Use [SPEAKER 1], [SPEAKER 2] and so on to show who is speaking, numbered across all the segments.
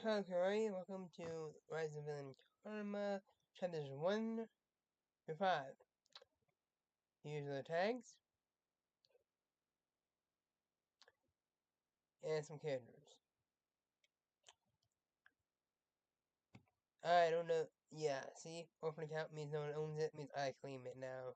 [SPEAKER 1] Okay, welcome to Rise of Villain Karma, chapters 1 to 5. Here's the tags, and some characters. I don't know, yeah, see, orphan account means no one owns it, means I claim it now.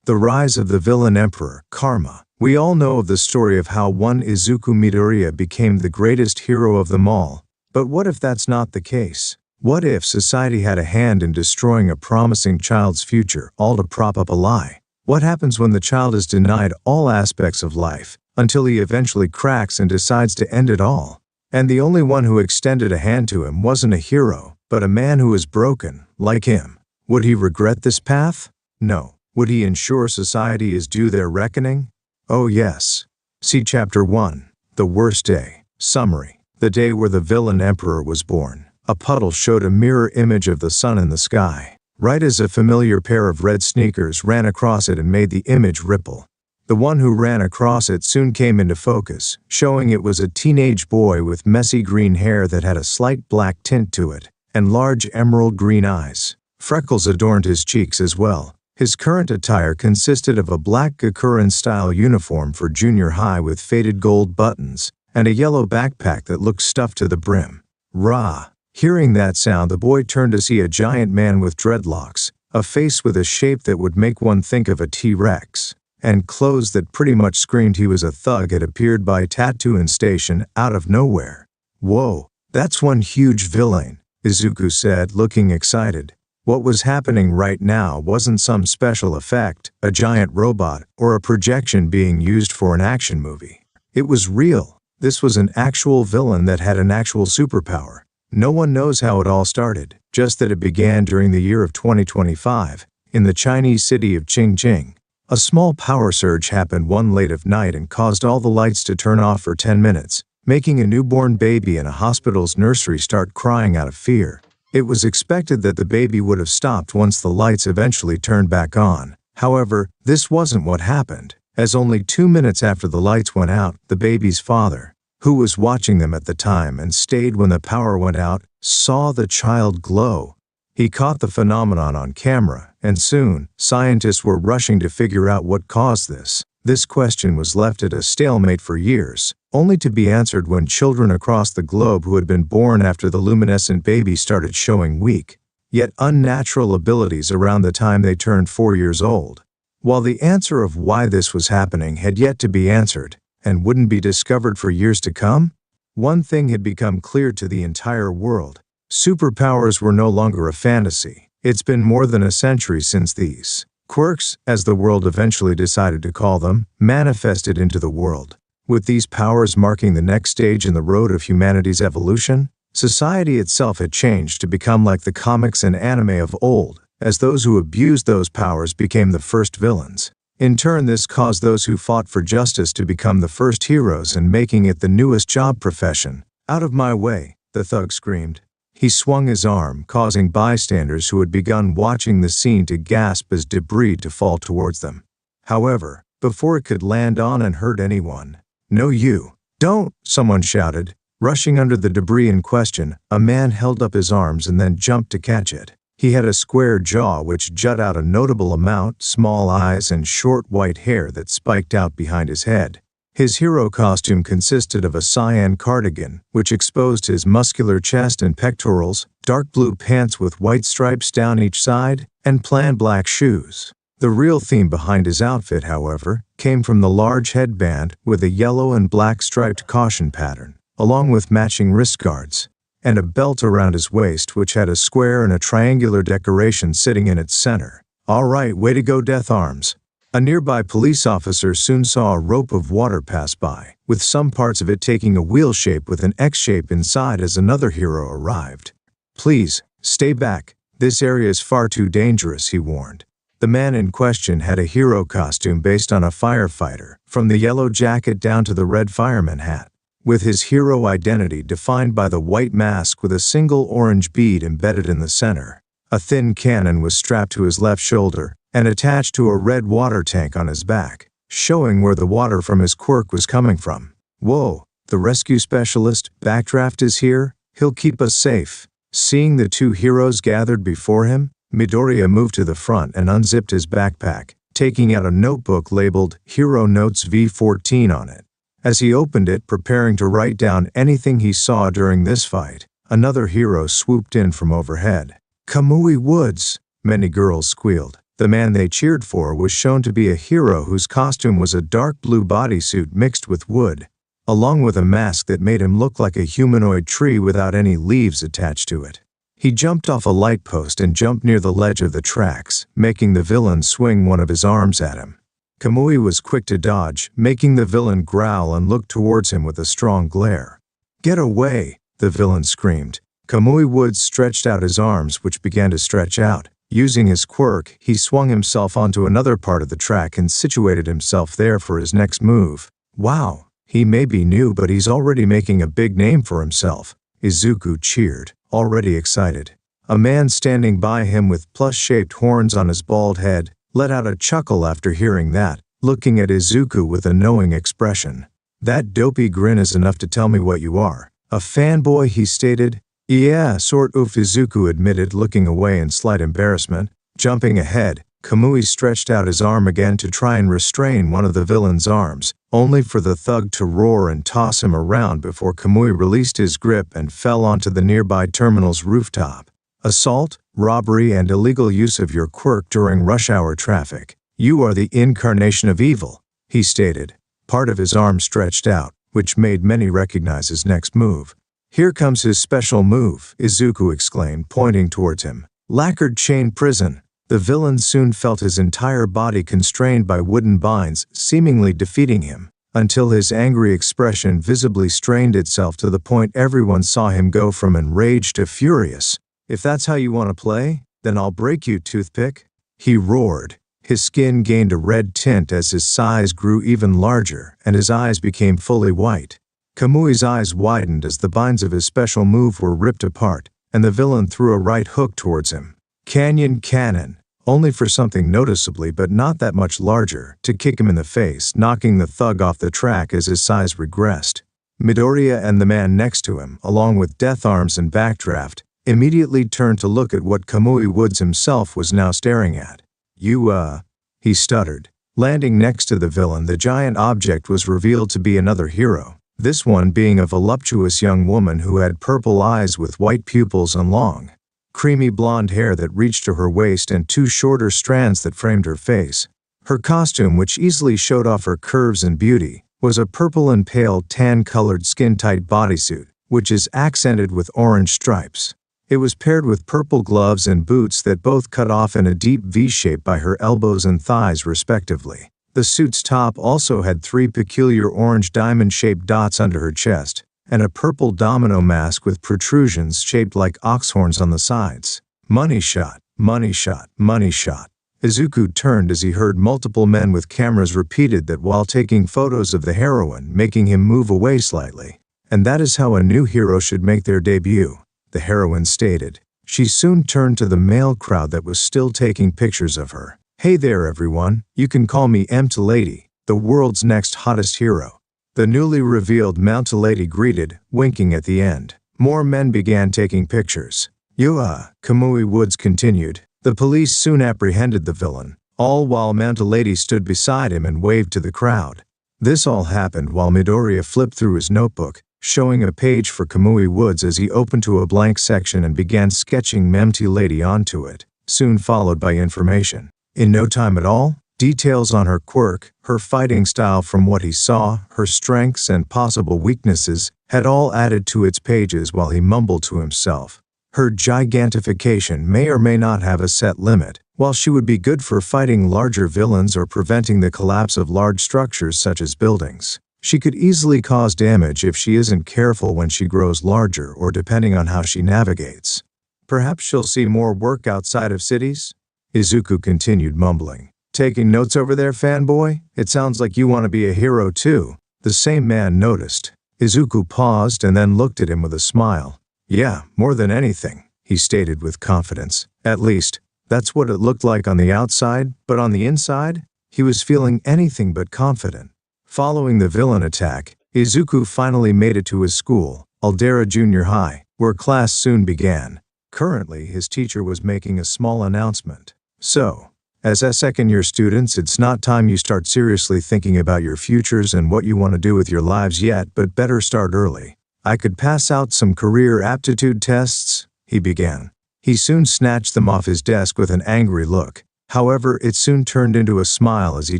[SPEAKER 2] The Rise of the Villain Emperor, Karma. We all know of the story of how one Izuku Midoriya became the greatest hero of them all. But what if that's not the case? What if society had a hand in destroying a promising child's future, all to prop up a lie? What happens when the child is denied all aspects of life, until he eventually cracks and decides to end it all? And the only one who extended a hand to him wasn't a hero, but a man who was broken, like him. Would he regret this path? No. Would he ensure society is due their reckoning? Oh yes. See Chapter 1, The Worst Day. Summary. The day where the villain emperor was born. A puddle showed a mirror image of the sun in the sky. Right as a familiar pair of red sneakers ran across it and made the image ripple. The one who ran across it soon came into focus, showing it was a teenage boy with messy green hair that had a slight black tint to it, and large emerald green eyes. Freckles adorned his cheeks as well. His current attire consisted of a black Gakurin-style uniform for junior high with faded gold buttons, and a yellow backpack that looked stuffed to the brim. Rah! Hearing that sound, the boy turned to see a giant man with dreadlocks, a face with a shape that would make one think of a T-Rex, and clothes that pretty much screamed he was a thug had appeared by Tattooin Station out of nowhere. Whoa, that's one huge villain, Izuku said, looking excited. What was happening right now wasn't some special effect, a giant robot, or a projection being used for an action movie. It was real. This was an actual villain that had an actual superpower. No one knows how it all started, just that it began during the year of 2025, in the Chinese city of Qingqing. A small power surge happened one late of night and caused all the lights to turn off for 10 minutes, making a newborn baby in a hospital's nursery start crying out of fear. It was expected that the baby would have stopped once the lights eventually turned back on. However, this wasn't what happened, as only 2 minutes after the lights went out, the baby's father, who was watching them at the time and stayed when the power went out, saw the child glow. He caught the phenomenon on camera, and soon, scientists were rushing to figure out what caused this. This question was left at a stalemate for years, only to be answered when children across the globe who had been born after the luminescent baby started showing weak, yet unnatural abilities around the time they turned 4 years old. While the answer of why this was happening had yet to be answered, and wouldn't be discovered for years to come, one thing had become clear to the entire world. Superpowers were no longer a fantasy. It's been more than a century since these quirks, as the world eventually decided to call them, manifested into the world. With these powers marking the next stage in the road of humanity's evolution, society itself had changed to become like the comics and anime of old, as those who abused those powers became the first villains. In turn, this caused those who fought for justice to become the first heroes and making it the newest job profession. "Out of my way," the thug screamed. He swung his arm, causing bystanders who had begun watching the scene to gasp as debris to fall towards them. However, before it could land on and hurt anyone, "No, you don't," someone shouted. Rushing under the debris in question, a man held up his arms and then jumped to catch it. He had a square jaw which jut out a notable amount, small eyes, and short white hair that spiked out behind his head. His hero costume consisted of a cyan cardigan, which exposed his muscular chest and pectorals, dark blue pants with white stripes down each side, and plain black shoes. The real theme behind his outfit, however, came from the large headband with a yellow and black striped caution pattern, along with matching wrist guards, and a belt around his waist which had a square and a triangular decoration sitting in its center. "All right, way to go, Death Arms." A nearby police officer soon saw a rope of water pass by, with some parts of it taking a wheel shape with an X shape inside as another hero arrived. "Please, stay back. This area is far too dangerous," he warned. The man in question had a hero costume based on a firefighter, from the yellow jacket down to the red fireman hat, with his hero identity defined by the white mask with a single orange bead embedded in the center. A thin cannon was strapped to his left shoulder and attached to a red water tank on his back, showing where the water from his quirk was coming from. "Whoa, The rescue specialist, Backdraft, is here. He'll keep us safe." Seeing the two heroes gathered before him, Midoriya moved to the front and unzipped his backpack, taking out a notebook labeled Hero Notes V14 on it. As he opened it, preparing to write down anything he saw during this fight, another hero swooped in from overhead. "Kamui Woods!" many girls squealed. The man they cheered for was shown to be a hero whose costume was a dark blue bodysuit mixed with wood, along with a mask that made him look like a humanoid tree without any leaves attached to it. He jumped off a light post and jumped near the ledge of the tracks, making the villain swing one of his arms at him. Kamui was quick to dodge, making the villain growl and look towards him with a strong glare. "Get away!" the villain screamed. Kamui Woods stretched out his arms, which began to stretch out. Using his quirk, he swung himself onto another part of the track and situated himself there for his next move. "Wow, he may be new, but he's already making a big name for himself," Izuku cheered, already excited. A man standing by him with plus-shaped horns on his bald head let out a chuckle after hearing that, looking at Izuku with a knowing expression. "That dopey grin is enough to tell me what you are. A fanboy," he stated. "Yeah, sort of," Izuku admitted, looking away in slight embarrassment. Jumping ahead, Kamui stretched out his arm again to try and restrain one of the villain's arms, only for the thug to roar and toss him around before Kamui released his grip and fell onto the nearby terminal's rooftop. "Assault, robbery, and illegal use of your quirk during rush hour traffic. You are the incarnation of evil," he stated. Part of his arm stretched out, which made many recognize his next move. "Here comes his special move," Izuku exclaimed, pointing towards him. "Lacquered chain prison." The villain soon felt his entire body constrained by wooden binds, seemingly defeating him, until his angry expression visibly strained itself to the point everyone saw him go from enraged to furious. "If that's how you want to play, then I'll break you, toothpick," he roared. His skin gained a red tint as his size grew even larger and his eyes became fully white. Kamui's eyes widened as the binds of his special move were ripped apart, and the villain threw a right hook towards him. Canyon Cannon, only for something noticeably but not that much larger to kick him in the face, knocking the thug off the track as his size regressed. Midoriya and the man next to him, along with Death Arms and Backdraft, immediately turned to look at what Kamui Woods himself was now staring at. He stuttered. Landing next to the villain, the giant object was revealed to be another hero. This one being a voluptuous young woman who had purple eyes with white pupils and long, creamy blonde hair that reached to her waist and two shorter strands that framed her face. Her costume, which easily showed off her curves and beauty, was a purple and pale tan-colored skin-tight bodysuit, which is accented with orange stripes. It was paired with purple gloves and boots that both cut off in a deep V-shape by her elbows and thighs respectively. The suit's top also had three peculiar orange diamond-shaped dots under her chest, and a purple domino mask with protrusions shaped like ox horns on the sides. "Money shot, money shot, money shot." Izuku turned as he heard multiple men with cameras repeated that while taking photos of the heroine, making him move away slightly. "And that is how a new hero should make their debut," the heroine stated. She soon turned to the male crowd that was still taking pictures of her. "Hey there everyone, you can call me Mta Lady, the world's next hottest hero." The newly revealed Mta Lady greeted, winking at the end. More men began taking pictures. Kamui Woods continued. The police soon apprehended the villain, all while Mta Lady stood beside him and waved to the crowd. This all happened while Midoriya flipped through his notebook, showing a page for Kamui Woods as he opened to a blank section and began sketching Mta Lady onto it, soon followed by information. In no time at all, details on her quirk, her fighting style from what he saw, her strengths and possible weaknesses, had all added to its pages while he mumbled to himself. Her gigantification may or may not have a set limit. While she would be good for fighting larger villains or preventing the collapse of large structures such as buildings, she could easily cause damage if she isn't careful when she grows larger or depending on how she navigates. "Perhaps she'll see more work outside of cities?" Izuku continued mumbling. "Taking notes over there, fanboy? It sounds like you want to be a hero too," the same man noticed. Izuku paused and then looked at him with a smile. "Yeah, more than anything," he stated with confidence. "At least, that's what it looked like on the outside, but on the inside, he was feeling anything but confident." Following the villain attack, Izuku finally made it to his school, Aldera Junior High, where class soon began. Currently, his teacher was making a small announcement. So, as a second-year students, it's not time you start seriously thinking about your futures and what you want to do with your lives yet, but better start early. I could pass out some career aptitude tests, he began. He soon snatched them off his desk with an angry look. However, it soon turned into a smile as he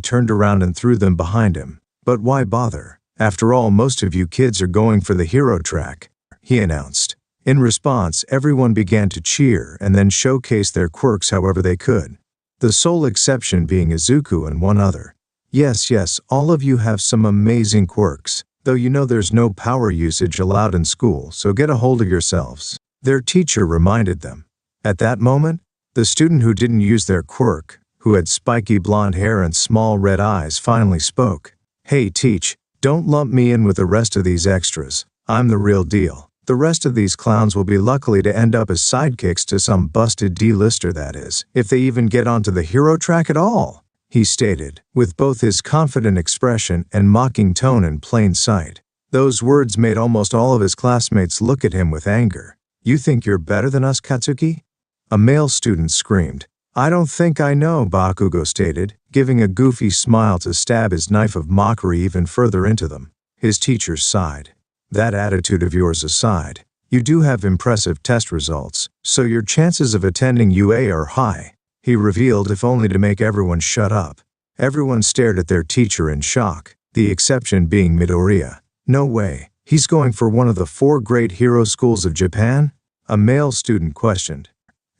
[SPEAKER 2] turned around and threw them behind him. But why bother? After all, most of you kids are going for the hero track, he announced. In response, everyone began to cheer and then showcase their quirks however they could. The sole exception being Izuku and one other. Yes, all of you have some amazing quirks, though you know there's no power usage allowed in school, so get a hold of yourselves, their teacher reminded them. At that moment, the student who didn't use their quirk, who had spiky blonde hair and small red eyes, finally spoke. Hey teach, don't lump me in with the rest of these extras. I'm the real deal. The rest of these clowns will be lucky to end up as sidekicks to some busted D-lister, that is, if they even get onto the hero track at all, he stated, with both his confident expression and mocking tone in plain sight. Those words made almost all of his classmates look at him with anger. You think you're better than us, Katsuki? A male student screamed. I don't think I know, Bakugo stated, giving a goofy smile to stab his knife of mockery even further into them. His teacher sighed. That attitude of yours aside, you do have impressive test results, so your chances of attending UA are high, he revealed, if only to make everyone shut up. Everyone stared at their teacher in shock, the exception being Midoriya. No way, he's going for one of the 4 great hero schools of Japan? A male student questioned.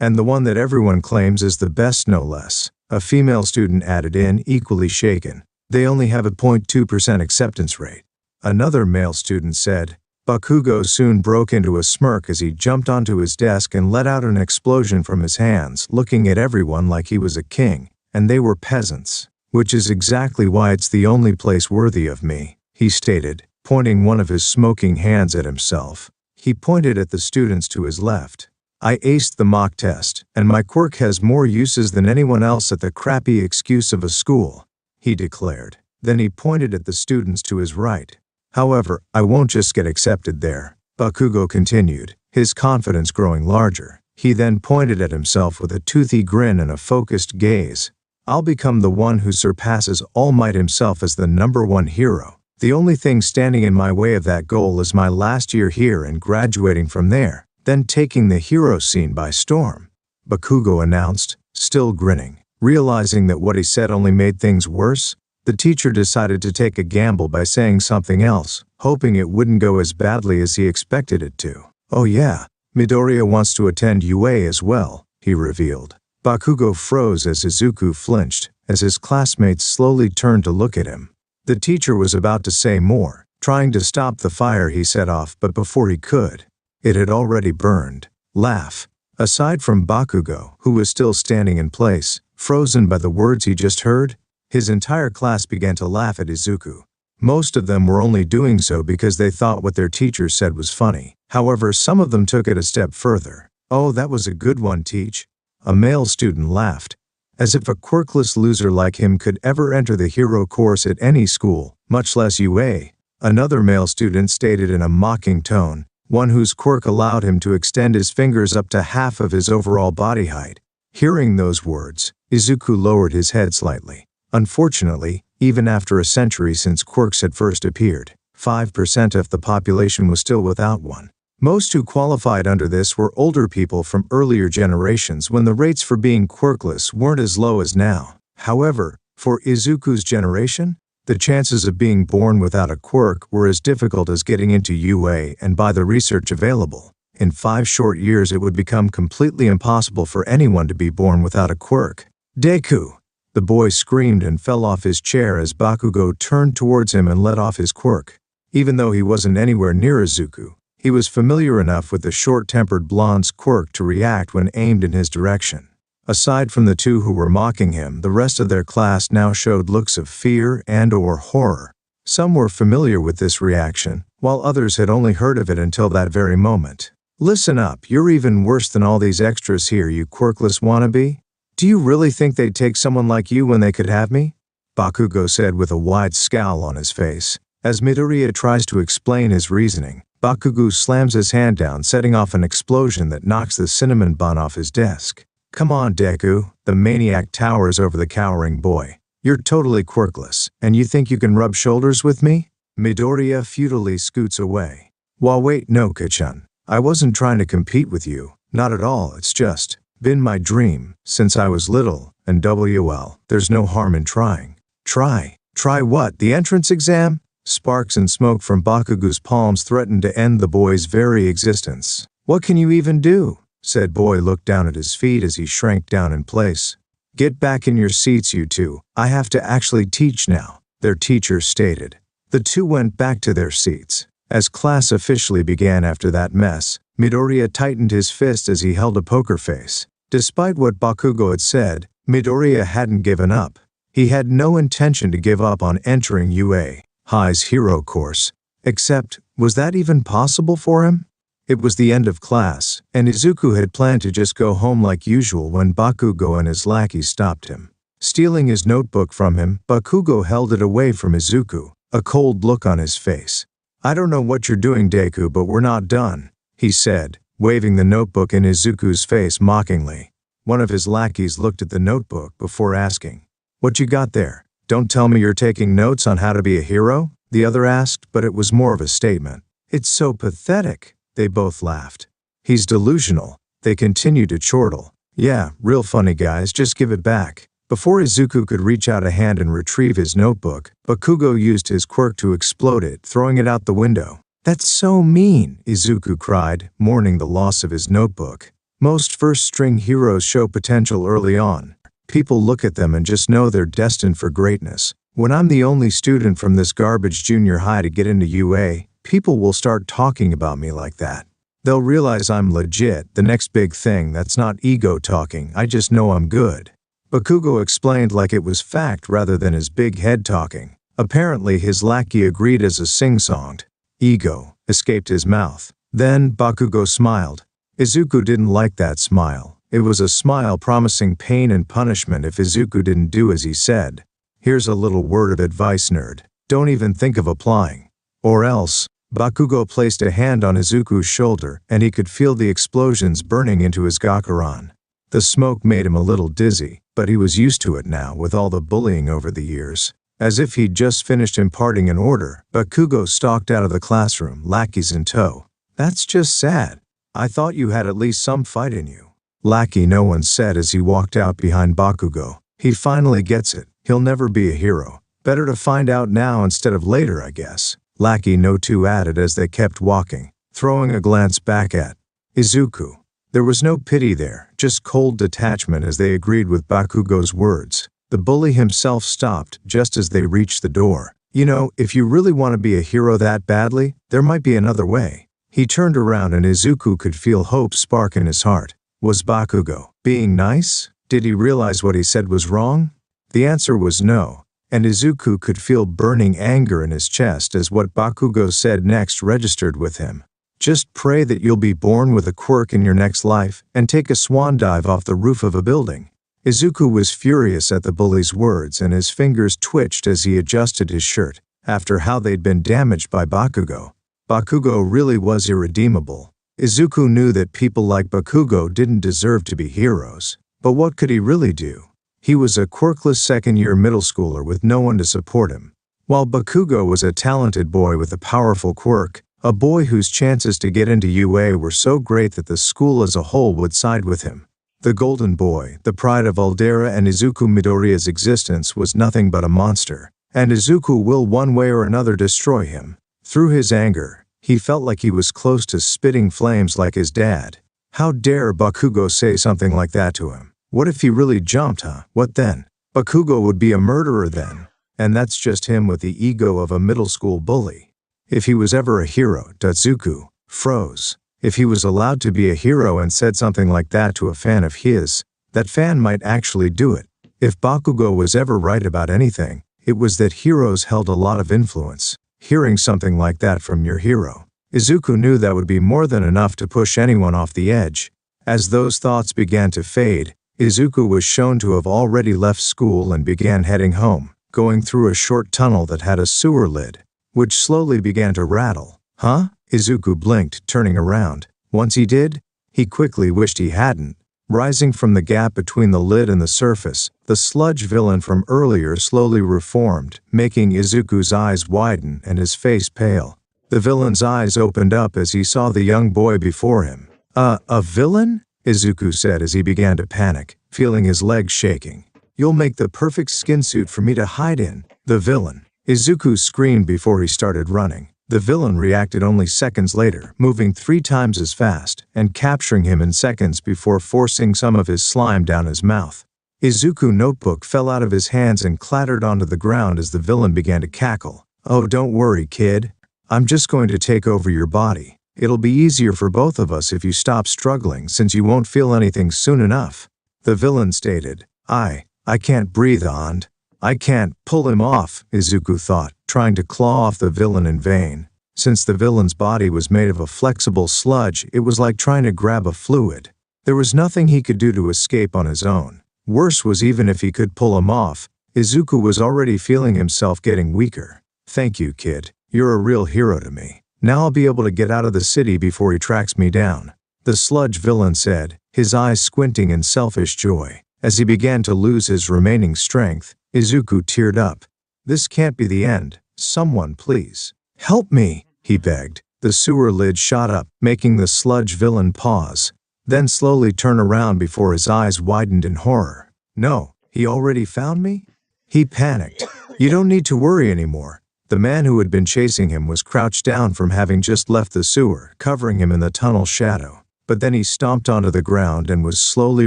[SPEAKER 2] And the one that everyone claims is the best, no less, a female student added in, equally shaken. They only have a 0.2% acceptance rate. Another male student said. Bakugo soon broke into a smirk as he jumped onto his desk and let out an explosion from his hands, looking at everyone like he was a king, and they were peasants. Which is exactly why it's the only place worthy of me, he stated, pointing one of his smoking hands at himself. He pointed at the students to his left. I aced the mock test, and my quirk has more uses than anyone else at the crappy excuse of a school, he declared. Then he pointed at the students to his right. However, I won't just get accepted there, Bakugo continued, his confidence growing larger. He then pointed at himself with a toothy grin and a focused gaze. I'll become the one who surpasses All Might himself as the #1 hero. The only thing standing in my way of that goal is my last year here and graduating from there, then taking the hero scene by storm, Bakugo announced, still grinning. Realizing that what he said only made things worse, the teacher decided to take a gamble by saying something else, hoping it wouldn't go as badly as he expected it to. Oh yeah, Midoriya wants to attend UA as well, he revealed. Bakugo froze as Izuku flinched, as his classmates slowly turned to look at him. The teacher was about to say more, trying to stop the fire he set off, but before he could, it had already burned. Laugh. Aside from Bakugo, who was still standing in place, frozen by the words he just heard, his entire class began to laugh at Izuku. Most of them were only doing so because they thought what their teacher said was funny. However, some of them took it a step further. Oh, that was a good one, Teach. A male student laughed. As if a quirkless loser like him could ever enter the hero course at any school, much less UA. Another male student stated in a mocking tone, one whose quirk allowed him to extend his fingers up to half of his overall body height. Hearing those words, Izuku lowered his head slightly. Unfortunately, even after a century since quirks had first appeared, 5% of the population was still without one. Most who qualified under this were older people from earlier generations when the rates for being quirkless weren't as low as now. However, for Izuku's generation, the chances of being born without a quirk were as difficult as getting into UA, and by the research available, in 5 short years it would become completely impossible for anyone to be born without a quirk. Deku! The boy screamed and fell off his chair as Bakugo turned towards him and let off his quirk. Even though he wasn't anywhere near Izuku, he was familiar enough with the short-tempered blonde's quirk to react when aimed in his direction. Aside from the 2 who were mocking him, the rest of their class now showed looks of fear and/or horror. Some were familiar with this reaction, while others had only heard of it until that very moment. Listen up, you're even worse than all these extras here, you quirkless wannabe. Do you really think they'd take someone like you when they could have me? Bakugo said with a wide scowl on his face. As Midoriya tries to explain his reasoning, Bakugo slams his hand down, setting off an explosion that knocks the cinnamon bun off his desk. Come on, Deku, the maniac towers over the cowering boy. You're totally quirkless, and you think you can rub shoulders with me? Midoriya futilely scoots away. Wait, no, Kachan. I wasn't trying to compete with you. Not at all, it's just been my dream since I was little, and there's no harm in trying. Try what, the entrance exam? Sparks and smoke from Bakugo's palms threatened to end the boy's very existence. What can you even do? Said boy looked down at his feet as he shrank down in place. Get back in your seats, you two. I have to actually teach now, their teacher stated. The two went back to their seats. As class officially began after that mess, Midoriya tightened his fist as he held a poker face. Despite what Bakugo had said, Midoriya hadn't given up. He had no intention to give up on entering UA High's hero course. Except, was that even possible for him? It was the end of class, and Izuku had planned to just go home like usual when Bakugo and his lackey stopped him. Stealing his notebook from him, Bakugo held it away from Izuku, a cold look on his face. I don't know what you're doing, Deku, but we're not done, he said, waving the notebook in Izuku's face mockingly. One of his lackeys looked at the notebook before asking, What you got there? Don't tell me you're taking notes on how to be a hero? The other asked, but it was more of a statement. It's so pathetic. They both laughed. He's delusional. They continued to chortle. Yeah, real funny guys, just give it back. Before Izuku could reach out a hand and retrieve his notebook, Bakugo used his quirk to explode it, throwing it out the window. That's so mean, Izuku cried, mourning the loss of his notebook. Most first-string heroes show potential early on. People look at them and just know they're destined for greatness. When I'm the only student from this garbage junior high to get into UA, people will start talking about me like that. They'll realize I'm legit, the next big thing. That's not ego talking, I just know I'm good. Bakugo explained like it was fact rather than his big head talking. Apparently his lackey agreed as a sing-songed. Ego escaped his mouth. Then Bakugo smiled. Izuku didn't like that smile. It was a smile promising pain and punishment if Izuku didn't do as he said. Here's a little word of advice, nerd. Don't even think of applying. Or else. Bakugo placed a hand on Izuku's shoulder, and he could feel the explosions burning into his Gakuran. The smoke made him a little dizzy, but he was used to it now with all the bullying over the years. As if he'd just finished imparting an order, Bakugo stalked out of the classroom, lackeys in tow. That's just sad. I thought you had at least some fight in you. Lackey no one said as he walked out behind Bakugo. He finally gets it. He'll never be a hero. Better to find out now instead of later, I guess. Lackey no 2 added as they kept walking, throwing a glance back at Izuku. There was no pity there, just cold detachment as they agreed with Bakugo's words. The bully himself stopped just as they reached the door. You know, if you really want to be a hero that badly, there might be another way. He turned around and Izuku could feel hope spark in his heart. Was Bakugo being nice? Did he realize what he said was wrong? The answer was no, and Izuku could feel burning anger in his chest as what Bakugo said next registered with him. Just pray that you'll be born with a quirk in your next life and take a swan dive off the roof of a building. Izuku was furious at the bully's words and his fingers twitched as he adjusted his shirt. After how they'd been damaged by Bakugo, Bakugo really was irredeemable. Izuku knew that people like Bakugo didn't deserve to be heroes. But what could he really do? He was a quirkless second-year middle schooler with no one to support him. While Bakugo was a talented boy with a powerful quirk, a boy whose chances to get into UA were so great that the school as a whole would side with him. The Golden Boy, the pride of Aldera and Izuku Midoriya's existence, was nothing but a monster, and Izuku will one way or another destroy him. Through his anger, he felt like he was close to spitting flames like his dad. How dare Bakugo say something like that to him? What if he really jumped, huh? What then? Bakugo would be a murderer then. And that's just him with the ego of a middle school bully. If he was ever a hero, Izuku froze. If he was allowed to be a hero and said something like that to a fan of his, that fan might actually do it. If Bakugo was ever right about anything, it was that heroes held a lot of influence. Hearing something like that from your hero, Izuku knew that would be more than enough to push anyone off the edge. As those thoughts began to fade, Izuku was shown to have already left school and began heading home, going through a short tunnel that had a sewer lid. which slowly began to rattle. Huh? Izuku blinked, turning around. Once he did, he quickly wished he hadn't. Rising from the gap between the lid and the surface, the sludge villain from earlier slowly reformed, making Izuku's eyes widen and his face pale. The villain's eyes opened up as he saw the young boy before him. A villain? Izuku said as he began to panic, feeling his legs shaking. You'll make the perfect skin suit for me to hide in. The villain. Izuku screamed before he started running. The villain reacted only seconds later, moving 3 times as fast, and capturing him in seconds before forcing some of his slime down his mouth. Izuku's notebook fell out of his hands and clattered onto the ground as the villain began to cackle. Oh, don't worry, kid. I'm just going to take over your body. It'll be easier for both of us if you stop struggling since you won't feel anything soon enough. The villain stated. I can't breathe, and I can't pull him off, Izuku thought, trying to claw off the villain in vain. Since the villain's body was made of a flexible sludge, it was like trying to grab a fluid. There was nothing he could do to escape on his own. Worse was even if he could pull him off, Izuku was already feeling himself getting weaker. Thank you, kid. You're a real hero to me. Now I'll be able to get out of the city before he tracks me down. The sludge villain said, his eyes squinting in selfish joy. As he began to lose his remaining strength, Izuku teared up. This can't be the end. Someone please. Help me, he begged. The sewer lid shot up, making the sludge villain pause, then slowly turn around before his eyes widened in horror. No, he already found me? He panicked. You don't need to worry anymore. The man who had been chasing him was crouched down from having just left the sewer, covering him in the tunnel shadow. But then he stomped onto the ground and was slowly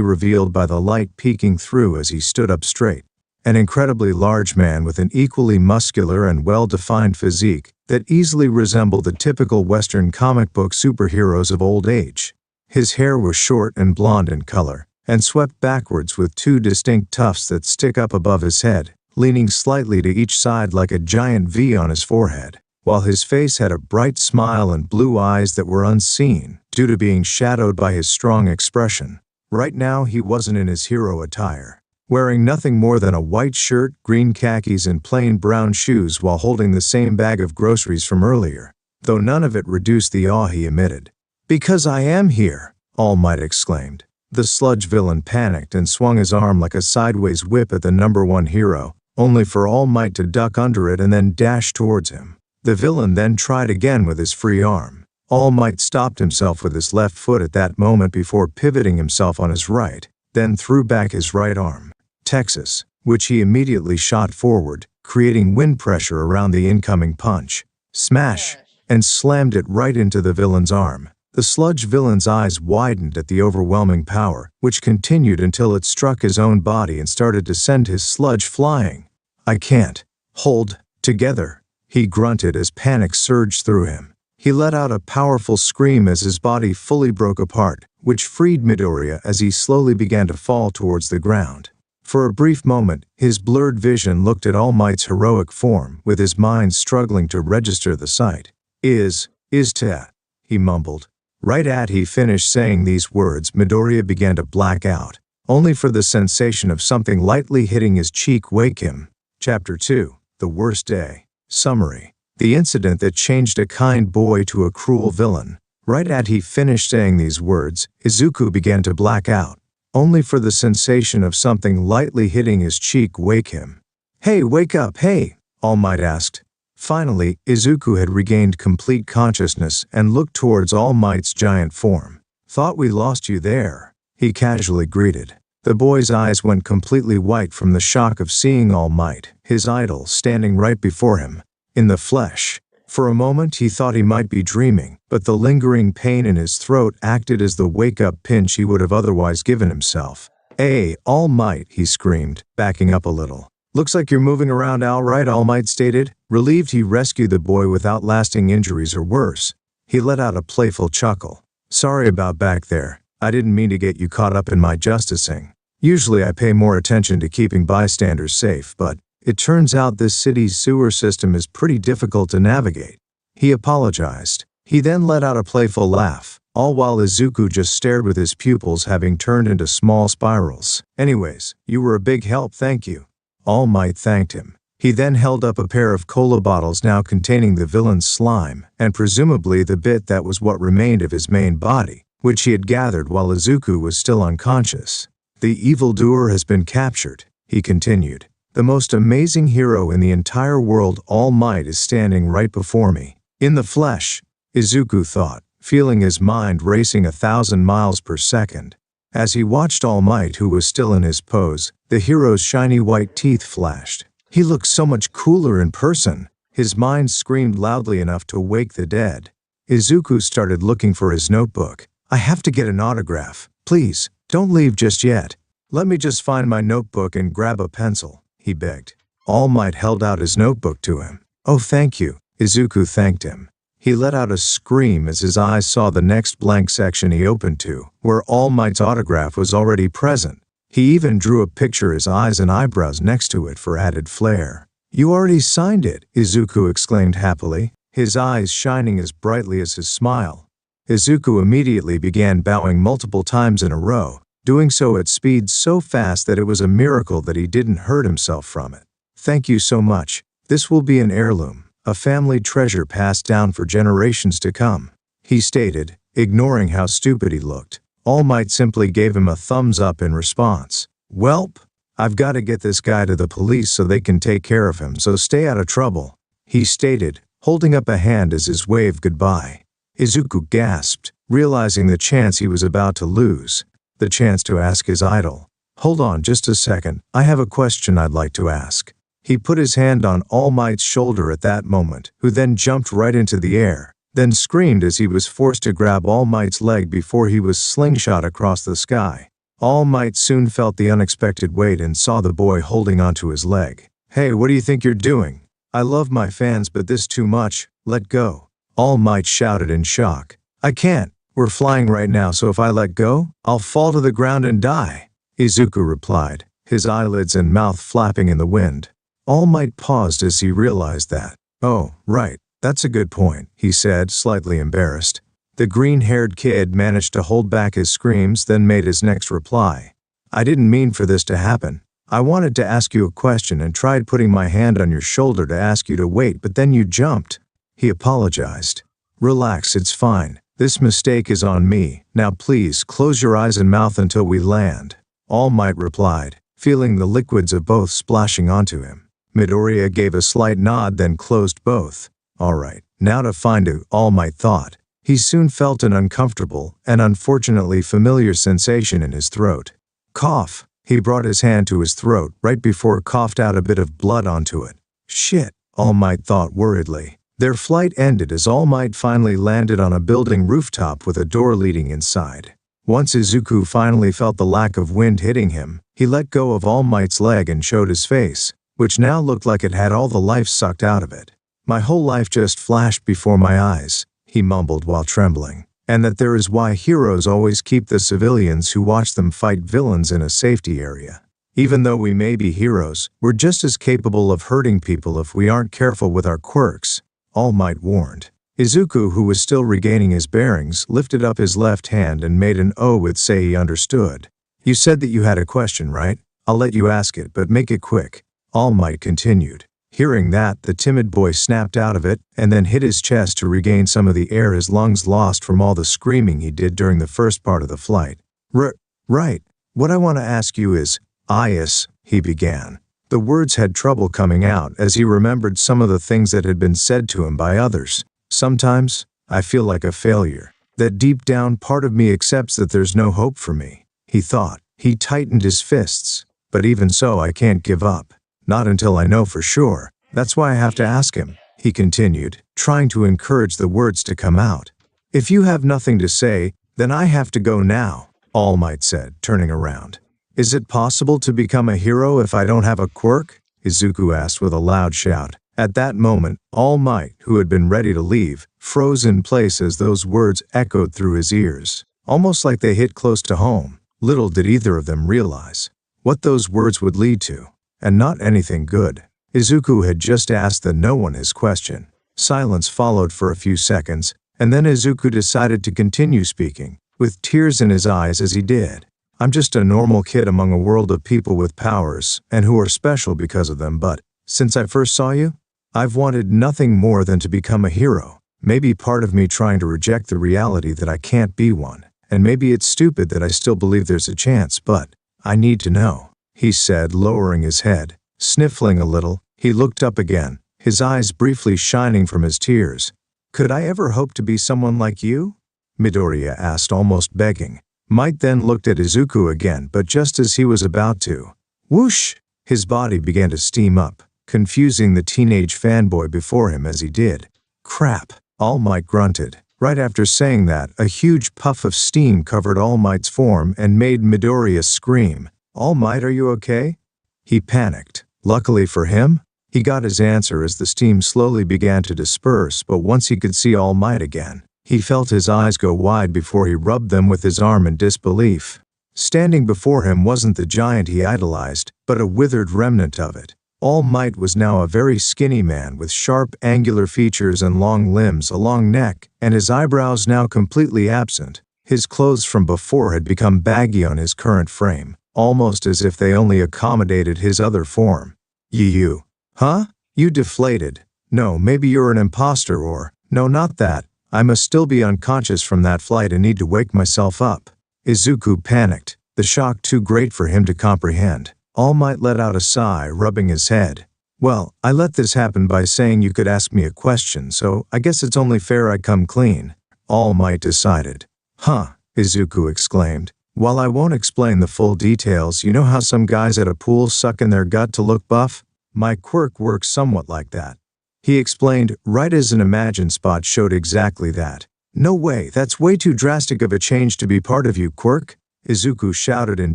[SPEAKER 2] revealed by the light peeking through as he stood up straight. An incredibly large man with an equally muscular and well-defined physique that easily resembled the typical Western comic book superheroes of old age. His hair was short and blonde in color, and swept backwards with 2 distinct tufts that stick up above his head, leaning slightly to each side like a giant V on his forehead, while his face had a bright smile and blue eyes that were unseen due to being shadowed by his strong expression. Right now he wasn't in his hero attire, wearing nothing more than a white shirt, green khakis, and plain brown shoes while holding the same bag of groceries from earlier, though none of it reduced the awe he emitted. Because I am here, All Might exclaimed. The sludge villain panicked and swung his arm like a sideways whip at the #1 hero, only for All Might to duck under it and then dash towards him. The villain then tried again with his free arm. All Might stopped himself with his left foot at that moment before pivoting himself on his right, then threw back his right arm, Texas, which he immediately shot forward, creating wind pressure around the incoming punch. Smash! And slammed it right into the villain's arm. The sludge villain's eyes widened at the overwhelming power, which continued until it struck his own body and started to send his sludge flying. I can't hold together, he grunted as panic surged through him. He let out a powerful scream as his body fully broke apart, which freed Midoriya as he slowly began to fall towards the ground. For a brief moment, his blurred vision looked at All Might's heroic form, with his mind struggling to register the sight. Is to, he mumbled. Right as he finished saying these words, Midoriya began to black out, only for the sensation of something lightly hitting his cheek wake him. Chapter 2. The Worst Day. Summary. The incident that changed a kind boy to a cruel villain. Right as he finished saying these words, Izuku began to black out, only for the sensation of something lightly hitting his cheek wake him. Hey, wake up, hey, All Might asked. Finally, Izuku had regained complete consciousness and looked towards All Might's giant form. Thought we lost you there, he casually greeted. The boy's eyes went completely white from the shock of seeing All Might, his idol, standing right before him, in the flesh. For a moment he thought he might be dreaming, but the lingering pain in his throat acted as the wake-up pinch he would have otherwise given himself. Hey, All Might, he screamed, backing up a little. Looks like you're moving around all right, All Might stated, relieved he rescued the boy without lasting injuries or worse. He let out a playful chuckle. Sorry about back there. I didn't mean to get you caught up in my justicing. Usually I pay more attention to keeping bystanders safe, but it turns out this city's sewer system is pretty difficult to navigate. He apologized. He then let out a playful laugh, all while Izuku just stared with his pupils having turned into small spirals. Anyways, you were a big help, thank you. All Might thanked him. He then held up a pair of cola bottles now containing the villain's slime, and presumably the bit that was what remained of his main body, which he had gathered while Izuku was still unconscious. The evildoer has been captured, he continued. The most amazing hero in the entire world, All Might, is standing right before me. In the flesh, Izuku thought, feeling his mind racing 1,000 miles per second. As he watched All Might, who was still in his pose, the hero's shiny white teeth flashed. He looked so much cooler in person. His mind screamed loudly enough to wake the dead. Izuku started looking for his notebook. I have to get an autograph. Please, don't leave just yet. Let me just find my notebook and grab a pencil, he begged. All Might held out his notebook to him. Oh, thank you, Izuku thanked him. He let out a scream as his eyes saw the next blank section he opened to, where All Might's autograph was already present. He even drew a picture of his eyes and eyebrows next to it for added flair. You already signed it, Izuku exclaimed happily, his eyes shining as brightly as his smile. Izuku immediately began bowing multiple times in a row, doing so at speed so fast that it was a miracle that he didn't hurt himself from it. Thank you so much. This will be an heirloom, a family treasure passed down for generations to come, he stated, ignoring how stupid he looked. All Might simply gave him a thumbs up in response. Welp, I've got to get this guy to the police so they can take care of him, so stay out of trouble, he stated, holding up a hand as his wave goodbye. Izuku gasped, realizing the chance he was about to lose, the chance to ask his idol. Hold on just a second, I have a question I'd like to ask. He put his hand on All Might's shoulder at that moment, who then jumped right into the air, then screamed as he was forced to grab All Might's leg before he was slingshot across the sky. All Might soon felt the unexpected weight and saw the boy holding onto his leg. Hey, what do you think you're doing? I love my fans, but this too much, let go. All Might shouted in shock. I can't, we're flying right now, so if I let go, I'll fall to the ground and die, Izuku replied, his eyelids and mouth flapping in the wind. All Might paused as he realized that. Oh, right, that's a good point, he said, slightly embarrassed. The green-haired kid managed to hold back his screams, then made his next reply. I didn't mean for this to happen. I wanted to ask you a question and tried putting my hand on your shoulder to ask you to wait, but then you jumped. He apologized. Relax, it's fine. This mistake is on me. Now please close your eyes and mouth until we land. All Might replied, feeling the liquids of both splashing onto him. Midoriya gave a slight nod, then closed both. All right, now to find out, All Might thought. He soon felt an uncomfortable and unfortunately familiar sensation in his throat. Cough. He brought his hand to his throat right before coughed out a bit of blood onto it. Shit, All Might thought worriedly. Their flight ended as All Might finally landed on a building rooftop with a door leading inside. Once Izuku finally felt the lack of wind hitting him, he let go of All Might's leg and showed his face, which now looked like it had all the life sucked out of it. My whole life just flashed before my eyes, he mumbled while trembling, and that there is why heroes always keep the civilians who watch them fight villains in a safety area. Even though we may be heroes, we're just as capable of hurting people if we aren't careful with our quirks, All Might warned. Izuku, who was still regaining his bearings, lifted up his left hand and made an O with say he understood. You said that you had a question, right? I'll let you ask it, but make it quick, All Might continued. Hearing that, the timid boy snapped out of it and then hit his chest to regain some of the air his lungs lost from all the screaming he did during the first part of the flight. Right. What I want to ask you is, Ias, he began. The words had trouble coming out as he remembered some of the things that had been said to him by others. Sometimes, I feel like a failure. That deep down part of me accepts that there's no hope for me, he thought. He tightened his fists. But even so, I can't give up. Not until I know for sure. That's why I have to ask him, he continued, trying to encourage the words to come out. If you have nothing to say, then I have to go now, All Might said, turning around. Is it possible to become a hero if I don't have a quirk? Izuku asked with a loud shout. At that moment, All Might, who had been ready to leave, froze in place as those words echoed through his ears, almost like they hit close to home. Little did either of them realize what those words would lead to. And not anything good. Izuku had just asked the no one his question. Silence followed for a few seconds, and then Izuku decided to continue speaking, with tears in his eyes as he did. I'm just a normal kid among a world of people with powers, and who are special because of them, but Since I first saw you, I've wanted nothing more than to become a hero. Maybe part of me trying to reject the reality that I can't be one, and maybe it's stupid that I still believe there's a chance, but I need to know," he said, lowering his head. Sniffling a little, he looked up again, his eyes briefly shining from his tears. "Could I ever hope to be someone like you?" Midoriya asked, almost begging. Might then looked at Izuku again, but just as he was about to, whoosh, his body began to steam up, confusing the teenage fanboy before him as he did. "Crap," All Might grunted. Right after saying that, a huge puff of steam covered All Might's form and made Midoriya scream. "All Might, are you okay?" He panicked. Luckily for him, he got his answer as the steam slowly began to disperse, but once he could see All Might again, he felt his eyes go wide before he rubbed them with his arm in disbelief. Standing before him wasn't the giant he idolized, but a withered remnant of it. All Might was now a very skinny man with sharp, angular features and long limbs, a long neck, and his eyebrows now completely absent. His clothes from before had become baggy on his current frame, almost as if they only accommodated his other form. You? Huh? You deflated. No, maybe you're an imposter or, no, not that. I must still be unconscious from that flight and need to wake myself up. Izuku panicked, the shock too great for him to comprehend. All Might let out a sigh, rubbing his head. "Well, I let this happen by saying you could ask me a question, so I guess it's only fair I come clean," All Might decided. "Huh," Izuku exclaimed. "While I won't explain the full details, you know how some guys at a pool suck in their gut to look buff? My quirk works somewhat like that," he explained, right as an imagined spot showed exactly that. "No way, that's way too drastic of a change to be part of you, quirk," Izuku shouted in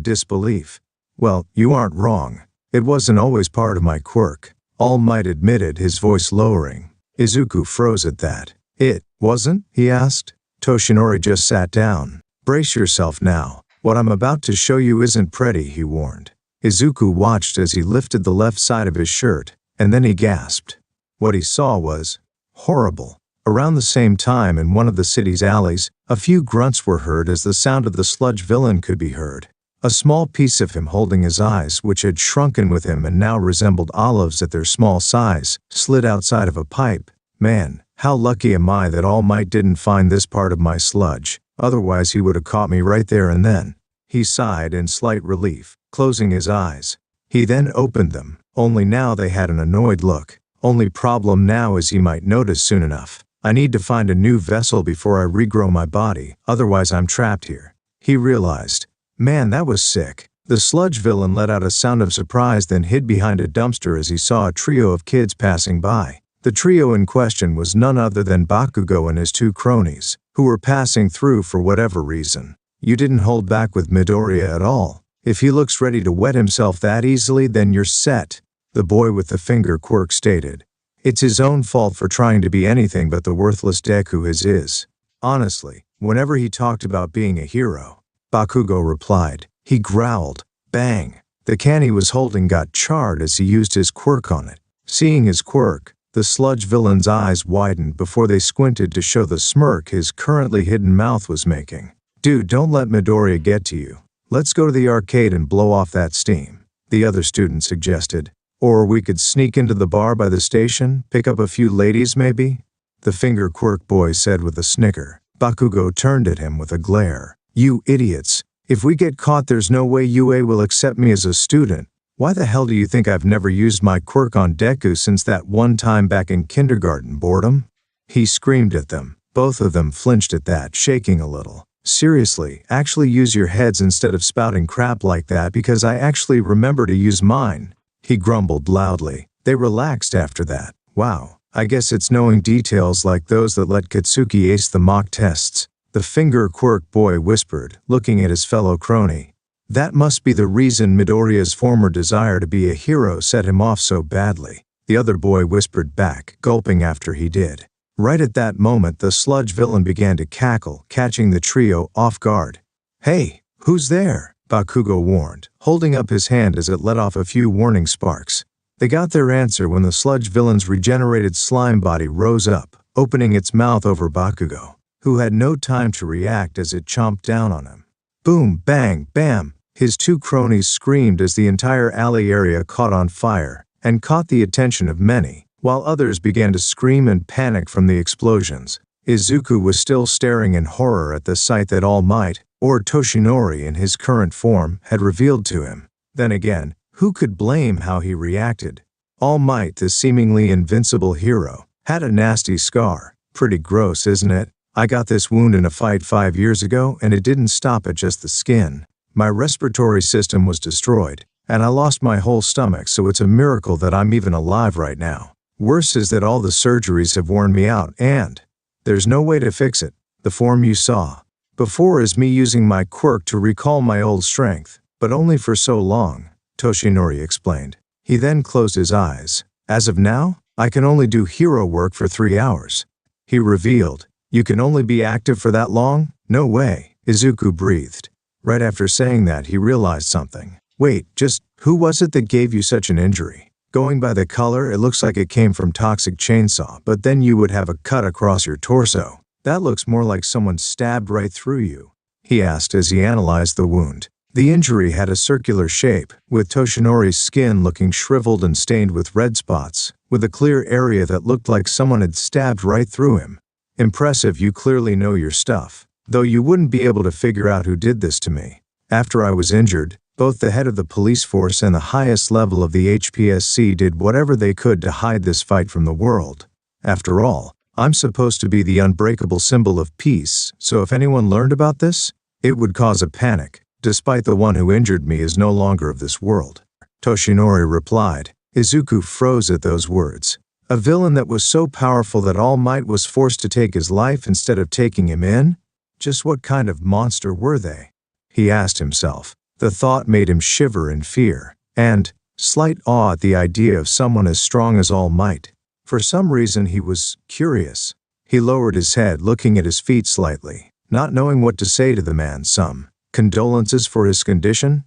[SPEAKER 2] disbelief. "Well, you aren't wrong. It wasn't always part of my quirk," All Might admitted, his voice lowering. Izuku froze at that. "It wasn't?" he asked. Toshinori just sat down. "Brace yourself now. What I'm about to show you isn't pretty," he warned. Izuku watched as he lifted the left side of his shirt, and then he gasped. What he saw was horrible. Around the same time, in one of the city's alleys, a few grunts were heard as the sound of the sludge villain could be heard. A small piece of him holding his eyes, which had shrunken with him and now resembled olives at their small size, slid outside of a pipe. "Man, how lucky am I that All Might didn't find this part of my sludge, otherwise he would have caught me right there and then." He sighed in slight relief, closing his eyes. He then opened them, only now they had an annoyed look. "Only problem now is he might notice soon enough. I need to find a new vessel before I regrow my body, otherwise I'm trapped here," he realized. Man, that was sick. The sludge villain let out a sound of surprise, then hid behind a dumpster as he saw a trio of kids passing by. The trio in question was none other than Bakugo and his two cronies, who were passing through for whatever reason. "You didn't hold back with Midoriya at all. If he looks ready to wet himself that easily, then you're set," the boy with the finger quirk stated. "It's his own fault for trying to be anything but the worthless Deku his is. Honestly, whenever he talked about being a hero," Bakugo replied. He growled. Bang! The can he was holding got charred as he used his quirk on it. Seeing his quirk, the sludge villain's eyes widened before they squinted to show the smirk his currently hidden mouth was making. "Dude, don't let Midoriya get to you. Let's go to the arcade and blow off that steam," the other student suggested. "Or we could sneak into the bar by the station, pick up a few ladies maybe?" the finger quirk boy said with a snicker. Bakugo turned at him with a glare. "You idiots. If we get caught, there's no way UA will accept me as a student. Why the hell do you think I've never used my quirk on Deku since that one time back in kindergarten, boredom?" he screamed at them. Both of them flinched at that, shaking a little. "Seriously, actually use your heads instead of spouting crap like that, because I actually remember to use mine," he grumbled loudly. They relaxed after that. "Wow, I guess it's knowing details like those that let Katsuki ace the mock tests," the finger quirk boy whispered, looking at his fellow crony. "That must be the reason Midoriya's former desire to be a hero set him off so badly," the other boy whispered back, gulping after he did. Right at that moment, the sludge villain began to cackle, catching the trio off guard. "Hey, who's there?" Bakugo warned, holding up his hand as it let off a few warning sparks. They got their answer when the sludge villain's regenerated slime body rose up, opening its mouth over Bakugo, who had no time to react as it chomped down on him. Boom, bang, bam! His two cronies screamed as the entire alley area caught on fire, and caught the attention of many, while others began to scream and panic from the explosions. Izuku was still staring in horror at the sight that All Might, or Toshinori in his current form, had revealed to him. Then again, who could blame how he reacted? All Might, the seemingly invincible hero, had a nasty scar. Pretty gross, isn't it? I got this wound in a fight 5 years ago, and it didn't stop at just the skin. My respiratory system was destroyed, and I lost my whole stomach, so it's a miracle that I'm even alive right now. Worse is that all the surgeries have worn me out, and there's no way to fix it. The form you saw before is me using my quirk to recall my old strength, but only for so long, Toshinori explained. He then closed his eyes. As of now, I can only do hero work for 3 hours. He revealed. You can only be active for that long? No way, Izuku breathed. Right after saying that, he realized something. Wait, just who was it that gave you such an injury? Going by the color, it looks like it came from Toxic Chainsaw, but then you would have a cut across your torso. That looks more like someone stabbed right through you, he asked as he analyzed the wound. The injury had a circular shape, with Toshinori's skin looking shriveled and stained with red spots, with a clear area that looked like someone had stabbed right through him. Impressive, you clearly know your stuff. Though you wouldn't be able to figure out who did this to me. After I was injured, both the head of the police force and the highest level of the HPSC did whatever they could to hide this fight from the world. After all, I'm supposed to be the unbreakable symbol of peace, so if anyone learned about this, it would cause a panic. Despite the one who injured me is no longer of this world. Toshinori replied. Izuku froze at those words. A villain that was so powerful that All Might was forced to take his life instead of taking him in? Just what kind of monster were they? He asked himself. The thought made him shiver in fear, and slight awe at the idea of someone as strong as All Might. For some reason he was curious. He lowered his head, looking at his feet slightly, not knowing what to say to the man. Some condolences for his condition?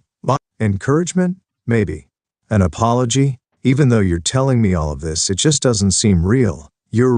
[SPEAKER 2] Encouragement? Maybe. An apology? Even though you're telling me all of this, it just doesn't seem real. You're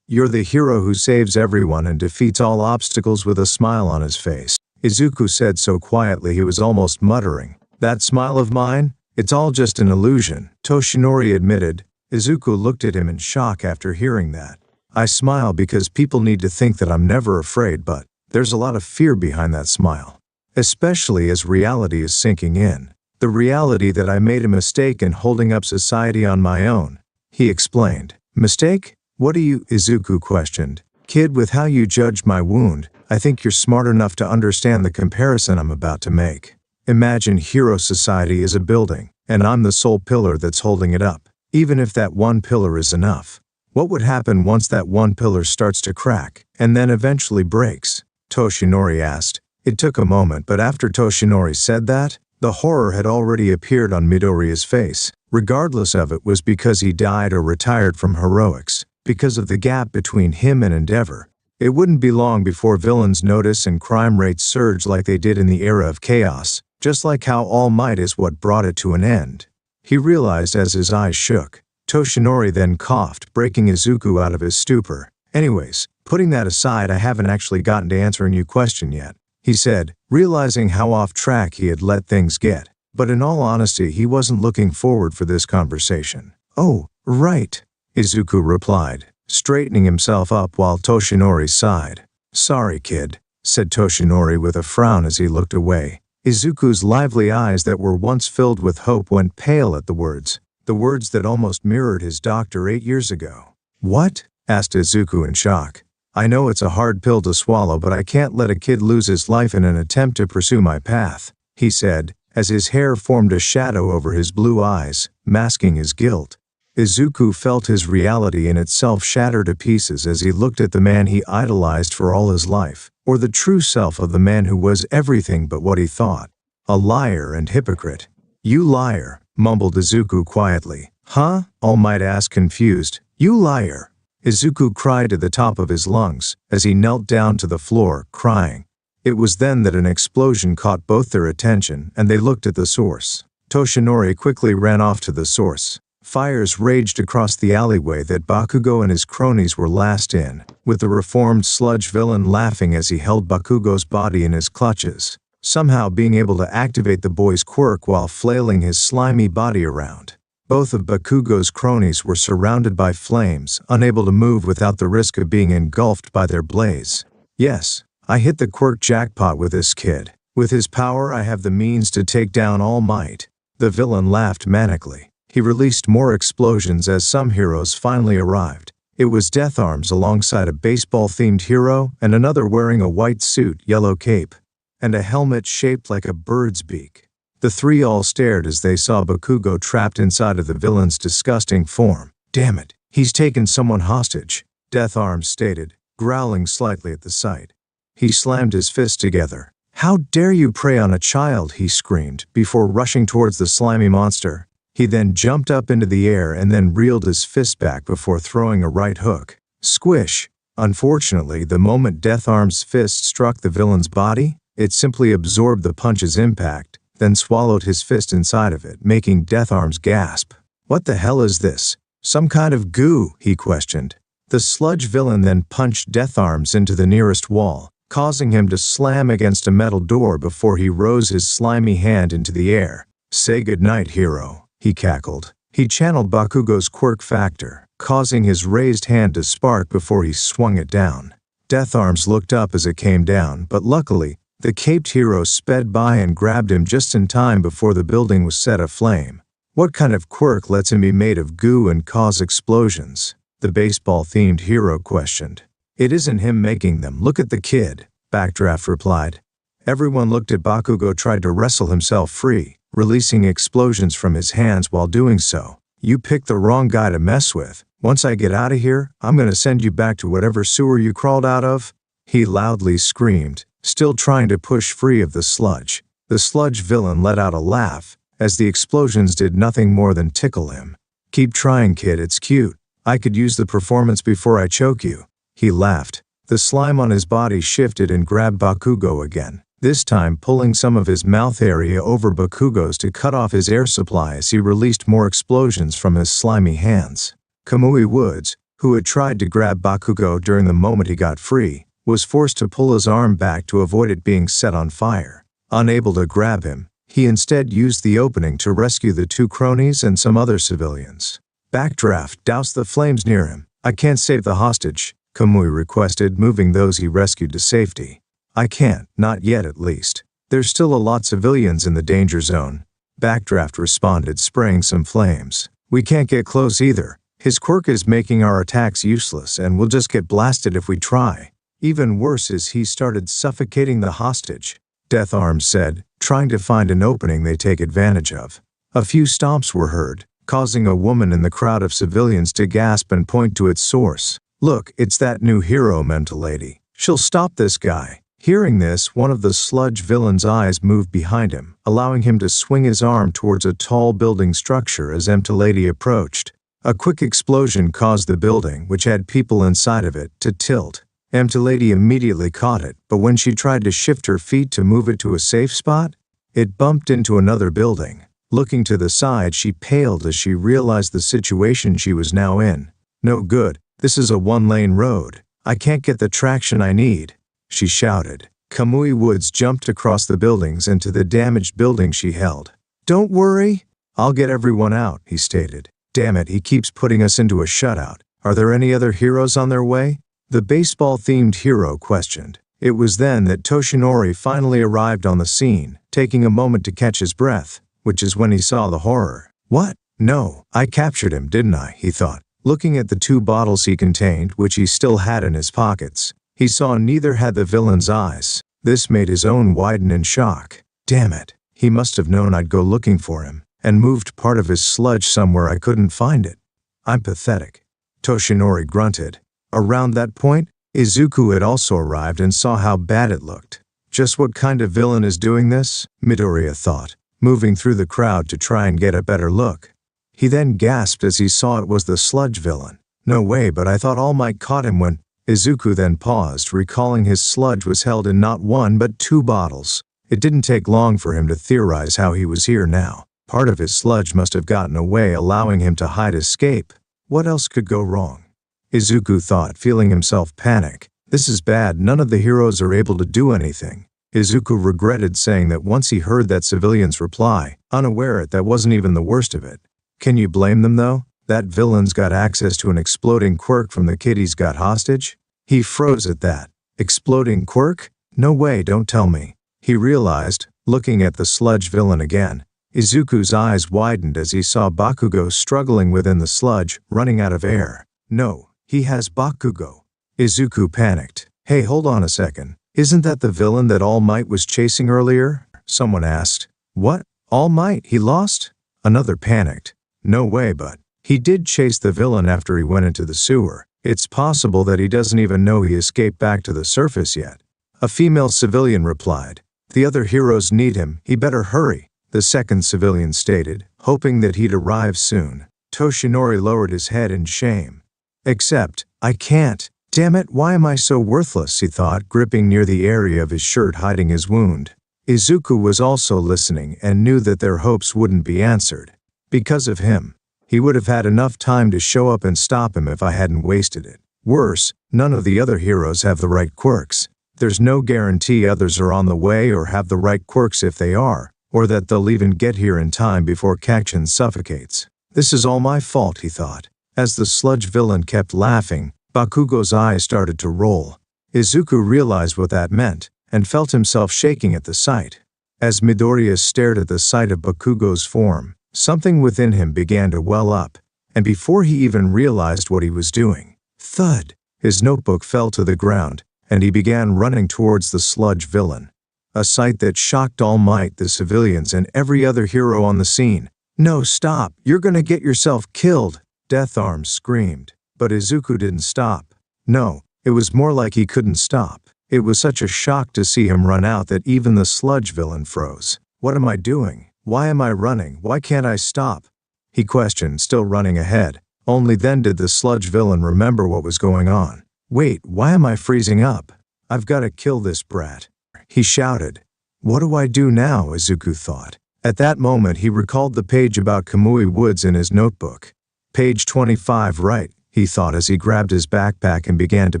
[SPEAKER 2] the hero who saves everyone and defeats all obstacles with a smile on his face. Izuku said so quietly he was almost muttering. That smile of mine? It's all just an illusion, Toshinori admitted. Izuku looked at him in shock after hearing that. I smile because people need to think that I'm never afraid, but there's a lot of fear behind that smile. Especially as reality is sinking in. The reality that I made a mistake in holding up society on my own, he explained. Mistake? What do you? Izuku questioned. Kid, with how you judged my wound, I think you're smart enough to understand the comparison I'm about to make. Imagine hero society is a building, and I'm the sole pillar that's holding it up. Even if that one pillar is enough, what would happen once that one pillar starts to crack, and then eventually breaks? Toshinori asked. It took a moment, but after Toshinori said that, the horror had already appeared on Midoriya's face. Regardless of it was because he died or retired from heroics, because of the gap between him and Endeavor. It wouldn't be long before villains notice and crime rates surge like they did in the era of chaos, just like how All Might is what brought it to an end. He realized as his eyes shook. Toshinori then coughed, breaking Izuku out of his stupor. Anyways, putting that aside, I haven't actually gotten to answering your question yet, he said, realizing how off track he had let things get. But in all honesty, he wasn't looking forward for this conversation. Oh, right, Izuku replied, straightening himself up while Toshinori sighed. Sorry, kid, said Toshinori with a frown as he looked away. Izuku's lively eyes that were once filled with hope went pale at the words that almost mirrored his doctor 8 years ago. What? Asked Izuku in shock. I know it's a hard pill to swallow, but I can't let a kid lose his life in an attempt to pursue my path, he said, as his hair formed a shadow over his blue eyes, masking his guilt. Izuku felt his reality in itself shatter to pieces as he looked at the man he idolized for all his life, or the true self of the man who was everything but what he thought. A liar and hypocrite. You liar, mumbled Izuku quietly. Huh? All Might asked confused. You liar. Izuku cried to the top of his lungs as he knelt down to the floor, crying. It was then that an explosion caught both their attention and they looked at the source. Toshinori quickly ran off to the source. Fires raged across the alleyway that Bakugo and his cronies were last in, with the reformed sludge villain laughing as he held Bakugo's body in his clutches, somehow being able to activate the boy's quirk while flailing his slimy body around. Both of Bakugo's cronies were surrounded by flames, unable to move without the risk of being engulfed by their blaze. Yes, I hit the quirk jackpot with this kid. With his power I have the means to take down All Might. The villain laughed manically. He released more explosions as some heroes finally arrived. It was Death Arms alongside a baseball-themed hero and another wearing a white suit, yellow cape, and a helmet shaped like a bird's beak. The three all stared as they saw Bakugo trapped inside of the villain's disgusting form. Damn it, he's taken someone hostage, Death Arms stated, growling slightly at the sight. He slammed his fists together. How dare you prey on a child, he screamed, before rushing towards the slimy monster. He then jumped up into the air and then reeled his fist back before throwing a right hook. Squish! Unfortunately, the moment Death Arms' fist struck the villain's body, it simply absorbed the punch's impact, then swallowed his fist inside of it, making Death Arms gasp. What the hell is this? Some kind of goo, he questioned. The sludge villain then punched Death Arms into the nearest wall, causing him to slam against a metal door before he rose his slimy hand into the air. Say goodnight, hero, he cackled. He channeled Bakugo's quirk factor, causing his raised hand to spark before he swung it down. Death Arms looked up as it came down, but luckily, the caped hero sped by and grabbed him just in time before the building was set aflame. What kind of quirk lets him be made of goo and cause explosions? The baseball-themed hero questioned. It isn't him making them, look at the kid, Backdraft replied. Everyone looked at Bakugo tried to wrestle himself free, releasing explosions from his hands while doing so. You picked the wrong guy to mess with. Once I get out of here, I'm gonna send you back to whatever sewer you crawled out of, he loudly screamed, still trying to push free of the sludge. The sludge villain let out a laugh, as the explosions did nothing more than tickle him. Keep trying, kid, it's cute. I could use the performance before I choke you. He laughed. The slime on his body shifted and grabbed Bakugo again, this time pulling some of his mouth area over Bakugo's to cut off his air supply as he released more explosions from his slimy hands. Kamui Woods, who had tried to grab Bakugo during the moment he got free, was forced to pull his arm back to avoid it being set on fire. Unable to grab him, he instead used the opening to rescue the two cronies and some other civilians. Backdraft, douse the flames near him. I can't save the hostage, Kamui requested, moving those he rescued to safety. I can't, not yet at least. There's still a lot of civilians in the danger zone. Backdraft responded, spraying some flames. We can't get close either. His quirk is making our attacks useless and we'll just get blasted if we try. Even worse is he started suffocating the hostage, Death Arms said, trying to find an opening they take advantage of. A few stomps were heard, causing a woman in the crowd of civilians to gasp and point to its source. Look, it's that new hero mental lady. She'll stop this guy. Hearing this, one of the sludge villain's eyes moved behind him, allowing him to swing his arm towards a tall building structure as Lady approached. A quick explosion caused the building, which had people inside of it, to tilt. Lady immediately caught it, but when she tried to shift her feet to move it to a safe spot, it bumped into another building. Looking to the side, she paled as she realized the situation she was now in. No good. This is a one-lane road. I can't get the traction I need, she shouted. Kamui Woods jumped across the buildings into the damaged building she held. Don't worry, I'll get everyone out, he stated. Damn it, he keeps putting us into a shutout. Are there any other heroes on their way? The baseball-themed hero questioned. It was then that Toshinori finally arrived on the scene, taking a moment to catch his breath, which is when he saw the horror. What? No, I captured him, didn't I? He thought. Looking at the two bottles he contained, which he still had in his pockets, he saw neither had the villain's eyes. This made his own widen in shock. Damn it, he must have known I'd go looking for him, and moved part of his sludge somewhere I couldn't find it. I'm pathetic, Toshinori grunted. Around that point, Izuku had also arrived and saw how bad it looked. Just what kind of villain is doing this? Midoriya thought, moving through the crowd to try and get a better look. He then gasped as he saw it was the sludge villain. No way, but I thought All Might caught him when… Izuku then paused, recalling his sludge was held in not one but two bottles. It didn't take long for him to theorize how he was here now. Part of his sludge must have gotten away, allowing him to hide escape. What else could go wrong? Izuku thought, feeling himself panic. This is bad, none of the heroes are able to do anything. Izuku regretted saying that once he heard that civilian's reply, unaware that wasn't even the worst of it. Can you blame them though? That villain's got access to an exploding quirk from the kid he's got hostage? He froze at that. Exploding quirk? No way, don't tell me. He realized, looking at the sludge villain again. Izuku's eyes widened as he saw Bakugo struggling within the sludge, running out of air. No, he has Bakugo. Izuku panicked. Hey, hold on a second. Isn't that the villain that All Might was chasing earlier? Someone asked. What? All Might, he lost? Another panicked. No way, but he did chase the villain after he went into the sewer. It's possible that he doesn't even know he escaped back to the surface yet. A female civilian replied. The other heroes need him, he better hurry, the second civilian stated, hoping that he'd arrive soon. Toshinori lowered his head in shame. Except, I can't. Damn it, why am I so worthless, he thought, gripping near the area of his shirt hiding his wound. Izuku was also listening and knew that their hopes wouldn't be answered. Because of him. He would have had enough time to show up and stop him if I hadn't wasted it. Worse, none of the other heroes have the right quirks. There's no guarantee others are on the way or have the right quirks if they are, or that they'll even get here in time before Kacchin suffocates. This is all my fault, he thought. As the sludge villain kept laughing, Bakugo's eyes started to roll. Izuku realized what that meant, and felt himself shaking at the sight. As Midoriya stared at the sight of Bakugo's form, something within him began to well up, and before he even realized what he was doing, thud, his notebook fell to the ground, and he began running towards the sludge villain. A sight that shocked All Might, the civilians, and every other hero on the scene. No, stop, you're gonna get yourself killed, Death Arms screamed. But Izuku didn't stop. No, it was more like he couldn't stop. It was such a shock to see him run out that even the sludge villain froze. What am I doing? Why am I running? Why can't I stop? He questioned, still running ahead. Only then did the sludge villain remember what was going on. Wait, why am I freezing up? I've got to kill this brat. He shouted. What do I do now? Izuku thought. At that moment he recalled the page about Kamui Woods in his notebook. Page 25, right, he thought as he grabbed his backpack and began to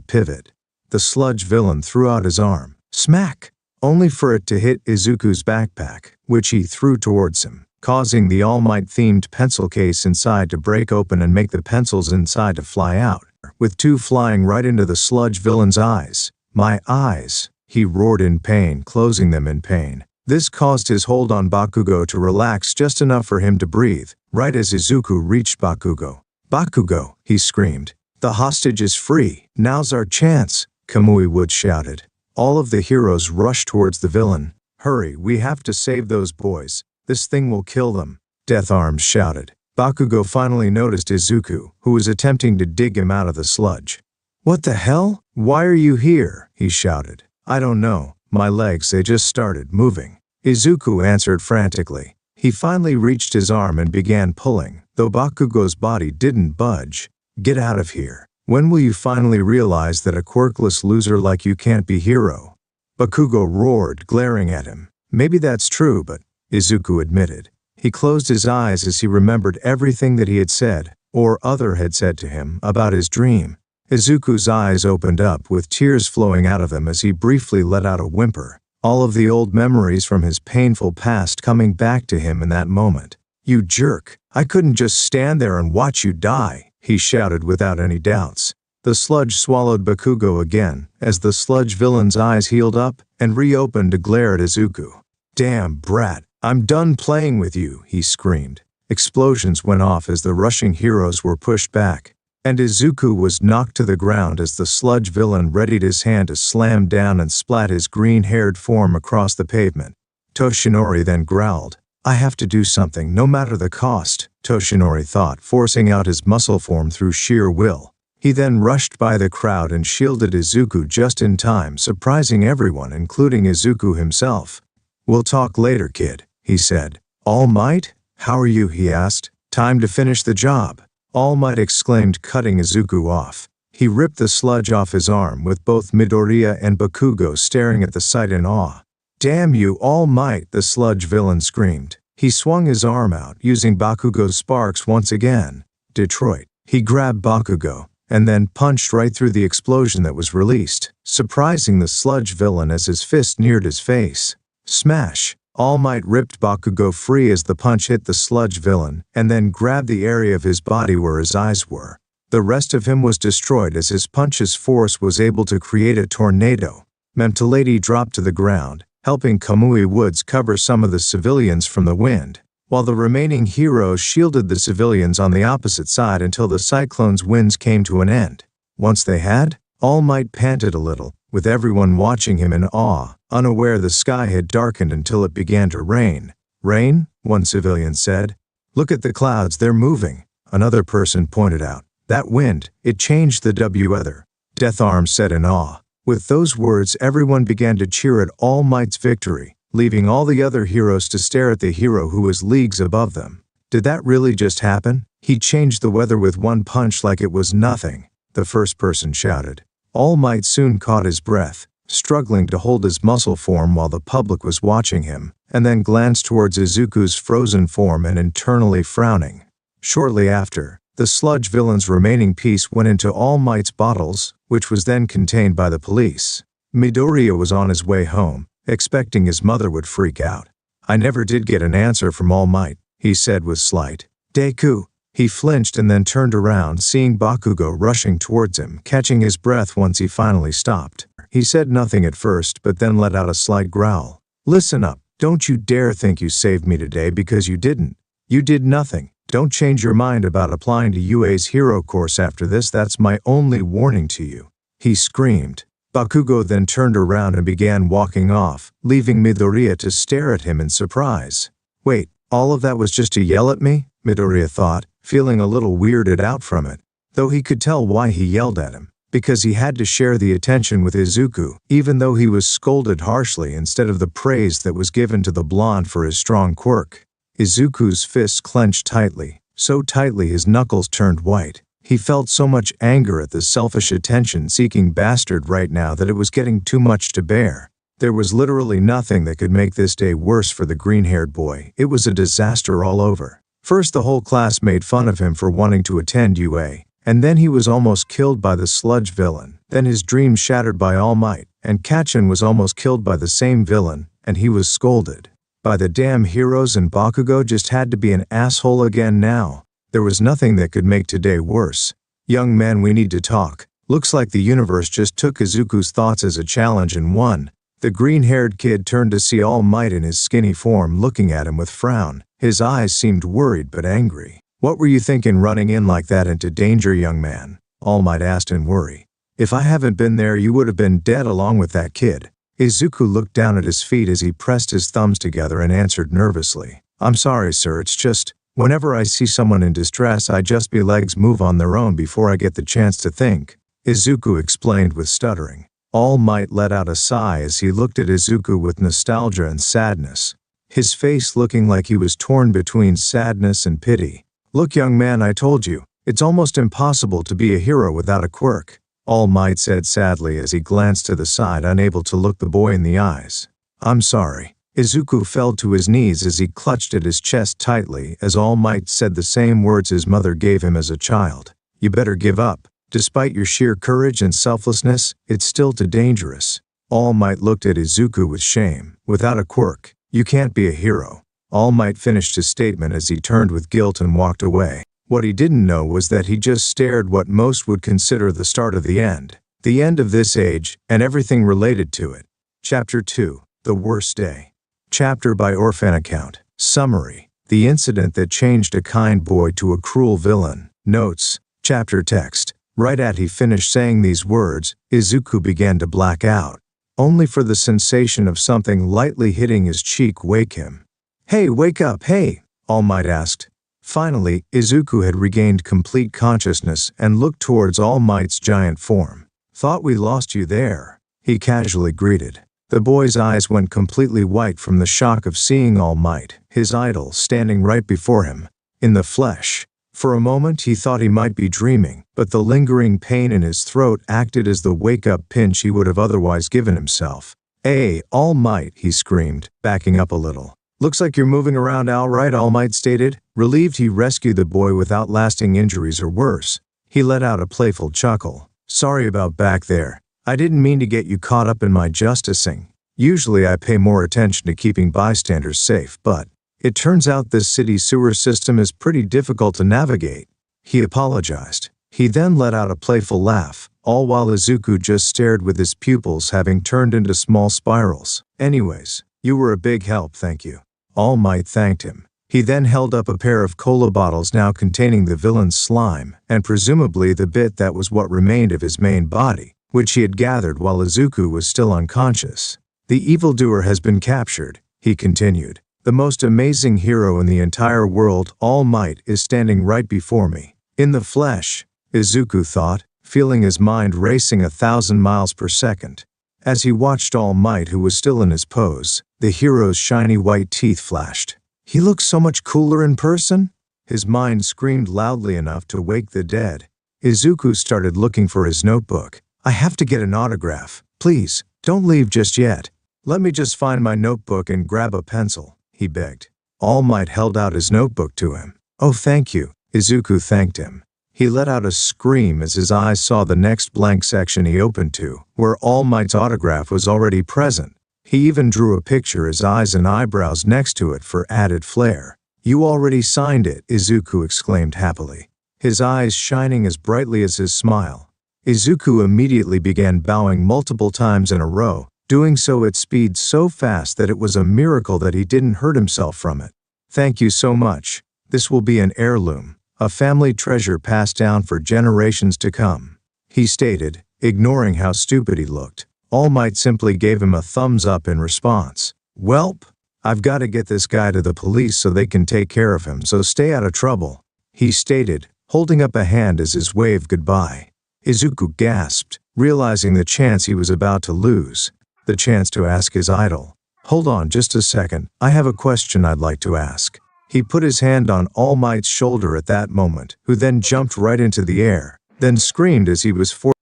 [SPEAKER 2] pivot. The sludge villain threw out his arm. Smack! Only for it to hit Izuku's backpack, which he threw towards him, causing the All Might-themed pencil case inside to break open and make the pencils inside to fly out, with two flying right into the sludge villain's eyes. My eyes! He roared in pain, closing them in pain. This caused his hold on Bakugo to relax just enough for him to breathe, right as Izuku reached Bakugo. Bakugo, he screamed. The hostage is free. Now's our chance, Kamui Woods shouted. All of the heroes rushed towards the villain. Hurry, we have to save those boys. This thing will kill them, Death Arms shouted. Bakugo finally noticed Izuku, who was attempting to dig him out of the sludge. What the hell? Why are you here? He shouted. I don't know. My legs, they just started moving. Izuku answered frantically. He finally reached his arm and began pulling, though Bakugo's body didn't budge. Get out of here. When will you finally realize that a quirkless loser like you can't be hero? Bakugo roared, glaring at him. Maybe that's true, but Izuku admitted. He closed his eyes as he remembered everything that he had said, or other had said to him, about his dream. Izuku's eyes opened up with tears flowing out of them as he briefly let out a whimper, all of the old memories from his painful past coming back to him in that moment. You jerk! I couldn't just stand there and watch you die, he shouted without any doubts. The sludge swallowed Bakugo again, as the sludge villain's eyes healed up and reopened to glare at Izuku. Damn brat, I'm done playing with you, he screamed. Explosions went off as the rushing heroes were pushed back, and Izuku was knocked to the ground as the sludge villain readied his hand to slam down and splat his green-haired form across the pavement. Toshinori then growled. I have to do something, no matter the cost, Toshinori thought, forcing out his muscle form through sheer will. He then rushed by the crowd and shielded Izuku just in time, surprising everyone, including Izuku himself. We'll talk later, kid, he said. All Might? How are you? He asked. Time to finish the job. All Might exclaimed, cutting Izuku off. He ripped the sludge off his arm with both Midoriya and Bakugo staring at the sight in awe. Damn you, All Might, the sludge villain screamed. He swung his arm out, using Bakugo's sparks once again. Detroit. He grabbed Bakugo, and then punched right through the explosion that was released, surprising the sludge villain as his fist neared his face. Smash! All Might ripped Bakugo free as the punch hit the sludge villain, and then grabbed the area of his body where his eyes were. The rest of him was destroyed as his punch's force was able to create a tornado. Memtalady dropped to the ground, helping Kamui Woods cover some of the civilians from the wind, while the remaining heroes shielded the civilians on the opposite side until the cyclone's winds came to an end. Once they had, All Might panted a little, with everyone watching him in awe, unaware the sky had darkened until it began to rain. "Rain?" one civilian said. "Look at the clouds, they're moving," another person pointed out. "That wind, it changed the weather," Death Arm said in awe. With those words, everyone began to cheer at All Might's victory, leaving all the other heroes to stare at the hero who was leagues above them. Did that really just happen? He changed the weather with one punch like it was nothing, the first person shouted. All Might soon caught his breath, struggling to hold his muscle form while the public was watching him, and then glanced towards Izuku's frozen form and internally frowning. Shortly after, the sludge villain's remaining piece went into All Might's bottles, which was then contained by the police. Midoriya was on his way home, expecting his mother would freak out. "I never did get an answer from All Might," he said with slight. "Deku." He flinched and then turned around, seeing Bakugo rushing towards him, catching his breath once he finally stopped. He said nothing at first, but then let out a slight growl. "Listen up, don't you dare think you saved me today because you didn't. You did nothing. Don't change your mind about applying to UA's hero course after this, that's my only warning to you," he screamed. Bakugo then turned around and began walking off, leaving Midoriya to stare at him in surprise. "Wait, all of that was just to yell at me?" Midoriya thought, feeling a little weirded out from it, though he could tell why he yelled at him. Because he had to share the attention with Izuku, even though he was scolded harshly instead of the praise that was given to the blonde for his strong quirk. Izuku's fists clenched tightly, so tightly his knuckles turned white. He felt so much anger at the selfish attention-seeking bastard right now that it was getting too much to bear. There was literally nothing that could make this day worse for the green-haired boy. It was a disaster all over. First, the whole class made fun of him for wanting to attend UA, and then he was almost killed by the sludge villain. Then his dreams shattered by All Might, and Kachin was almost killed by the same villain, and he was scolded by the damn heroes, and Bakugo just had to be an asshole again now. There was nothing that could make today worse. "Young man, we need to talk. Looks like the universe just took Izuku's thoughts as a challenge and won." The green-haired kid turned to see All Might in his skinny form looking at him with frown. His eyes seemed worried but angry. "What were you thinking running in like that into danger, young man?" All Might asked in worry. "If I haven't been there, you would have been dead along with that kid." Izuku looked down at his feet as he pressed his thumbs together and answered nervously. "I'm sorry, sir, it's just, whenever I see someone in distress, I just be legs move on their own before I get the chance to think," Izuku explained with stuttering. All Might let out a sigh as he looked at Izuku with nostalgia and sadness, his face looking like he was torn between sadness and pity. "Look, young man, I told you, it's almost impossible to be a hero without a quirk," All Might said sadly as he glanced to the side, unable to look the boy in the eyes. "I'm sorry." Izuku fell to his knees as he clutched at his chest tightly as All Might said the same words his mother gave him as a child. "You better give up. Despite your sheer courage and selflessness, it's still too dangerous." All Might looked at Izuku with shame. "Without a quirk, you can't be a hero." All Might finished his statement as he turned with guilt and walked away. What he didn't know was that he just stared what most would consider the start of the end. The end of this age, and everything related to it. Chapter 2, The Worst Day. Chapter by Orphan Account. Summary. The incident that changed a kind boy to a cruel villain. Notes. Chapter text. Right as he finished saying these words, Izuku began to black out, only for the sensation of something lightly hitting his cheek wake him. "Hey, wake up, hey!" All Might asked. Finally, Izuku had regained complete consciousness and looked towards All Might's giant form. "Thought we lost you there," he casually greeted. The boy's eyes went completely white from the shock of seeing All Might, his idol, standing right before him, in the flesh. For a moment he thought he might be dreaming, but the lingering pain in his throat acted as the wake-up pinch he would have otherwise given himself. "Hey, All Might," he screamed, backing up a little. "Looks like you're moving around all right," All Might stated, relieved he rescued the boy without lasting injuries or worse. He let out a playful chuckle. "Sorry about back there. I didn't mean to get you caught up in my justicing." Usually I pay more attention to keeping bystanders safe, but it turns out this city's sewer system is pretty difficult to navigate. He apologized. He then let out a playful laugh, all while Izuku just stared with his pupils having turned into small spirals. Anyways, you were a big help, thank you. All Might thanked him. He then held up a pair of cola bottles now containing the villain's slime, and presumably the bit that was what remained of his main body, which he had gathered while Izuku was still unconscious. The evildoer has been captured, he continued. The most amazing hero in the entire world, All Might, is standing right before me. In the flesh, Izuku thought, feeling his mind racing 1,000 miles per second. As he watched All Might, who was still in his pose, the hero's shiny white teeth flashed. He looks so much cooler in person? His mind screamed loudly enough to wake the dead. Izuku started looking for his notebook. I have to get an autograph. Please, don't leave just yet. Let me just find my notebook and grab a pencil, he begged. All Might held out his notebook to him. Oh, thank you, Izuku thanked him. He let out a scream as his eyes saw the next blank section he opened to, where All Might's autograph was already present. He even drew a picture his eyes and eyebrows next to it for added flair. You already signed it, Izuku exclaimed happily, his eyes shining as brightly as his smile. Izuku immediately began bowing multiple times in a row, doing so at speed so fast that it was a miracle that he didn't hurt himself from it. Thank you so much. This will be an heirloom, a family treasure passed down for generations to come, he stated, ignoring how stupid he looked. All Might simply gave him a thumbs up in response. Welp, I've got to get this guy to the police so they can take care of him, so stay out of trouble, he stated, holding up a hand as his wave goodbye. Izuku gasped, realizing the chance he was about to lose, the chance to ask his idol. Hold on just a second, I have a question I'd like to ask. He put his hand on All Might's shoulder at that moment, who then jumped right into the air, then screamed as he was forced.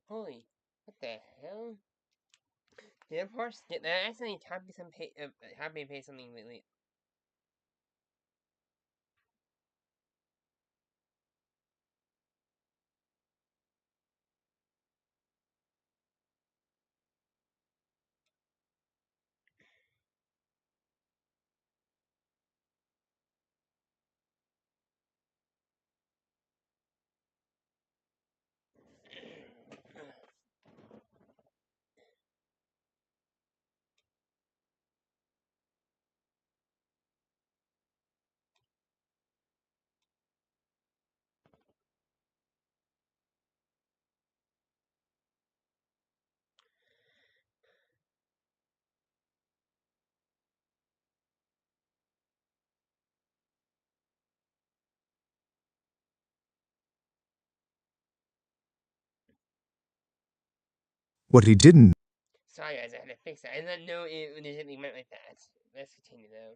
[SPEAKER 1] Holy, what the hell? Did of course did I accidentally copy and paste something lately?
[SPEAKER 2] What he didn't
[SPEAKER 1] Sorry guys, I had to fix that. I didn't know it legitimately meant like that. Let's continue though.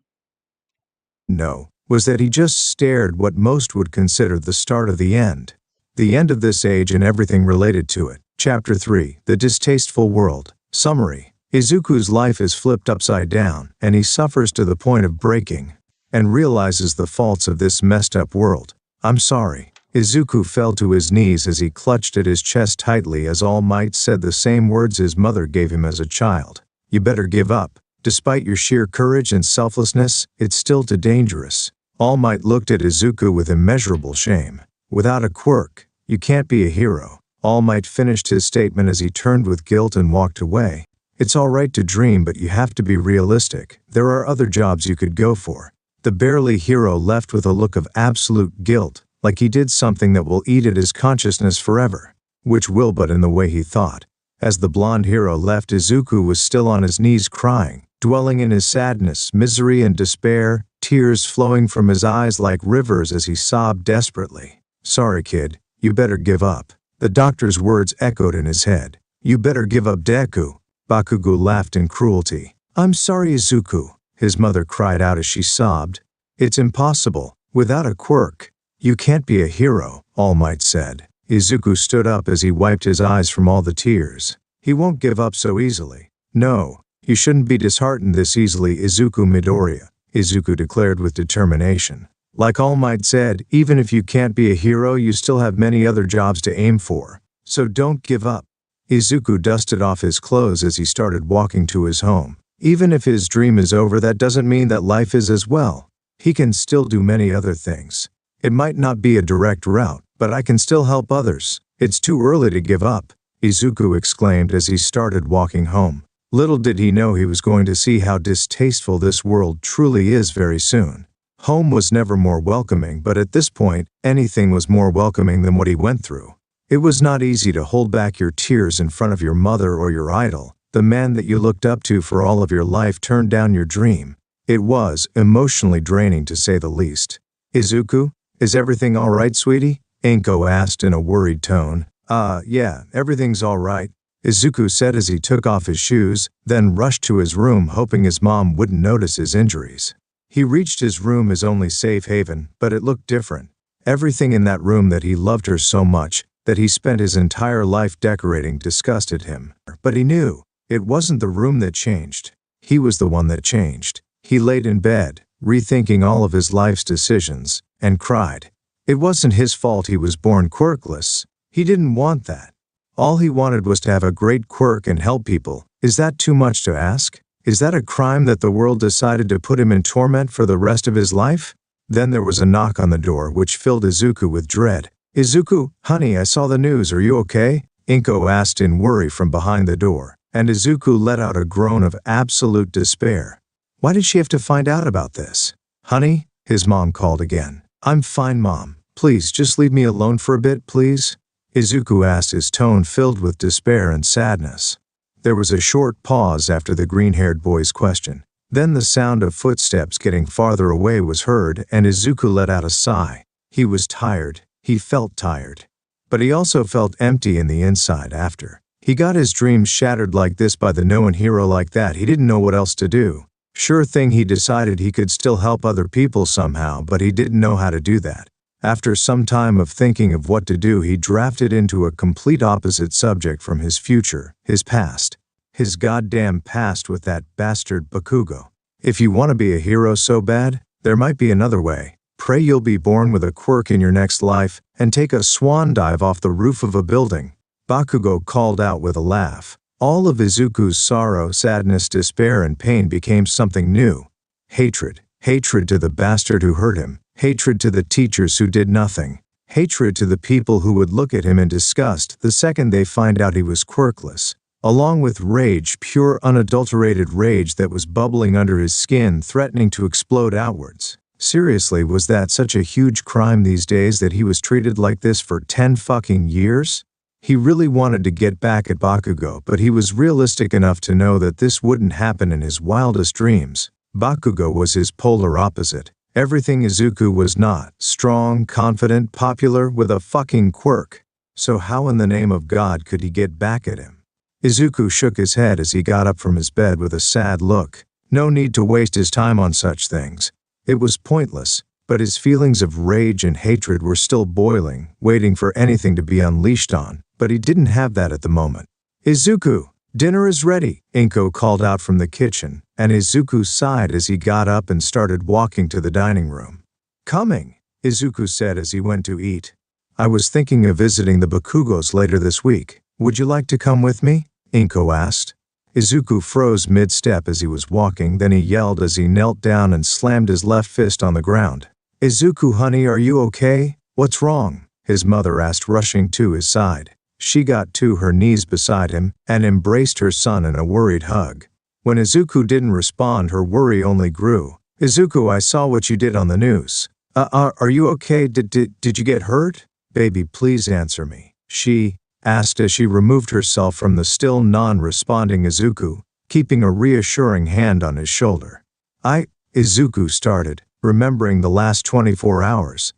[SPEAKER 2] know was that he just stared what most would consider the start of the end. The end of this age and everything related to it. Chapter 3, The Distasteful World. Summary. Izuku's life is flipped upside down, and he suffers to the point of breaking, and realizes the faults of this messed up world. I'm sorry. Izuku fell to his knees as he clutched at his chest tightly as All Might said the same words his mother gave him as a child. You better give up. Despite your sheer courage and selflessness, it's still too dangerous. All Might looked at Izuku with immeasurable shame. Without a quirk, you can't be a hero. All Might finished his statement as he turned with guilt and walked away. It's alright to dream, but you have to be realistic. There are other jobs you could go for. The barely hero left with a look of absolute guilt, like he did something that will eat at his consciousness forever. Which will, but in the way he thought. As the blonde hero left, Izuku was still on his knees crying, dwelling in his sadness, misery, and despair, tears flowing from his eyes like rivers as he sobbed desperately. Sorry kid, you better give up. The doctor's words echoed in his head. You better give up, Deku. Bakugo laughed in cruelty. I'm sorry, Izuku, his mother cried out as she sobbed. It's impossible. Without a quirk, you can't be a hero, All Might said. Izuku stood up as he wiped his eyes from all the tears. He won't give up so easily. No, you shouldn't be disheartened this easily, Izuku Midoriya, Izuku declared with determination. Like All Might said, even if you can't be a hero, you still have many other jobs to aim for. So don't give up. Izuku dusted off his clothes as he started walking to his home. Even if his dream is over, that doesn't mean that life is as well. He can still do many other things. It might not be a direct route, but I can still help others. It's too early to give up, Izuku exclaimed as he started walking home. Little did he know he was going to see how distasteful this world truly is very soon. Home was never more welcoming, but at this point, anything was more welcoming than what he went through. It was not easy to hold back your tears in front of your mother or your idol. The man that you looked up to for all of your life turned down your dream. It was emotionally draining to say the least. Izuku, is everything all right, sweetie? Inko asked in a worried tone. Yeah, everything's all right, Izuku said as he took off his shoes, then rushed to his room hoping his mom wouldn't notice his injuries. He reached his room, his only safe haven, but it looked different. Everything in that room that he loved her so much, that he spent his entire life decorating, disgusted him. But he knew. It wasn't the room that changed. He was the one that changed. He laid in bed, rethinking all of his life's decisions, and cried. It wasn't his fault he was born quirkless. He didn't want that. All he wanted was to have a great quirk and help people. Is that too much to ask? Is that a crime that the world decided to put him in torment for the rest of his life? Then there was a knock on the door which filled Izuku with dread. Izuku, honey, I saw the news. Are you okay? Inko asked in worry from behind the door. And Izuku let out a groan of absolute despair. Why did she have to find out about this? Honey, his mom called again. I'm fine, Mom. Please, just leave me alone for a bit, please? Izuku asked, his tone filled with despair and sadness. There was a short pause after the green-haired boy's question. Then the sound of footsteps getting farther away was heard, and Izuku let out a sigh. He was tired. He felt tired. But he also felt empty in the inside after. He got his dreams shattered like this by the known hero like that. He didn't know what else to do. Sure thing, he decided he could still help other people somehow, but he didn't know how to do that. After some time of thinking of what to do, he drafted into a complete opposite subject from his future, his past. His goddamn past with that bastard Bakugo. If you want to be a hero so bad, there might be another way. Pray you'll be born with a quirk in your next life, and take a swan dive off the roof of a building. Bakugo called out with a laugh. All of Izuku's sorrow, sadness, despair, and pain became something new. Hatred. Hatred to the bastard who hurt him. Hatred to the teachers who did nothing. Hatred to the people who would look at him in disgust the second they find out he was quirkless. Along with rage, pure unadulterated rage that was bubbling under his skin, threatening to explode outwards. Seriously, was that such a huge crime these days that he was treated like this for 10 fucking years? He really wanted to get back at Bakugo, but he was realistic enough to know that this wouldn't happen in his wildest dreams. Bakugo was his polar opposite. Everything Izuku was not. Strong, confident, popular, with a fucking quirk. So how in the name of God could he get back at him? Izuku shook his head as he got up from his bed with a sad look. No need to waste his time on such things. It was pointless. But his feelings of rage and hatred were still boiling, waiting for anything to be unleashed on, but he didn't have that at the moment. Izuku, dinner is ready, Inko called out from the kitchen, and Izuku sighed as he got up and started walking to the dining room. Coming, Izuku said as he went to eat. I was thinking of visiting the Bakugos later this week. Would you like to come with me? Inko asked. Izuku froze mid-step as he was walking, then he yelled as he knelt down and slammed his left fist on the ground. Izuku, honey, are you okay? What's wrong? His mother asked, rushing to his side. She got to her knees beside him and embraced her son in a worried hug. When Izuku didn't respond, her worry only grew. Izuku, I saw what you did on the news. Are you okay? Did you get hurt? Baby, please answer me. She asked as she removed herself from the still non-responding Izuku, keeping a reassuring hand on his shoulder. Izuku started, remembering the last 24 hours.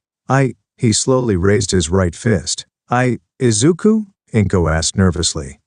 [SPEAKER 2] He slowly raised his right fist. Izuku? Inko asked nervously.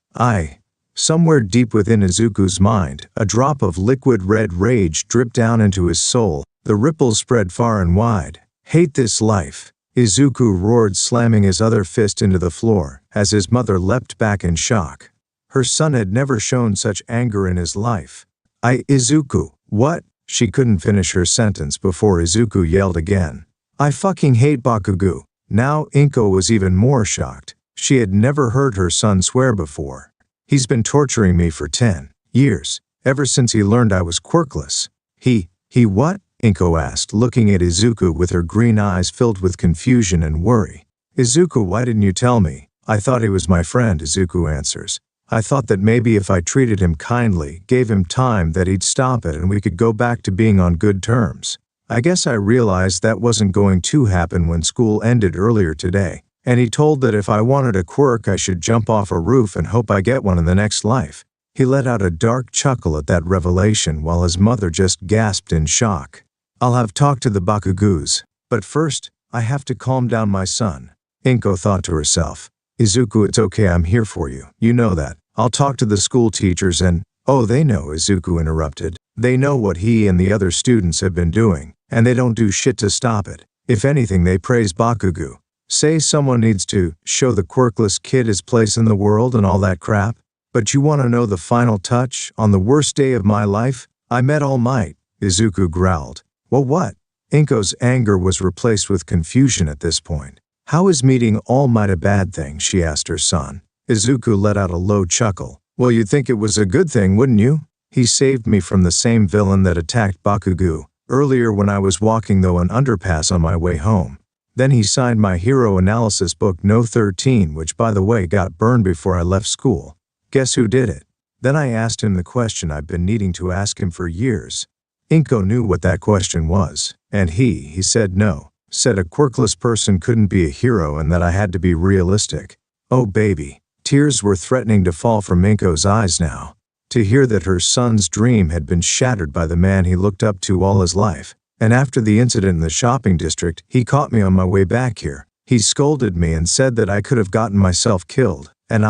[SPEAKER 2] Somewhere deep within Izuku's mind, a drop of liquid red rage dripped down into his soul. The ripples spread far and wide. Hate this life. Izuku roared, slamming his other fist into the floor, as his mother leapt back in shock. Her son had never shown such anger in his life. Izuku, what? She couldn't finish her sentence before Izuku yelled again. I fucking hate Bakugo. Now Inko was even more shocked. She had never heard her son swear before. He's been torturing me for 10 years, ever since he learned I was quirkless. He what? Inko asked, looking at Izuku with her green eyes filled with confusion and worry. Izuku, why didn't you tell me? I thought he was my friend, Izuku answers. I thought that maybe if I treated him kindly, gave him time, that he'd stop it and we could go back to being on good terms. I guess I realized that wasn't going to happen when school ended earlier today, and he told that if I wanted a quirk I should jump off a roof and hope I get one in the next life. He let out a dark chuckle at that revelation while his mother just gasped in shock. I'll have talked to the Bakugus, but first, I have to calm down my son. Inko thought to herself. Izuku, it's okay, I'm here for you. You know that. I'll talk to the school teachers and— Oh, they know, Izuku interrupted. They know what he and the other students have been doing, and they don't do shit to stop it. If anything, they praise Bakugu. Say someone needs to show the quirkless kid his place in the world and all that crap. But you want to know the final touch? On the worst day of my life, I met All Might, Izuku growled. Well, what? Inko's anger was replaced with confusion at this point. How is meeting All Might a bad thing? She asked her son. Izuku let out a low chuckle. Well, you'd think it was a good thing, wouldn't you? He saved me from the same villain that attacked Bakugu earlier when I was walking through an underpass on my way home. Then he signed my hero analysis book No. 13, which by the way got burned before I left school. Guess who did it? Then I asked him the question I've been needing to ask him for years. Inko knew what that question was, and he said no, said a quirkless person couldn't be a hero and that I had to be realistic. Oh baby. Tears were threatening to fall from Inko's eyes now. To hear that her son's dream had been shattered by the man he looked up to all his life. And after the incident in the shopping district, he caught me on my way back here. He scolded me and said that I could have gotten myself killed, and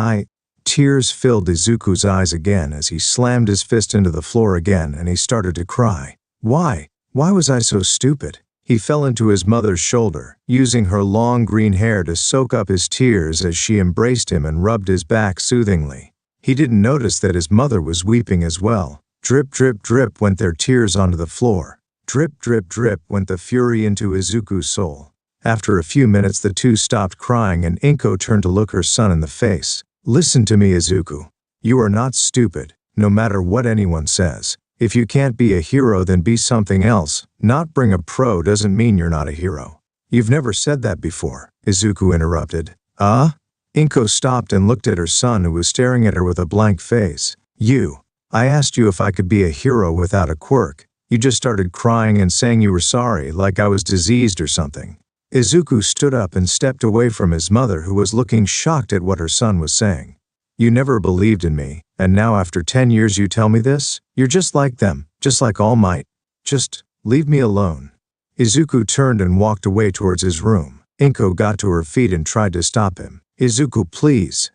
[SPEAKER 2] Tears filled Izuku's eyes again as he slammed his fist into the floor again and he started to cry. Why? Why was I so stupid? He fell into his mother's shoulder, using her long green hair to soak up his tears as she embraced him and rubbed his back soothingly. He didn't notice that his mother was weeping as well. Drip, drip, drip went their tears onto the floor. Drip, drip, drip went the fury into Izuku's soul. After a few minutes the two stopped crying and Inko turned to look her son in the face. Listen to me, Izuku. You are not stupid, no matter what anyone says. If you can't be a hero, then be something else. Not being a pro doesn't mean you're not a hero. You've never said that before, Izuku interrupted. Inko stopped and looked at her son, who was staring at her with a blank face. I asked you if I could be a hero without a quirk. You just started crying and saying you were sorry, like I was diseased or something. Izuku stood up and stepped away from his mother, who was looking shocked at what her son was saying. You never believed in me, and now after 10 years you tell me this? You're just like them, just like All Might. Just leave me alone. Izuku turned and walked away towards his room. Inko got to her feet and tried to stop him. Izuku, please.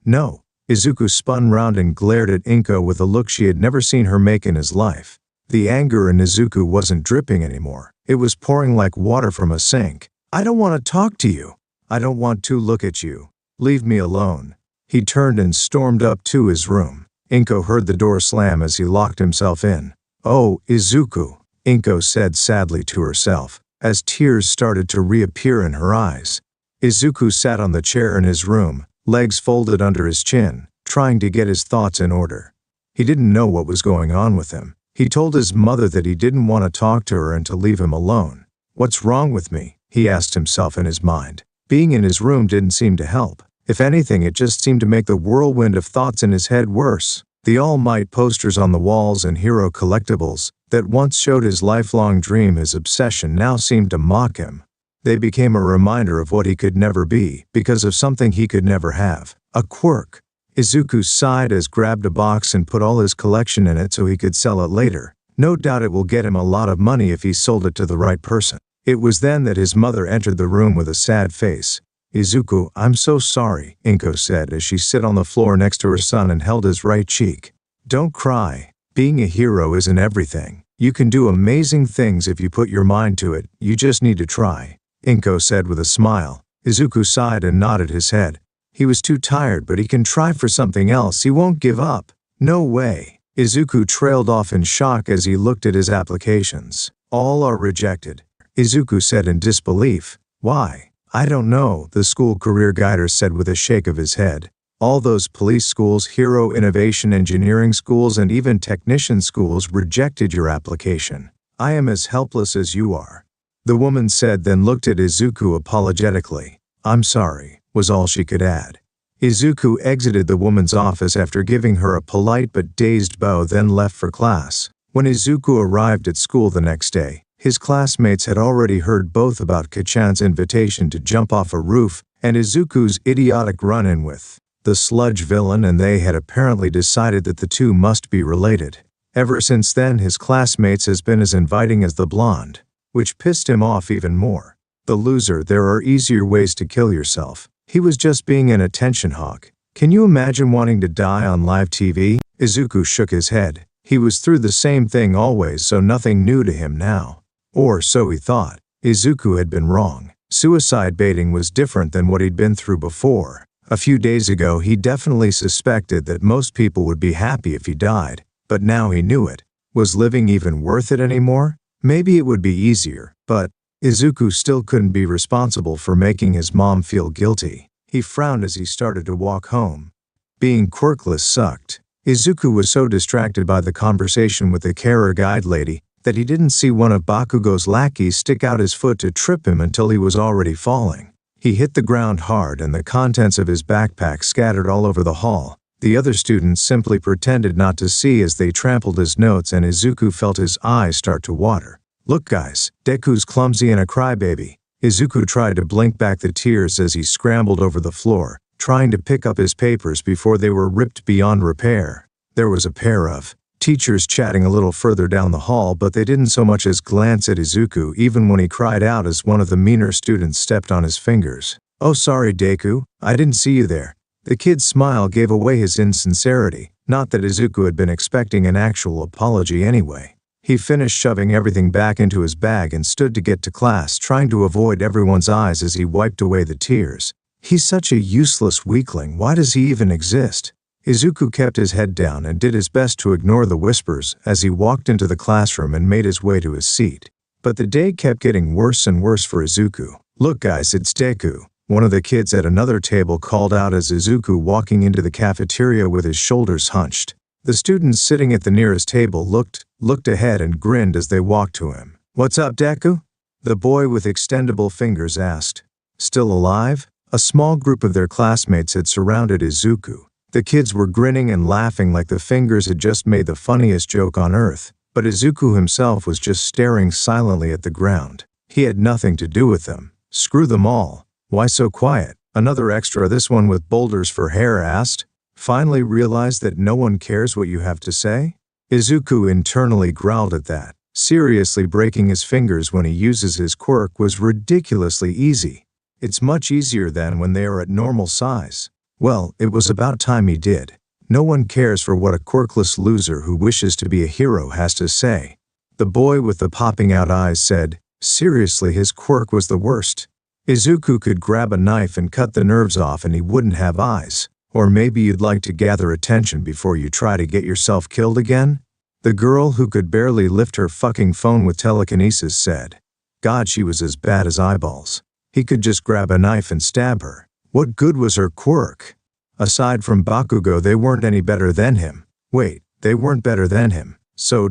[SPEAKER 2] No. Izuku spun round and glared at Inko with a look she had never seen her make in his life. The anger in Izuku wasn't dripping anymore. It was pouring like water from a sink. I don't want to talk to you. I don't want to look at you. Leave me alone. He turned and stormed up to his room. Inko heard the door slam as he locked himself in. Oh, Izuku, Inko said sadly to herself, as tears started to reappear in her eyes. Izuku sat on the chair in his room, legs folded under his chin, trying to get his thoughts in order. He didn't know what was going on with him. He told his mother that he didn't want to talk to her and to leave him alone. What's wrong with me? He asked himself in his mind. Being in his room didn't seem to help. If anything, it just seemed to make the whirlwind of thoughts in his head worse. The All Might posters on the walls and hero collectibles that once showed his lifelong dream, his obsession, now seemed to mock him. They became a reminder of what he could never be because of something he could never have, a quirk. Izuku sighed as grabbed a box and put all his collection in it so he could sell it later. No doubt it will get him a lot of money if he sold it to the right person. It was then that his mother entered the room with a sad face. Izuku, I'm so sorry, Inko said as she sat on the floor next to her son and held his right cheek. Don't cry. Being a hero isn't everything. You can do amazing things if you put your mind to it. You just need to try, Inko said with a smile. Izuku sighed and nodded his head. He was too tired, but he can try for something else. He won't give up. No way. Izuku trailed off in shock as he looked at his applications. All are rejected, Izuku said in disbelief. Why? I don't know, the school career guider said with a shake of his head. All those police schools, hero innovation engineering schools, and even technician schools rejected your application. I am as helpless as you are." The woman said, then looked at Izuku apologetically. "I'm sorry," was all she could add. Izuku exited the woman's office after giving her a polite but dazed bow, then left for class. When Izuku arrived at school the next day, his classmates had already heard both about Kachan's invitation to jump off a roof and Izuku's idiotic run-in with the sludge villain, and they had apparently decided that the two must be related. Ever since then, his classmates has been as inviting as the blonde, which pissed him off even more. The loser, there are easier ways to kill yourself. He was just being an attention hog. Can you imagine wanting to die on live TV? Izuku shook his head. He was through the same thing always, so nothing new to him now. Or so he thought. Izuku had been wrong. Suicide baiting was different than what he'd been through before. A few days ago, he definitely suspected that most people would be happy if he died, but now he knew it. Was living even worth it anymore? Maybe it would be easier, but Izuku still couldn't be responsible for making his mom feel guilty. He frowned as he started to walk home. Being quirkless sucked. Izuku was so distracted by the conversation with the carer guide lady that he didn't see one of Bakugo's lackeys stick out his foot to trip him until he was already falling. He hit the ground hard and the contents of his backpack scattered all over the hall. The other students simply pretended not to see as they trampled his notes, and Izuku felt his eyes start to water. "Look guys, Deku's clumsy and a crybaby." Izuku tried to blink back the tears as he scrambled over the floor, trying to pick up his papers before they were ripped beyond repair. There was a pair of teachers chatting a little further down the hall, but they didn't so much as glance at Izuku even when he cried out as one of the meaner students stepped on his fingers. "Oh sorry Deku, I didn't see you there." The kid's smile gave away his insincerity, not that Izuku had been expecting an actual apology anyway. He finished shoving everything back into his bag and stood to get to class, trying to avoid everyone's eyes as he wiped away the tears. He's such a useless weakling, why does he even exist? Izuku kept his head down and did his best to ignore the whispers as he walked into the classroom and made his way to his seat. But the day kept getting worse and worse for Izuku. "Look guys, it's Deku," one of the kids at another table called out as Izuku walking into the cafeteria with his shoulders hunched. The students sitting at the nearest table looked ahead and grinned as they walked to him. "What's up, Deku?" the boy with extendable fingers asked. Still alive? A small group of their classmates had surrounded Izuku. The kids were grinning and laughing like the fingers had just made the funniest joke on earth, but Izuku himself was just staring silently at the ground. He had nothing to do with them. Screw them all. "Why so quiet? Another extra, this one with boulders for hair?" asked. "Finally realized that no one cares what you have to say?" Izuku internally growled at that. Seriously, breaking his fingers when he uses his quirk was ridiculously easy. It's much easier than when they are at normal size. Well, it was about time he did. No one cares for what a quirkless loser who wishes to be a hero has to say. The boy with the popping out eyes said, seriously, his quirk was the worst. Izuku could grab a knife and cut the nerves off and he wouldn't have eyes. Or maybe you'd like to gather attention before you try to get yourself killed again? The girl who could barely lift her fucking phone with telekinesis said. God, she was as bad as eyeballs. He could just grab a knife and stab her. What good was her quirk? Aside from Bakugo, they weren't any better than him. Wait, they weren't better than him. So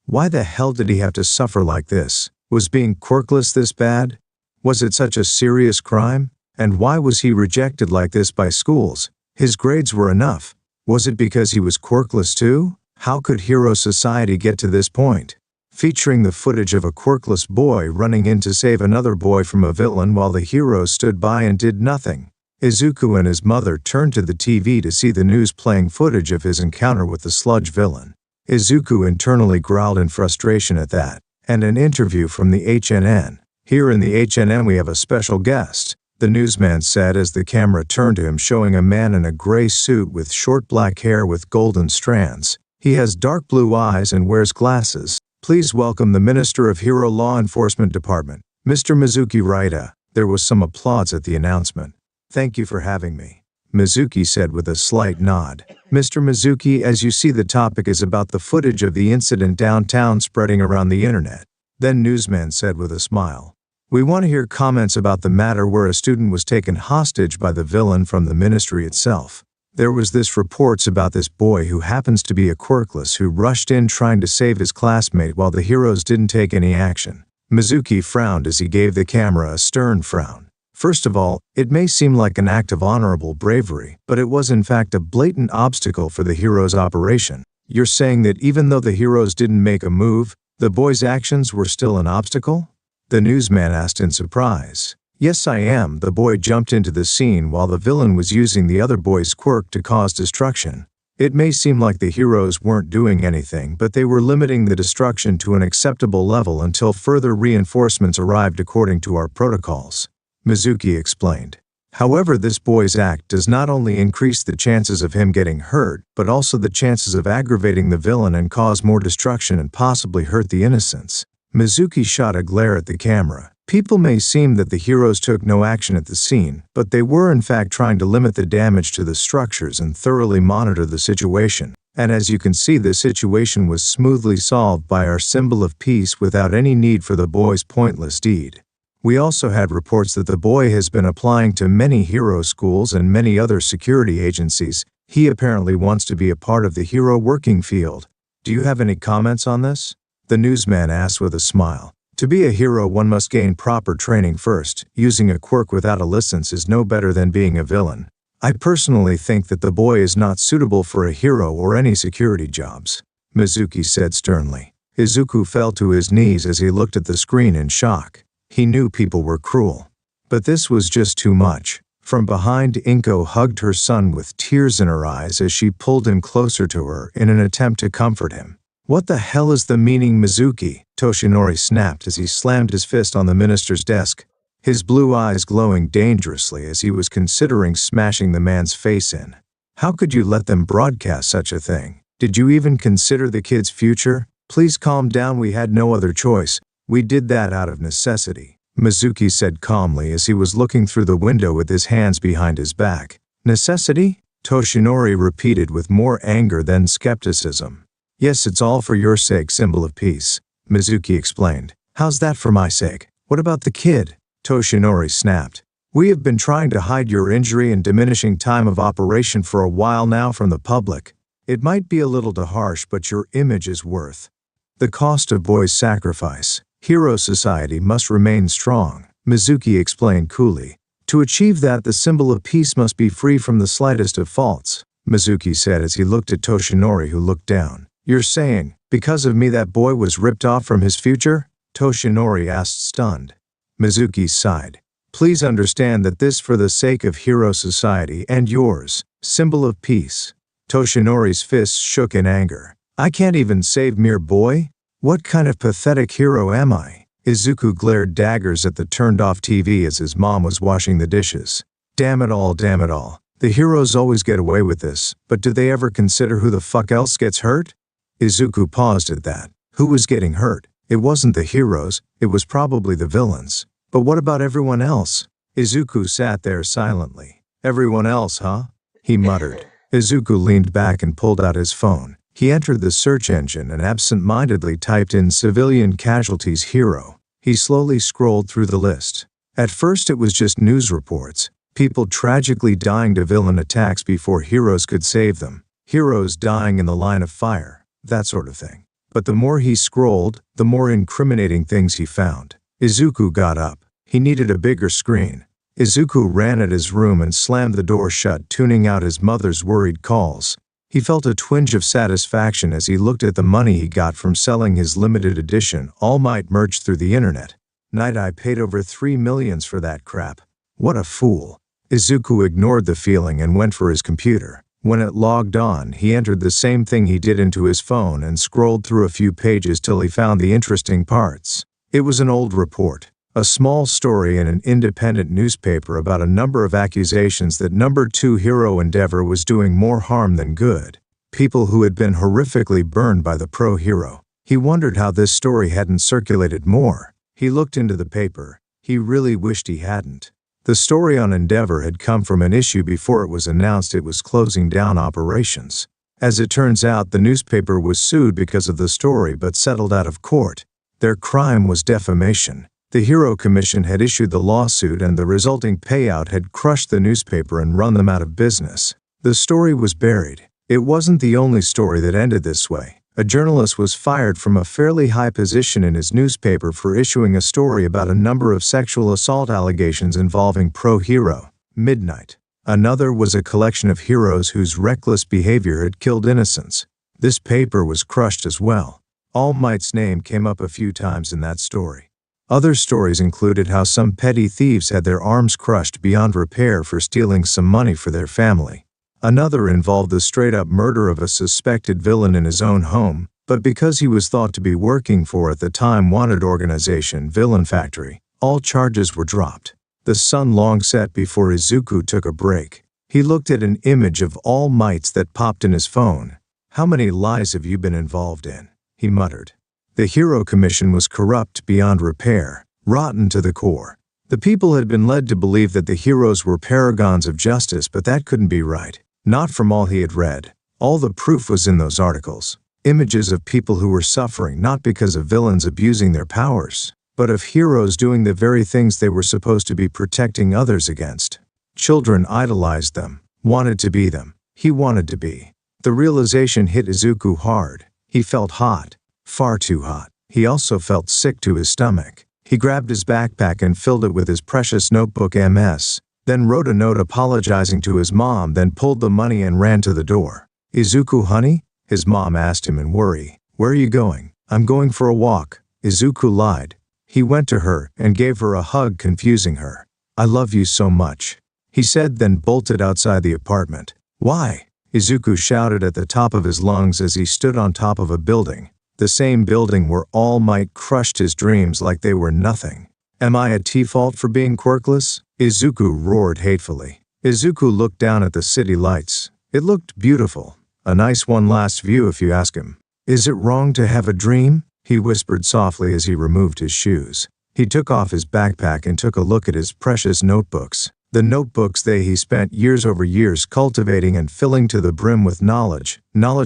[SPEAKER 2] why the hell did he have to suffer like this? Was being quirkless this bad? Was it such a serious crime? And why was he rejected like this by schools? His grades were enough. Was it because he was quirkless too? How could Hero Society get to this point? Featuring the footage of a quirkless boy running in to save another boy from a villain while the hero stood by and did nothing. Izuku and his mother turned to the TV to see the news playing footage of his encounter with the sludge villain. Izuku internally growled in frustration at that. And an interview from the HNN. Here in the HNN we have a special guest, the newsman said as the camera turned to him, showing a man in a gray suit with short black hair with golden strands. He has dark blue eyes and wears glasses. Please welcome the Minister of Hero Law Enforcement Department, Mr. Mizuki Raita. There was some applause at the announcement. Thank you for having me, Mizuki said with a slight nod. Mr. Mizuki, as you see, the topic is about the footage of the incident downtown spreading around the internet. Then newsman said with a smile. We want to hear comments about the matter where a student was taken hostage by the villain from the ministry itself. There was this reports about this boy who happens to be a quirkless who rushed in trying to save his classmate while the heroes didn't take any action. Mizuki frowned as he gave the camera a stern frown. First of all, it may seem like an act of honorable bravery, but it was in fact a blatant obstacle for the heroes' operation. You're saying that even though the heroes didn't make a move, the boy's actions were still an obstacle? The newsman asked in surprise. Yes, I am. The boy jumped into the scene while the villain was using the other boy's quirk to cause destruction. It may seem like the heroes weren't doing anything, but they were limiting the destruction to an acceptable level until further reinforcements arrived according to our protocols, Mizuki explained. However, this boy's act does not only increase the chances of him getting hurt, but also the chances of aggravating the villain and cause more destruction and possibly hurt the innocents. Mizuki shot a glare at the camera. People may seem that the heroes took no action at the scene, but they were in fact trying to limit the damage to the structures and thoroughly monitor the situation. And as you can see, the situation was smoothly solved by our symbol of peace without any need for the boy's pointless deed. We also had reports that the boy has been applying to many hero schools and many other security agencies. He apparently wants to be a part of the hero working field. Do you have any comments on this? The newsman asked with a smile. To be a hero, one must gain proper training first. Using a quirk without a license is no better than being a villain. I personally think that the boy is not suitable for a hero or any security jobs, Mizuki said sternly. Izuku fell to his knees as he looked at the screen in shock. He knew people were cruel. But this was just too much. From behind, Inko hugged her son with tears in her eyes as she pulled him closer to her in an attempt to comfort him. What the hell is the meaning, Mizuki? Toshinori snapped as he slammed his fist on the minister's desk, his blue eyes glowing dangerously as he was considering smashing the man's face in. How could you let them broadcast such a thing? Did you even consider the kid's future? Please calm down, we had no other choice. We did that out of necessity, Mizuki said calmly as he was looking through the window with his hands behind his back. Necessity? Toshinori repeated with more anger than skepticism. Yes, it's all for your sake, symbol of peace, Mizuki explained. How's that for my sake? What about the kid? Toshinori snapped. We have been trying to hide your injury and diminishing time of operation for a while now from the public. It might be a little too harsh, but your image is worth the cost of boy's sacrifice. Hero society must remain strong, Mizuki explained coolly. To achieve that, the symbol of peace must be free from the slightest of faults, Mizuki said as he looked at Toshinori, who looked down. You're saying, because of me that boy was ripped off from his future? Toshinori asked, stunned. Mizuki sighed. Please understand that this for the sake of hero society and yours, symbol of peace. Toshinori's fists shook in anger. I can't even save mere boy? What kind of pathetic hero am I? Izuku glared daggers at the turned-off TV as his mom was washing the dishes. Damn it all, damn it all. The heroes always get away with this, but do they ever consider who the fuck else gets hurt? Izuku paused at that. Who was getting hurt? It wasn't the heroes, it was probably the villains. But what about everyone else? Izuku sat there silently. Everyone else, huh? He muttered. Izuku leaned back and pulled out his phone. He entered the search engine and absent-mindedly typed in civilian casualties hero. He slowly scrolled through the list. At first it was just news reports. People tragically dying to villain attacks before heroes could save them. Heroes dying in the line of fire. That sort of thing. But the more he scrolled, the more incriminating things he found. Izuku got up. He needed a bigger screen. Izuku ran at his room and slammed the door shut, tuning out his mother's worried calls. He felt a twinge of satisfaction as he looked at the money he got from selling his limited edition All Might merch through the internet. I paid over $3 million for that crap. What a fool. Izuku ignored the feeling and went for his computer. When it logged on, he entered the same thing he did into his phone and scrolled through a few pages till he found the interesting parts. It was an old report, a small story in an independent newspaper about a number of accusations that number 2 hero Endeavor was doing more harm than good. People who had been horrifically burned by the pro-hero. He wondered how this story hadn't circulated more. He looked into the paper. He really wished he hadn't. The story on Endeavor had come from an issue before it was announced it was closing down operations. As it turns out, the newspaper was sued because of the story but settled out of court. Their crime was defamation. The Hero Commission had issued the lawsuit and the resulting payout had crushed the newspaper and run them out of business. The story was buried. It wasn't the only story that ended this way. A journalist was fired from a fairly high position in his newspaper for issuing a story about a number of sexual assault allegations involving pro-hero, Midnight. Another was a collection of heroes whose reckless behavior had killed innocents. This paper was crushed as well. All Might's name came up a few times in that story. Other stories included how some petty thieves had their arms crushed beyond repair for stealing some money for their family. Another involved the straight-up murder of a suspected villain in his own home, but because he was thought to be working for at the time wanted organization Villain Factory, all charges were dropped. The sun long set before Izuku took a break. He looked at an image of All Mights that popped in his phone. "How many lies have you been involved in?" he muttered. The Hero Commission was corrupt beyond repair, rotten to the core. The people had been led to believe that the heroes were paragons of justice, but that couldn't be right. Not from all he had read. All the proof was in those articles. Images of people who were suffering not because of villains abusing their powers, but of heroes doing the very things they were supposed to be protecting others against. Children idolized them, wanted to be them. He wanted to be. The realization hit Izuku hard. He felt hot. Far too hot. He also felt sick to his stomach. He grabbed his backpack and filled it with his precious notebook MS, then wrote a note apologizing to his mom, then pulled the money and ran to the door. "Izuku, honey?" his mom asked him in worry. "Where are you going?" "I'm going for a walk." Izuku lied. He went to her and gave her a hug, confusing her. "I love you so much," he said, then bolted outside the apartment. "Why?" Izuku shouted at the top of his lungs as he stood on top of a building. The same building where All Might crushed his dreams like they were nothing. "Am I a T-fault for being quirkless?" Izuku roared hatefully. Izuku looked down at the city lights. It looked beautiful. A nice one last view if you ask him. "Is it wrong to have a dream?" he whispered softly as he removed his shoes. He took off his backpack and took a look at his precious notebooks. The notebooks he spent years over years cultivating and filling to the brim with knowledge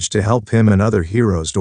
[SPEAKER 2] to help him and other heroes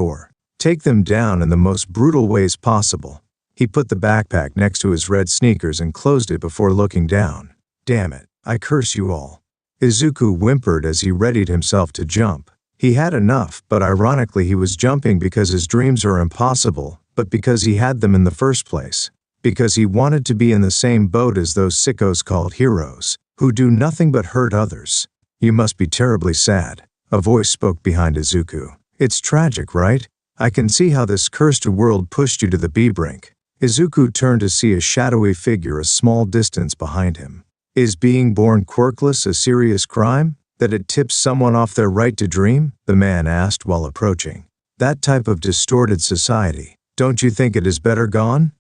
[SPEAKER 2] take them down in the most brutal ways possible. He put the backpack next to his red sneakers and closed it before looking down. "Damn it, I curse you all." Izuku whimpered as he readied himself to jump. He had enough, but ironically he was jumping because his dreams are impossible, but because he had them in the first place. Because he wanted to be in the same boat as those sickos called heroes, who do nothing but hurt others. "You must be terribly sad," a voice spoke behind Izuku. "It's tragic, right? I can see how this cursed world pushed you to the B-brink." Izuku turned to see a shadowy figure a small distance behind him. "Is being born quirkless a serious crime? That it tips someone off their right to dream?" the man asked while approaching. "That type of distorted society, don't you think it is better gone?"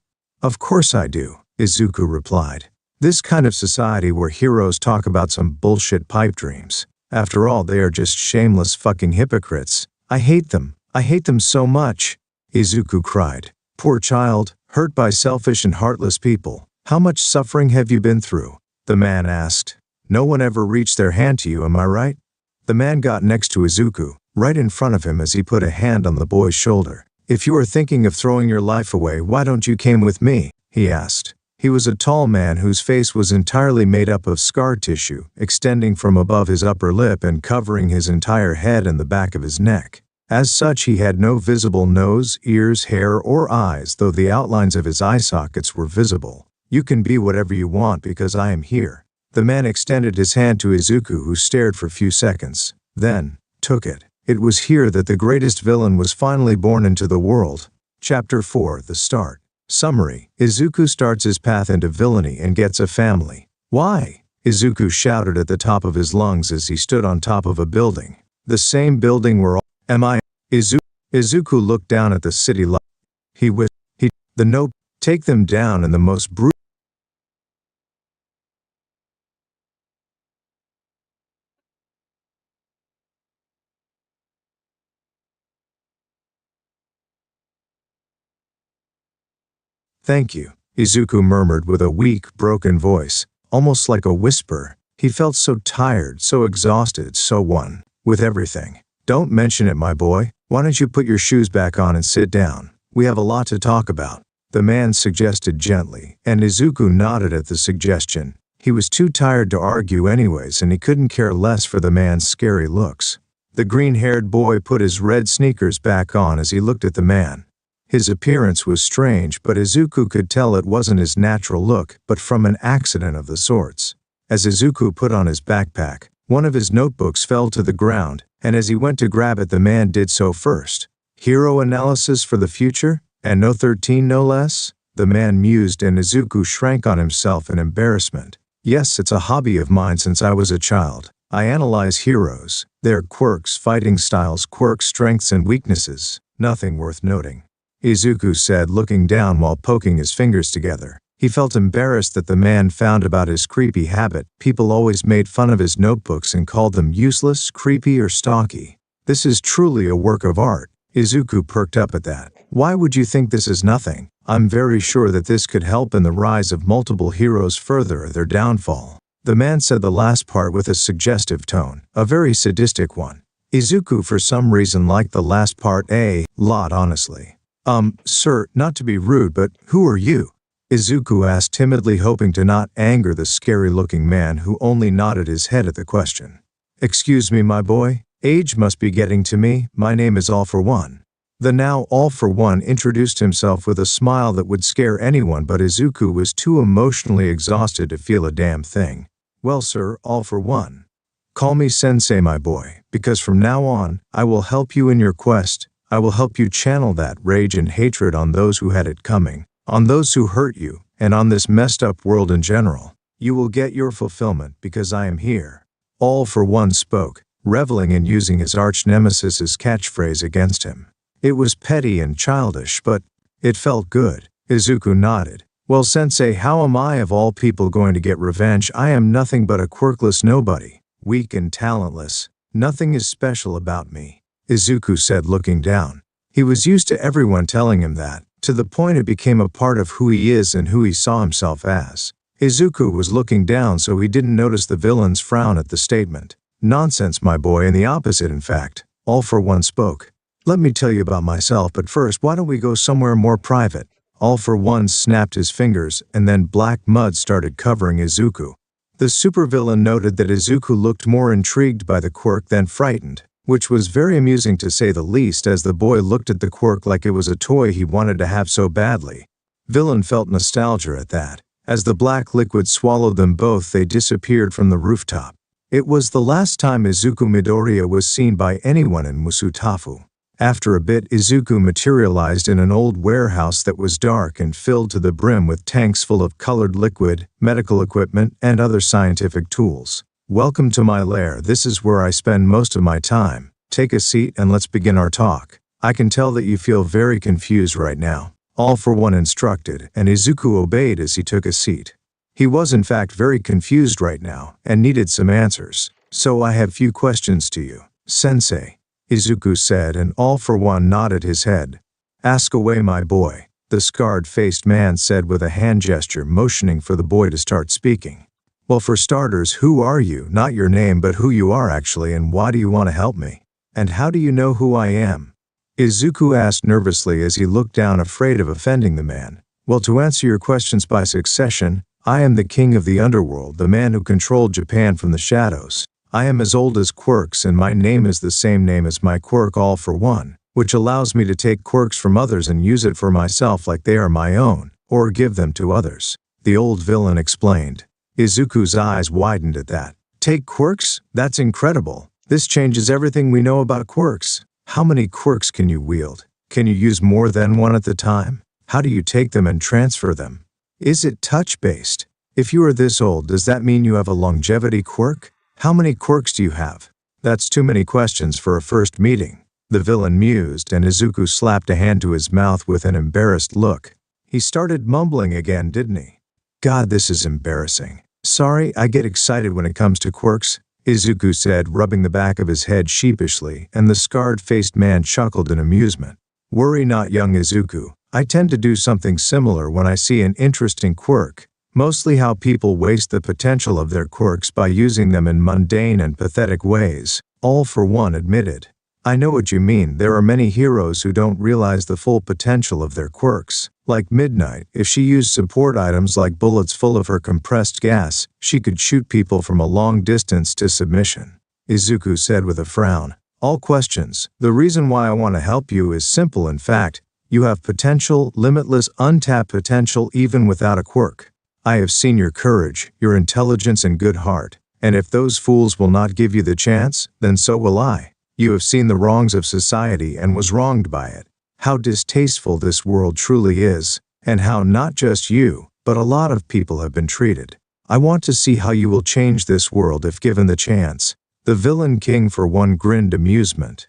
[SPEAKER 2] "Of course I do," Izuku replied. "This kind of society where heroes talk about some bullshit pipe dreams. After all, they are just shameless fucking hypocrites. I hate them. I hate them so much," Izuku cried. "Poor child, hurt by selfish and heartless people. How much suffering have you been through?" the man asked. "No one ever reached their hand to you, am I right?" The man got next to Izuku, right in front of him as he put a hand on the boy's shoulder. "If you are thinking of throwing your life away, why don't you came with me?" he asked. He was a tall man whose face was entirely made up of scar tissue, extending from above his upper lip and covering his entire head and the back of his neck. As such, he had no visible nose, ears, hair, or eyes, though the outlines of his eye sockets were visible. "You can be whatever you want because I am here." The man extended his hand to Izuku, who stared for a few seconds, then took it. It was here that the greatest villain was finally born into the world. Chapter 4: The Start. Summary: Izuku starts his path into villainy and gets a family. "Why?" Izuku shouted at the top of his lungs as he stood on top of a building. The same building where "Am I?" Izuku looked down at the city light. He whispered, "The note, take them down in the most brutal." "Thank you," Izuku murmured with a weak, broken voice, almost like a whisper. He felt so tired, so exhausted, so one with everything. "Don't mention it, my boy. Why don't you put your shoes back on and sit down? We have a lot to talk about." the man suggested gently, and Izuku nodded at the suggestion. He was too tired to argue anyways, and he couldn't care less for the man's scary looks. The green-haired boy put his red sneakers back on as he looked at the man. His appearance was strange, but Izuku could tell it wasn't his natural look, but from an accident of the sorts. As Izuku put on his backpack, one of his notebooks fell to the ground, and as he went to grab it, the man did so first. Hero analysis for the future? And no 13 no less? The man mused, and Izuku shrank on himself in embarrassment. Yes, it's a hobby of mine since I was a child. I analyze heroes, their quirks, fighting styles, quirks, strengths, and weaknesses. Nothing worth noting, Izuku said, looking down while poking his fingers together. He felt embarrassed that the man found about his creepy habit. People always made fun of his notebooks and called them useless, creepy, or stocky. This is truly a work of art. Izuku perked up at that. Why would you think this is nothing? I'm very sure that this could help in the rise of multiple heroes further their downfall. The man said the last part with a suggestive tone, a very sadistic one. Izuku for some reason liked the last part a lot, honestly. Sir, not to be rude, but who are you? Izuku asked timidly, hoping to not anger the scary-looking man who only nodded his head at the question. Excuse me, my boy. Age must be getting to me. My name is All for One. The now All for One introduced himself with a smile that would scare anyone, but Izuku was too emotionally exhausted to feel a damn thing. Well, sir, All for One. Call me Sensei, my boy, because from now on, I will help you in your quest. I will help you channel that rage and hatred on those who had it coming, on those who hurt you, and on this messed up world in general. You will get your fulfillment because I am here. All for One spoke, reveling in using his arch-nemesis's catchphrase against him. It was petty and childish, but it felt good. Izuku nodded. Well, Sensei, how am I of all people going to get revenge? I am nothing but a quirkless nobody, weak and talentless. Nothing is special about me, Izuku said, looking down. He was used to everyone telling him that, to the point it became a part of who he is and who he saw himself as. Izuku was looking down, so he didn't notice the villain's frown at the statement. Nonsense, my boy, and the opposite, in fact. All for One spoke. Let me tell you about myself, but first, why don't we go somewhere more private? All for One snapped his fingers, and then black mud started covering Izuku. The supervillain noted that Izuku looked more intrigued by the quirk than frightened, which was very amusing to say the least, as the boy looked at the quirk like it was a toy he wanted to have so badly. Villain felt nostalgia at that. As the black liquid swallowed them both, they disappeared from the rooftop. It was the last time Izuku Midoriya was seen by anyone in Musutafu. After a bit, Izuku materialized in an old warehouse that was dark and filled to the brim with tanks full of colored liquid, medical equipment, and other scientific tools. Welcome to my lair. This is where I spend most of my time. Take a seat and let's begin our talk. I can tell that you feel very confused right now. All for One instructed, and Izuku obeyed as he took a seat. He was in fact very confused right now, and needed some answers. So I have few questions to you, Sensei, Izuku said, and All for One nodded his head. Ask away, my boy, the scarred-faced man said with a hand gesture, motioning for the boy to start speaking. Well, for starters, who are you? Not your name, but who you are actually, and why do you want to help me? And how do you know who I am? Izuku asked nervously as he looked down, afraid of offending the man. Well, to answer your questions by succession, I am the king of the underworld, the man who controlled Japan from the shadows. I am as old as quirks, and my name is the same name as my quirk, All for One, which allows me to take quirks from others and use it for myself like they are my own, or give them to others, the old villain explained. Izuku's eyes widened at that. Take quirks? That's incredible. This changes everything we know about quirks. How many quirks can you wield? Can you use more than one at a time? How do you take them and transfer them? Is it touch-based? If you are this old, does that mean you have a longevity quirk? How many quirks do you have? That's too many questions for a first meeting, the villain mused, and Izuku slapped a hand to his mouth with an embarrassed look. He started mumbling again, didn't he? God, this is embarrassing. Sorry, I get excited when it comes to quirks, Izuku said, rubbing the back of his head sheepishly, and the scarred-faced man chuckled in amusement. Worry not, young Izuku. I tend to do something similar when I see an interesting quirk, mostly how people waste the potential of their quirks by using them in mundane and pathetic ways, All for One admitted. I know what you mean. There are many heroes who don't realize the full potential of their quirks. Like Midnight, if she used support items like bullets full of her compressed gas, she could shoot people from a long distance to submission. Izuku said with a frown. All questions. The reason why I want to help you is simple. In fact, you have potential, limitless, untapped potential even without a quirk. I have seen your courage, your intelligence and good heart, and if those fools will not give you the chance, then so will I. You have seen the wrongs of society and was wronged by it. How distasteful this world truly is, and how not just you, but a lot of people have been treated. I want to see how you will change this world if given the chance. The villain king for one grinned amusement.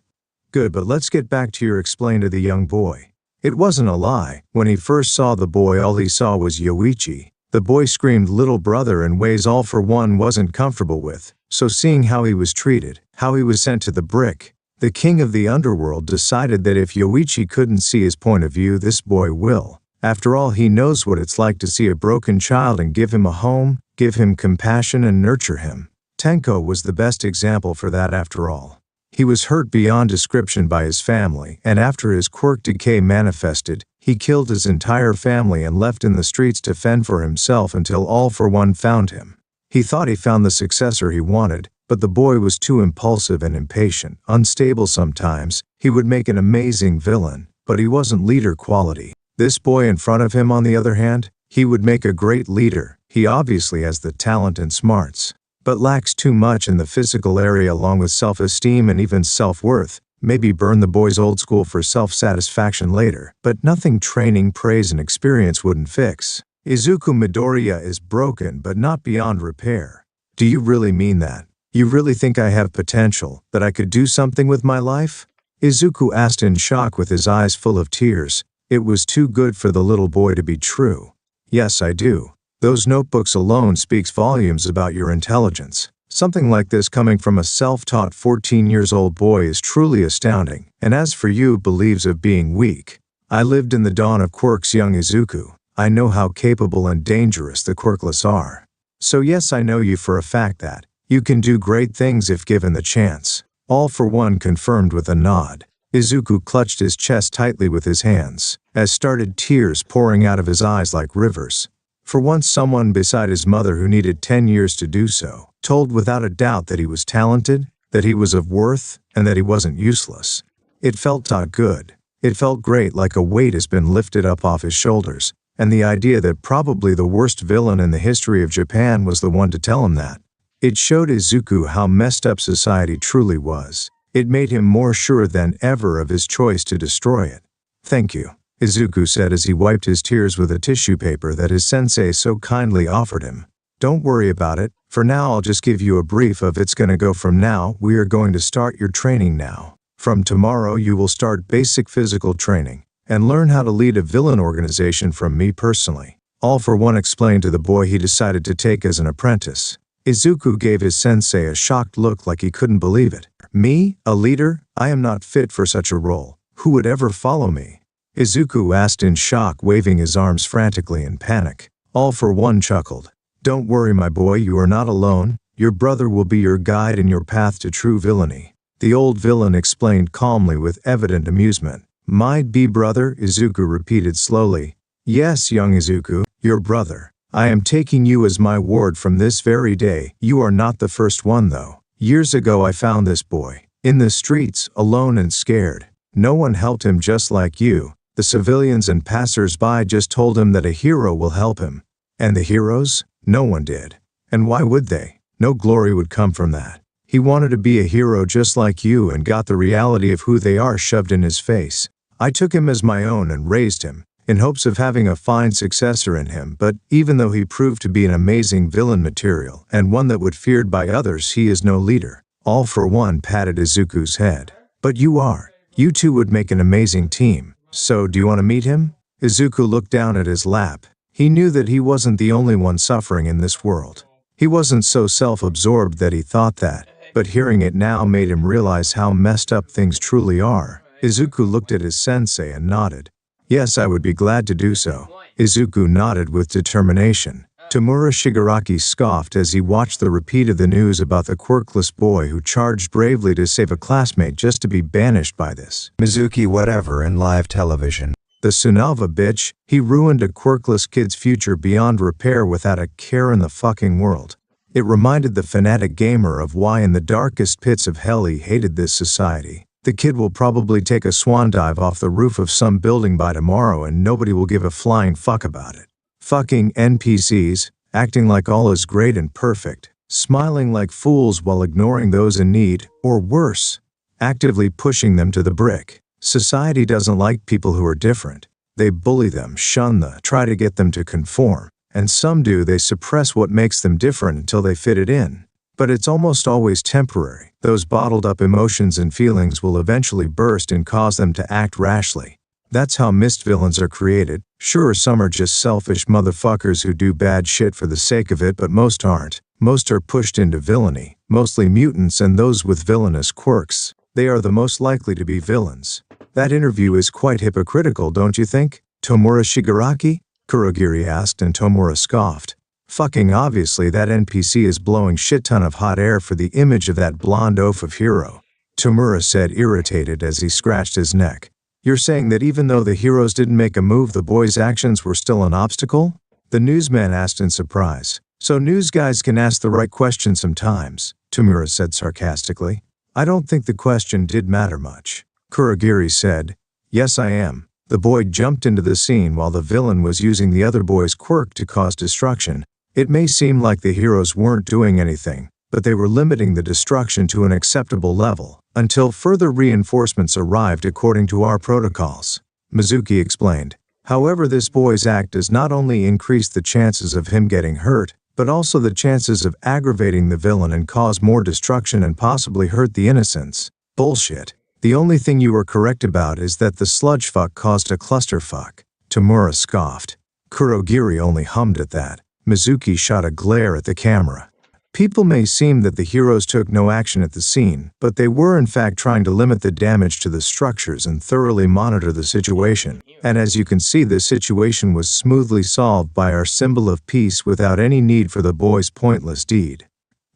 [SPEAKER 2] Good, but let's get back to your explain to the young boy. It wasn't a lie. When he first saw the boy, all he saw was Yoichi. The boy screamed little brother in ways All For One wasn't comfortable with. So seeing how he was treated, how he was sent to the brick, the king of the underworld decided that if Yoichi couldn't see his point of view, this boy will. After all, he knows what it's like to see a broken child and give him a home, give him compassion and nurture him. Tenko was the best example for that after all. He was hurt beyond description by his family, and after his quirk decay manifested, he killed his entire family and left in the streets to fend for himself until All For One found him. He thought he found the successor he wanted, but the boy was too impulsive and impatient, unstable sometimes. He would make an amazing villain, but he wasn't leader quality. This boy in front of him, on the other hand, he would make a great leader. He obviously has the talent and smarts, but lacks too much in the physical area along with self-esteem and even self-worth. Maybe burn the boys old school for self-satisfaction later, but nothing training, praise and experience wouldn't fix. Izuku Midoriya is broken but not beyond repair. Do you really mean that? You really think I have potential, that I could do something with my life? Izuku asked in shock with his eyes full of tears. It was too good for the little boy to be true. Yes, I do. Those notebooks alone speaks volumes about your intelligence. Something like this coming from a self-taught 14-year-old boy is truly astounding. And as for you, believes of being weak. I lived in the dawn of quirks, young Izuku. I know how capable and dangerous the quirkless are. So yes, I know you for a fact that you can do great things if given the chance. All For One confirmed with a nod. Izuku clutched his chest tightly with his hands, as started tears pouring out of his eyes like rivers. For once someone beside his mother who needed 10 years to do so, told without a doubt that he was talented, that he was of worth, and that he wasn't useless. It felt good. It felt great, like a weight has been lifted up off his shoulders, and the idea that probably the worst villain in the history of Japan was the one to tell him that. It showed Izuku how messed up society truly was. It made him more sure than ever of his choice to destroy it. Thank you, Izuku said as he wiped his tears with a tissue paper that his sensei so kindly offered him. Don't worry about it. For now, I'll just give you a brief of it's gonna go from now. We are going to start your training now. From tomorrow, you will start basic physical training and learn how to lead a villain organization from me personally. All For One explained to the boy he decided to take as an apprentice. Izuku gave his sensei a shocked look like he couldn't believe it. Me? A leader? I am not fit for such a role. Who would ever follow me? Izuku asked in shock, waving his arms frantically in panic. All For One chuckled. Don't worry, my boy, you are not alone. Your brother will be your guide in your path to true villainy. The old villain explained calmly with evident amusement. My brother, Izuku repeated slowly. Yes, young Izuku, your brother. I am taking you as my ward from this very day. You are not the first one though. Years ago I found this boy, in the streets, alone and scared. No one helped him just like you. The civilians and passers-by just told him that a hero will help him. And the heroes? No one did. And why would they? No glory would come from that. He wanted to be a hero just like you and got the reality of who they are shoved in his face. I took him as my own and raised him, in hopes of having a fine successor in him, but even though he proved to be an amazing villain material and one that would feared by others, he is no leader. All For One patted Izuku's head. But you are. You two would make an amazing team. So do you want to meet him? Izuku looked down at his lap. He knew that he wasn't the only one suffering in this world. He wasn't so self-absorbed that he thought that, but hearing it now made him realize how messed up things truly are. Izuku looked at his sensei and nodded. Yes, I would be glad to do so. Izuku nodded with determination. Tamura Shigaraki scoffed as he watched the repeat of the news about the quirkless boy who charged bravely to save a classmate just to be banished by this Mizuki whatever in live television. The Tsunava bitch, he ruined a quirkless kid's future beyond repair without a care in the fucking world. It reminded the fanatic gamer of why in the darkest pits of hell he hated this society. The kid will probably take a swan dive off the roof of some building by tomorrow and nobody will give a flying fuck about it. Fucking NPCs, acting like all is great and perfect, smiling like fools while ignoring those in need, or worse, actively pushing them to the brick. Society doesn't like people who are different. They bully them, shun them, try to get them to conform. And some do, they suppress what makes them different until they fit it in. But it's almost always temporary. Those bottled up emotions and feelings will eventually burst and cause them to act rashly. That's how mist villains are created. Sure, some are just selfish motherfuckers who do bad shit for the sake of it, but most aren't. Most are pushed into villainy, mostly mutants and those with villainous quirks. They are the most likely to be villains. That interview is quite hypocritical, don't you think? Tomura Shigaraki? Kurogiri asked and Tomura scoffed. Fucking obviously that NPC is blowing shit ton of hot air for the image of that blonde oaf of hero. Tomura said, irritated as he scratched his neck. You're saying that even though the heroes didn't make a move, the boy's actions were still an obstacle? The newsman asked in surprise. So news guys can ask the right question sometimes, Tomura said sarcastically. I don't think the question did matter much. Kurogiri said, yes I am. The boy jumped into the scene while the villain was using the other boy's quirk to cause destruction. It may seem like the heroes weren't doing anything, but they were limiting the destruction to an acceptable level, until further reinforcements arrived according to our protocols. Mizuki explained. However, this boy's act does not only increase the chances of him getting hurt, but also the chances of aggravating the villain and cause more destruction and possibly hurt the innocents. Bullshit. The only thing you were correct about is that the sludge fuck caused a clusterfuck. Tamura scoffed. Kurogiri only hummed at that. Mizuki shot a glare at the camera. People may seem that the heroes took no action at the scene, but they were in fact trying to limit the damage to the structures and thoroughly monitor the situation. And as you can see, the situation was smoothly solved by our symbol of peace without any need for the boy's pointless deed.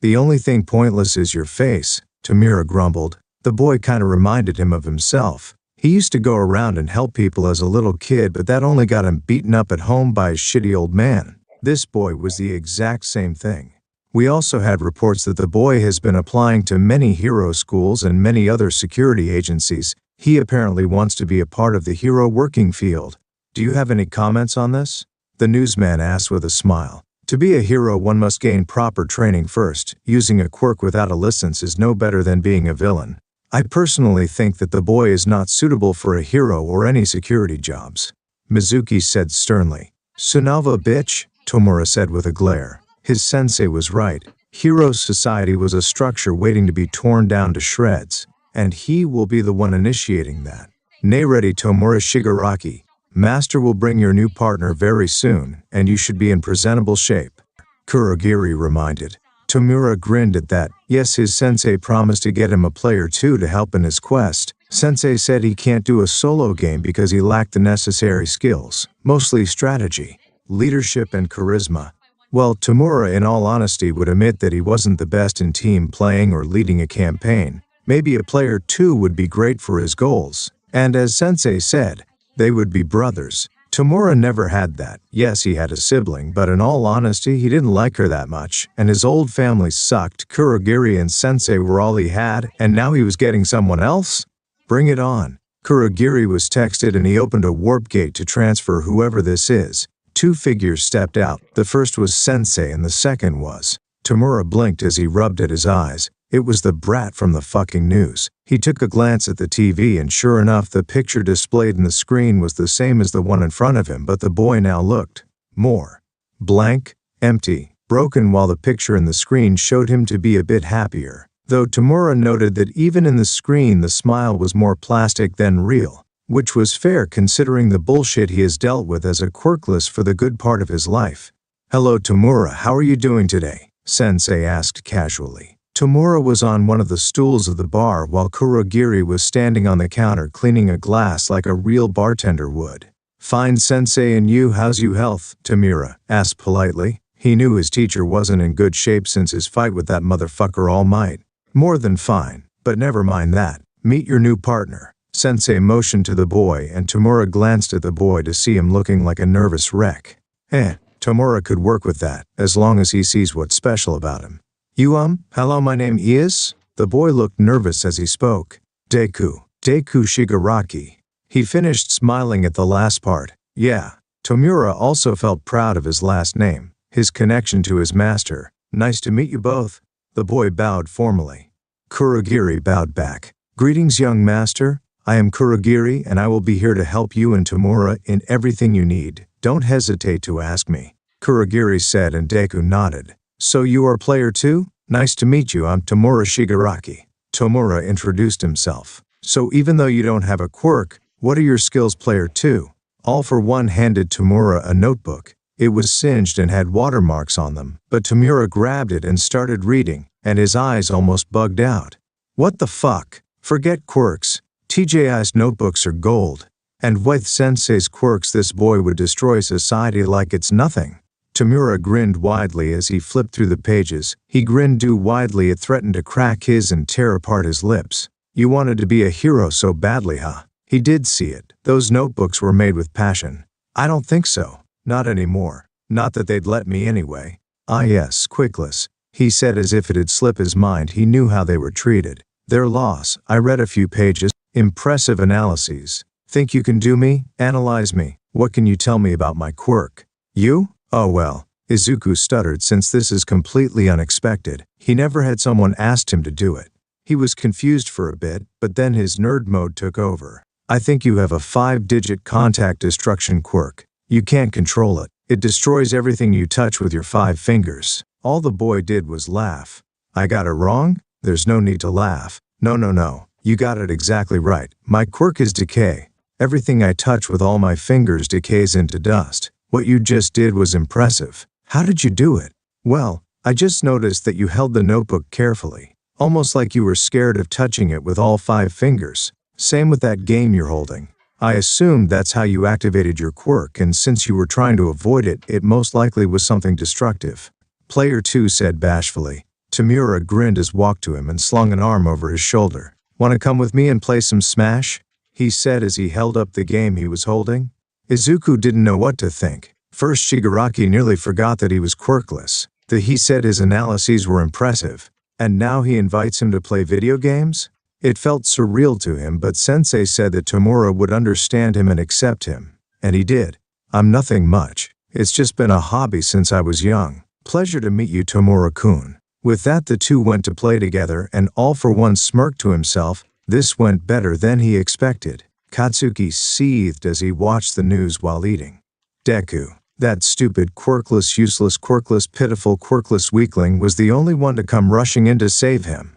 [SPEAKER 2] The only thing pointless is your face, Tamura grumbled. The boy kinda reminded him of himself. He used to go around and help people as a little kid, but that only got him beaten up at home by his shitty old man. This boy was the exact same thing. We also had reports that the boy has been applying to many hero schools and many other security agencies. He apparently wants to be a part of the hero working field. Do you have any comments on this? The newsman asked with a smile. To be a hero, one must gain proper training first. Using a quirk without a license is no better than being a villain. I personally think that the boy is not suitable for a hero or any security jobs. Mizuki said sternly. Tsunava bitch, Tomura said with a glare. His sensei was right. Hero society was a structure waiting to be torn down to shreds, and he will be the one initiating that. Nay ready Tomura Shigaraki. Master will bring your new partner very soon, and you should be in presentable shape. Kurogiri reminded. Tomura grinned at that. Yes, his sensei promised to get him a player too to help in his quest. Sensei said he can't do a solo game because he lacked the necessary skills, mostly strategy, leadership and charisma. Well, Tomura in all honesty would admit that he wasn't the best in team playing or leading a campaign. Maybe a player too would be great for his goals. And as Sensei said, they would be brothers. Tomura never had that. Yes, he had a sibling, but in all honesty, he didn't like her that much, and his old family sucked. Kurogiri and Sensei were all he had, and now he was getting someone else? Bring it on. Kurogiri was texted and he opened a warp gate to transfer whoever this is. Two figures stepped out. The first was Sensei and the second was. Tomura blinked as he rubbed at his eyes. It was the brat from the fucking news. He took a glance at the TV and sure enough the picture displayed in the screen was the same as the one in front of him, but the boy now looked more blank, empty, broken, while the picture in the screen showed him to be a bit happier. Though Tomura noted that even in the screen the smile was more plastic than real, which was fair considering the bullshit he has dealt with as a quirkless for the good part of his life. Hello Tomura, how are you doing today? Sensei asked casually. Tomura was on one of the stools of the bar while Kurogiri was standing on the counter cleaning a glass like a real bartender would. Fine Sensei, and you, how's you health? Tomura asked politely. He knew his teacher wasn't in good shape since his fight with that motherfucker All Might. More than fine, but never mind that. Meet your new partner. Sensei motioned to the boy and Tomura glanced at the boy to see him looking like a nervous wreck. Tomura could work with that, as long as he sees what's special about him. Hello, my name is? The boy looked nervous as he spoke. Deku Shigaraki. He finished smiling at the last part. Yeah. Tomura also felt proud of his last name, his connection to his master. Nice to meet you both. The boy bowed formally. Kurogiri bowed back. Greetings, young master. I am Kurogiri and I will be here to help you and Tomura in everything you need. Don't hesitate to ask me. Kurogiri said and Deku nodded. So you are player 2? Nice to meet you, I'm Tomura Shigaraki. Tomura introduced himself. So even though you don't have a quirk, what are your skills, player 2? All for One handed Tomura a notebook. It was singed and had watermarks on them, but Tomura grabbed it and started reading, and his eyes almost bugged out. What the fuck? Forget quirks. TJI's notebooks are gold. And with Sensei's quirks this boy would destroy society like it's nothing. Tomura grinned widely as he flipped through the pages. He grinned too widely it threatened to crack his and tear apart his lips. You wanted to be a hero so badly, huh? He did see it. Those notebooks were made with passion. I don't think so. Not anymore. Not that they'd let me anyway. Ah yes, quickless. He said as if it had slipped his mind he knew how they were treated. Their loss. I read a few pages. Impressive analyses. Think you can do me? Analyze me. What can you tell me about my quirk? You? Oh well. Izuku stuttered since this is completely unexpected. He never had someone asked him to do it. He was confused for a bit, but then his nerd mode took over. I think you have a 5-digit contact destruction quirk. You can't control it. It destroys everything you touch with your 5 fingers. All the boy did was laugh. I got it wrong? There's no need to laugh. No. You got it exactly right. My quirk is decay. Everything I touch with all my fingers decays into dust. What you just did was impressive. How did you do it? Well, I just noticed that you held the notebook carefully. Almost like you were scared of touching it with all 5 fingers. Same with that game you're holding. I assumed that's how you activated your quirk, and since you were trying to avoid it, it most likely was something destructive. Player 2 said bashfully. Tomura grinned as walked to him and slung an arm over his shoulder. Want to come with me and play some Smash? He said as he held up the game he was holding. Izuku didn't know what to think. First, Shigaraki nearly forgot that he was quirkless. He said his analyses were impressive. And now he invites him to play video games? It felt surreal to him, but Sensei said that Tomura would understand him and accept him. And he did. I'm nothing much. It's just been a hobby since I was young. Pleasure to meet you, Tomura-kun. With that the two went to play together and All for One smirked to himself. This went better than he expected. Katsuki seethed as he watched the news while eating. Deku, that stupid, quirkless, useless, quirkless, pitiful, quirkless weakling was the only one to come rushing in to save him.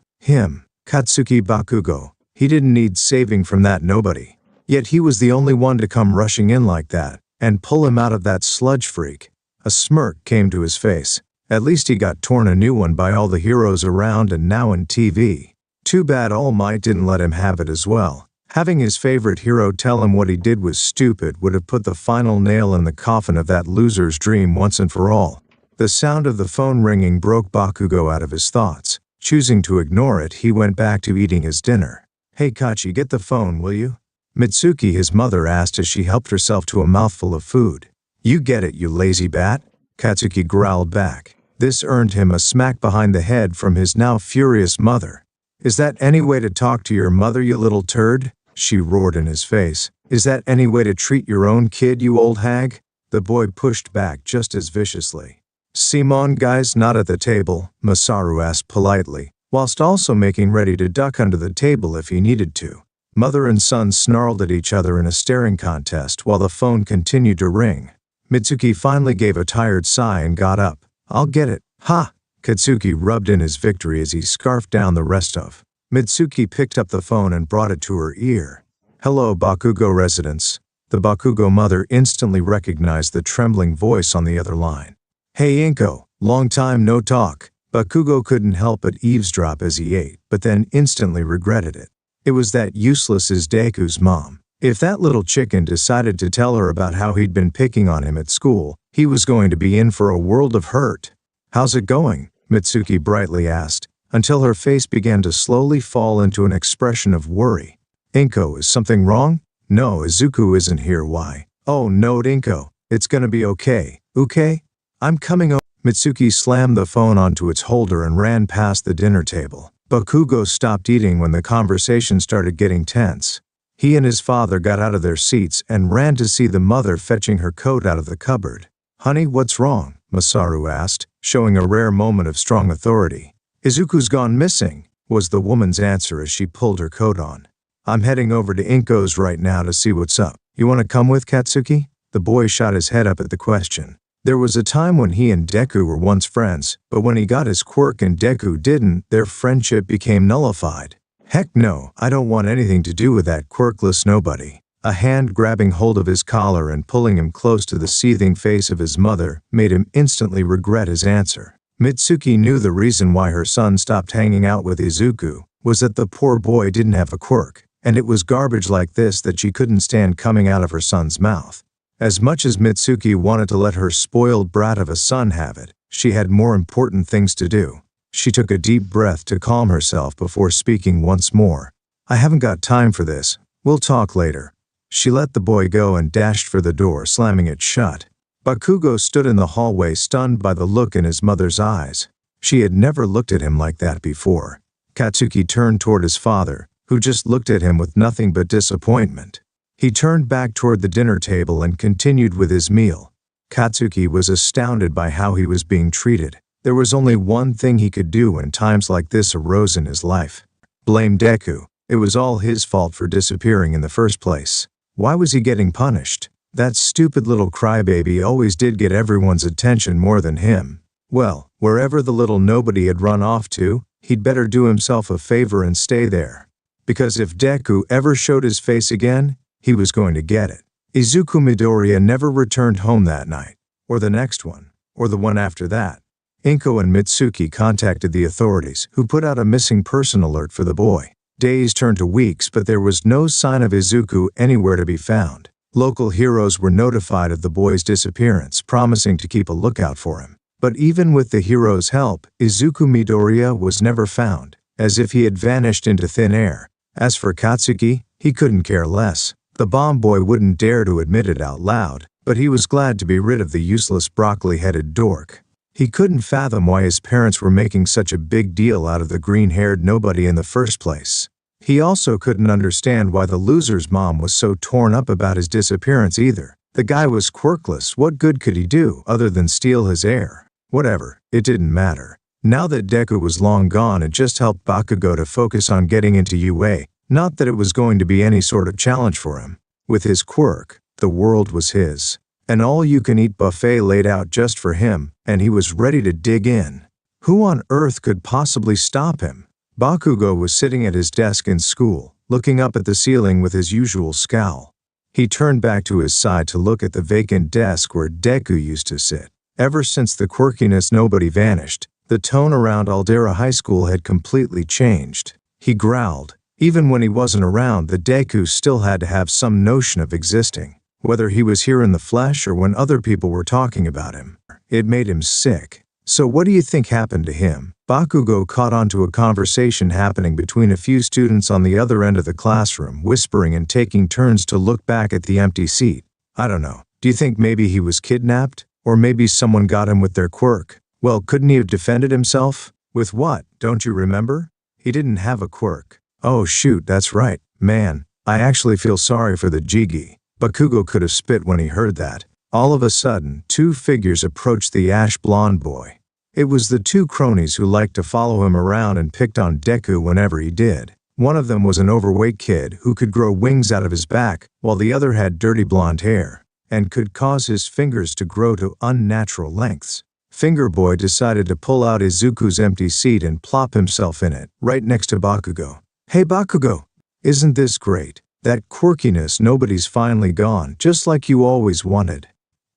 [SPEAKER 2] Katsuki Bakugo. He didn't need saving from that nobody. Yet he was the only one to come rushing in like that, and pull him out of that sludge freak. A smirk came to his face. At least he got torn a new one by all the heroes around and now in TV. Too bad All Might didn't let him have it as well. Having his favorite hero tell him what he did was stupid would have put the final nail in the coffin of that loser's dream once and for all. The sound of the phone ringing broke Bakugo out of his thoughts. Choosing to ignore it, he went back to eating his dinner. Hey Kachi, get the phone, will you? Mitsuki, his mother, asked as she helped herself to a mouthful of food. You get it, you lazy bat? Katsuki growled back. This earned him a smack behind the head from his now furious mother. Is that any way to talk to your mother, you little turd? She roared in his face. Is that any way to treat your own kid, you old hag? The boy pushed back just as viciously. Simon guys not at the table, Masaru asked politely, whilst also making ready to duck under the table if he needed to. Mother and son snarled at each other in a staring contest while the phone continued to ring. Mitsuki finally gave a tired sigh and got up. I'll get it. Ha! Katsuki rubbed in his victory as he scarfed down the rest of. Mitsuki picked up the phone and brought it to her ear. Hello, Bakugo residents. The Bakugo mother instantly recognized the trembling voice on the other line. Hey Inko, long time no talk. Bakugo couldn't help but eavesdrop as he ate, but then instantly regretted it. It was that useless as Deku's mom. If that little chicken decided to tell her about how he'd been picking on him at school, He was going to be in for a world of hurt. "How's it going?" Mitsuki brightly asked, until her face began to slowly fall into an expression of worry. "Inko, is something wrong?" "No, Izuku isn't here. Why?" "Oh no, Inko. It's gonna be okay. Okay? I'm coming over." Mitsuki slammed the phone onto its holder and ran past the dinner table. Bakugo stopped eating when the conversation started getting tense. He and his father got out of their seats and ran to see the mother fetching her coat out of the cupboard. "Honey, what's wrong?" Masaru asked, showing a rare moment of strong authority. "Izuku's gone missing," was the woman's answer as she pulled her coat on. "I'm heading over to Inko's right now to see what's up. You want to come with, Katsuki?" The boy shot his head up at the question. There was a time when he and Deku were once friends, but when he got his quirk and Deku didn't, their friendship became nullified. "Heck no, I don't want anything to do with that quirkless nobody." A hand grabbing hold of his collar and pulling him close to the seething face of his mother made him instantly regret his answer. Mitsuki knew the reason why her son stopped hanging out with Izuku was that the poor boy didn't have a quirk, and it was garbage like this that she couldn't stand coming out of her son's mouth. As much as Mitsuki wanted to let her spoiled brat of a son have it, she had more important things to do. She took a deep breath to calm herself before speaking once more. "I haven't got time for this. We'll talk later." She let the boy go and dashed for the door, slamming it shut. Bakugo stood in the hallway stunned by the look in his mother's eyes. She had never looked at him like that before. Katsuki turned toward his father, who just looked at him with nothing but disappointment. He turned back toward the dinner table and continued with his meal. Katsuki was astounded by how he was being treated. There was only one thing he could do when times like this arose in his life. Blame Deku. It was all his fault for disappearing in the first place. Why was he getting punished? That stupid little crybaby always did get everyone's attention more than him. Well, wherever the little nobody had run off to, he'd better do himself a favor and stay there. Because if Deku ever showed his face again, he was going to get it. Izuku Midoriya never returned home that night, or the next one, or the one after that. Inko and Mitsuki contacted the authorities, who put out a missing person alert for the boy. Days turned to weeks, but there was no sign of Izuku anywhere to be found. Local heroes were notified of the boy's disappearance, promising to keep a lookout for him. But even with the heroes' help, Izuku Midoriya was never found, as if he had vanished into thin air. As for Katsuki, he couldn't care less. The bomb boy wouldn't dare to admit it out loud, but he was glad to be rid of the useless broccoli-headed dork. He couldn't fathom why his parents were making such a big deal out of the green-haired nobody in the first place. He also couldn't understand why the loser's mom was so torn up about his disappearance either. The guy was quirkless. What good could he do other than steal his heir? Whatever, it didn't matter. Now that Deku was long gone, it just helped Bakugo to focus on getting into UA. Not that it was going to be any sort of challenge for him. With his quirk, the world was his. An all-you-can-eat buffet laid out just for him, and he was ready to dig in. Who on earth could possibly stop him? Bakugo was sitting at his desk in school, looking up at the ceiling with his usual scowl. He turned back to his side to look at the vacant desk where Deku used to sit. Ever since the quirkiness nobody vanished, the tone around Aldera High School had completely changed. He growled. Even when he wasn't around, the Deku still had to have some notion of existing, whether he was here in the flesh or when other people were talking about him. It made him sick. So what do you think happened to him? Bakugo caught onto a conversation happening between a few students on the other end of the classroom, whispering and taking turns to look back at the empty seat. "I don't know. Do you think maybe he was kidnapped? Or maybe someone got him with their quirk? Well, couldn't he have defended himself? With what? Don't you remember? He didn't have a quirk." "Oh shoot, that's right. Man, I actually feel sorry for the Jigi." Bakugo could have spit when he heard that. All of a sudden, two figures approached the ash-blonde boy. It was the two cronies who liked to follow him around and picked on Deku whenever he did. One of them was an overweight kid who could grow wings out of his back, while the other had dirty blonde hair, and could cause his fingers to grow to unnatural lengths. Finger Boy decided to pull out Izuku's empty seat and plop himself in it, right next to Bakugo. "Hey Bakugo, isn't this great? That quirkiness nobody's finally gone, just like you always wanted."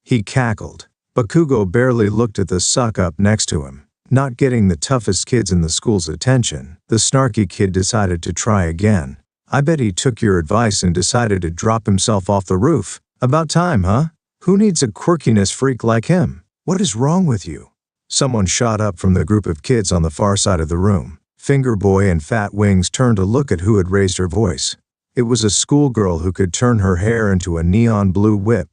[SPEAKER 2] He cackled. Bakugo barely looked at the suck-up next to him. Not getting the toughest kids in the school's attention, the snarky kid decided to try again. "I bet he took your advice and decided to drop himself off the roof. About time, huh? Who needs a quirkiness freak like him? What is wrong with you? Someone shot up from the group of kids on the far side of the room. Finger Boy and Fat Wings turned to look at who had raised her voice. It was a schoolgirl who could turn her hair into a neon blue whip.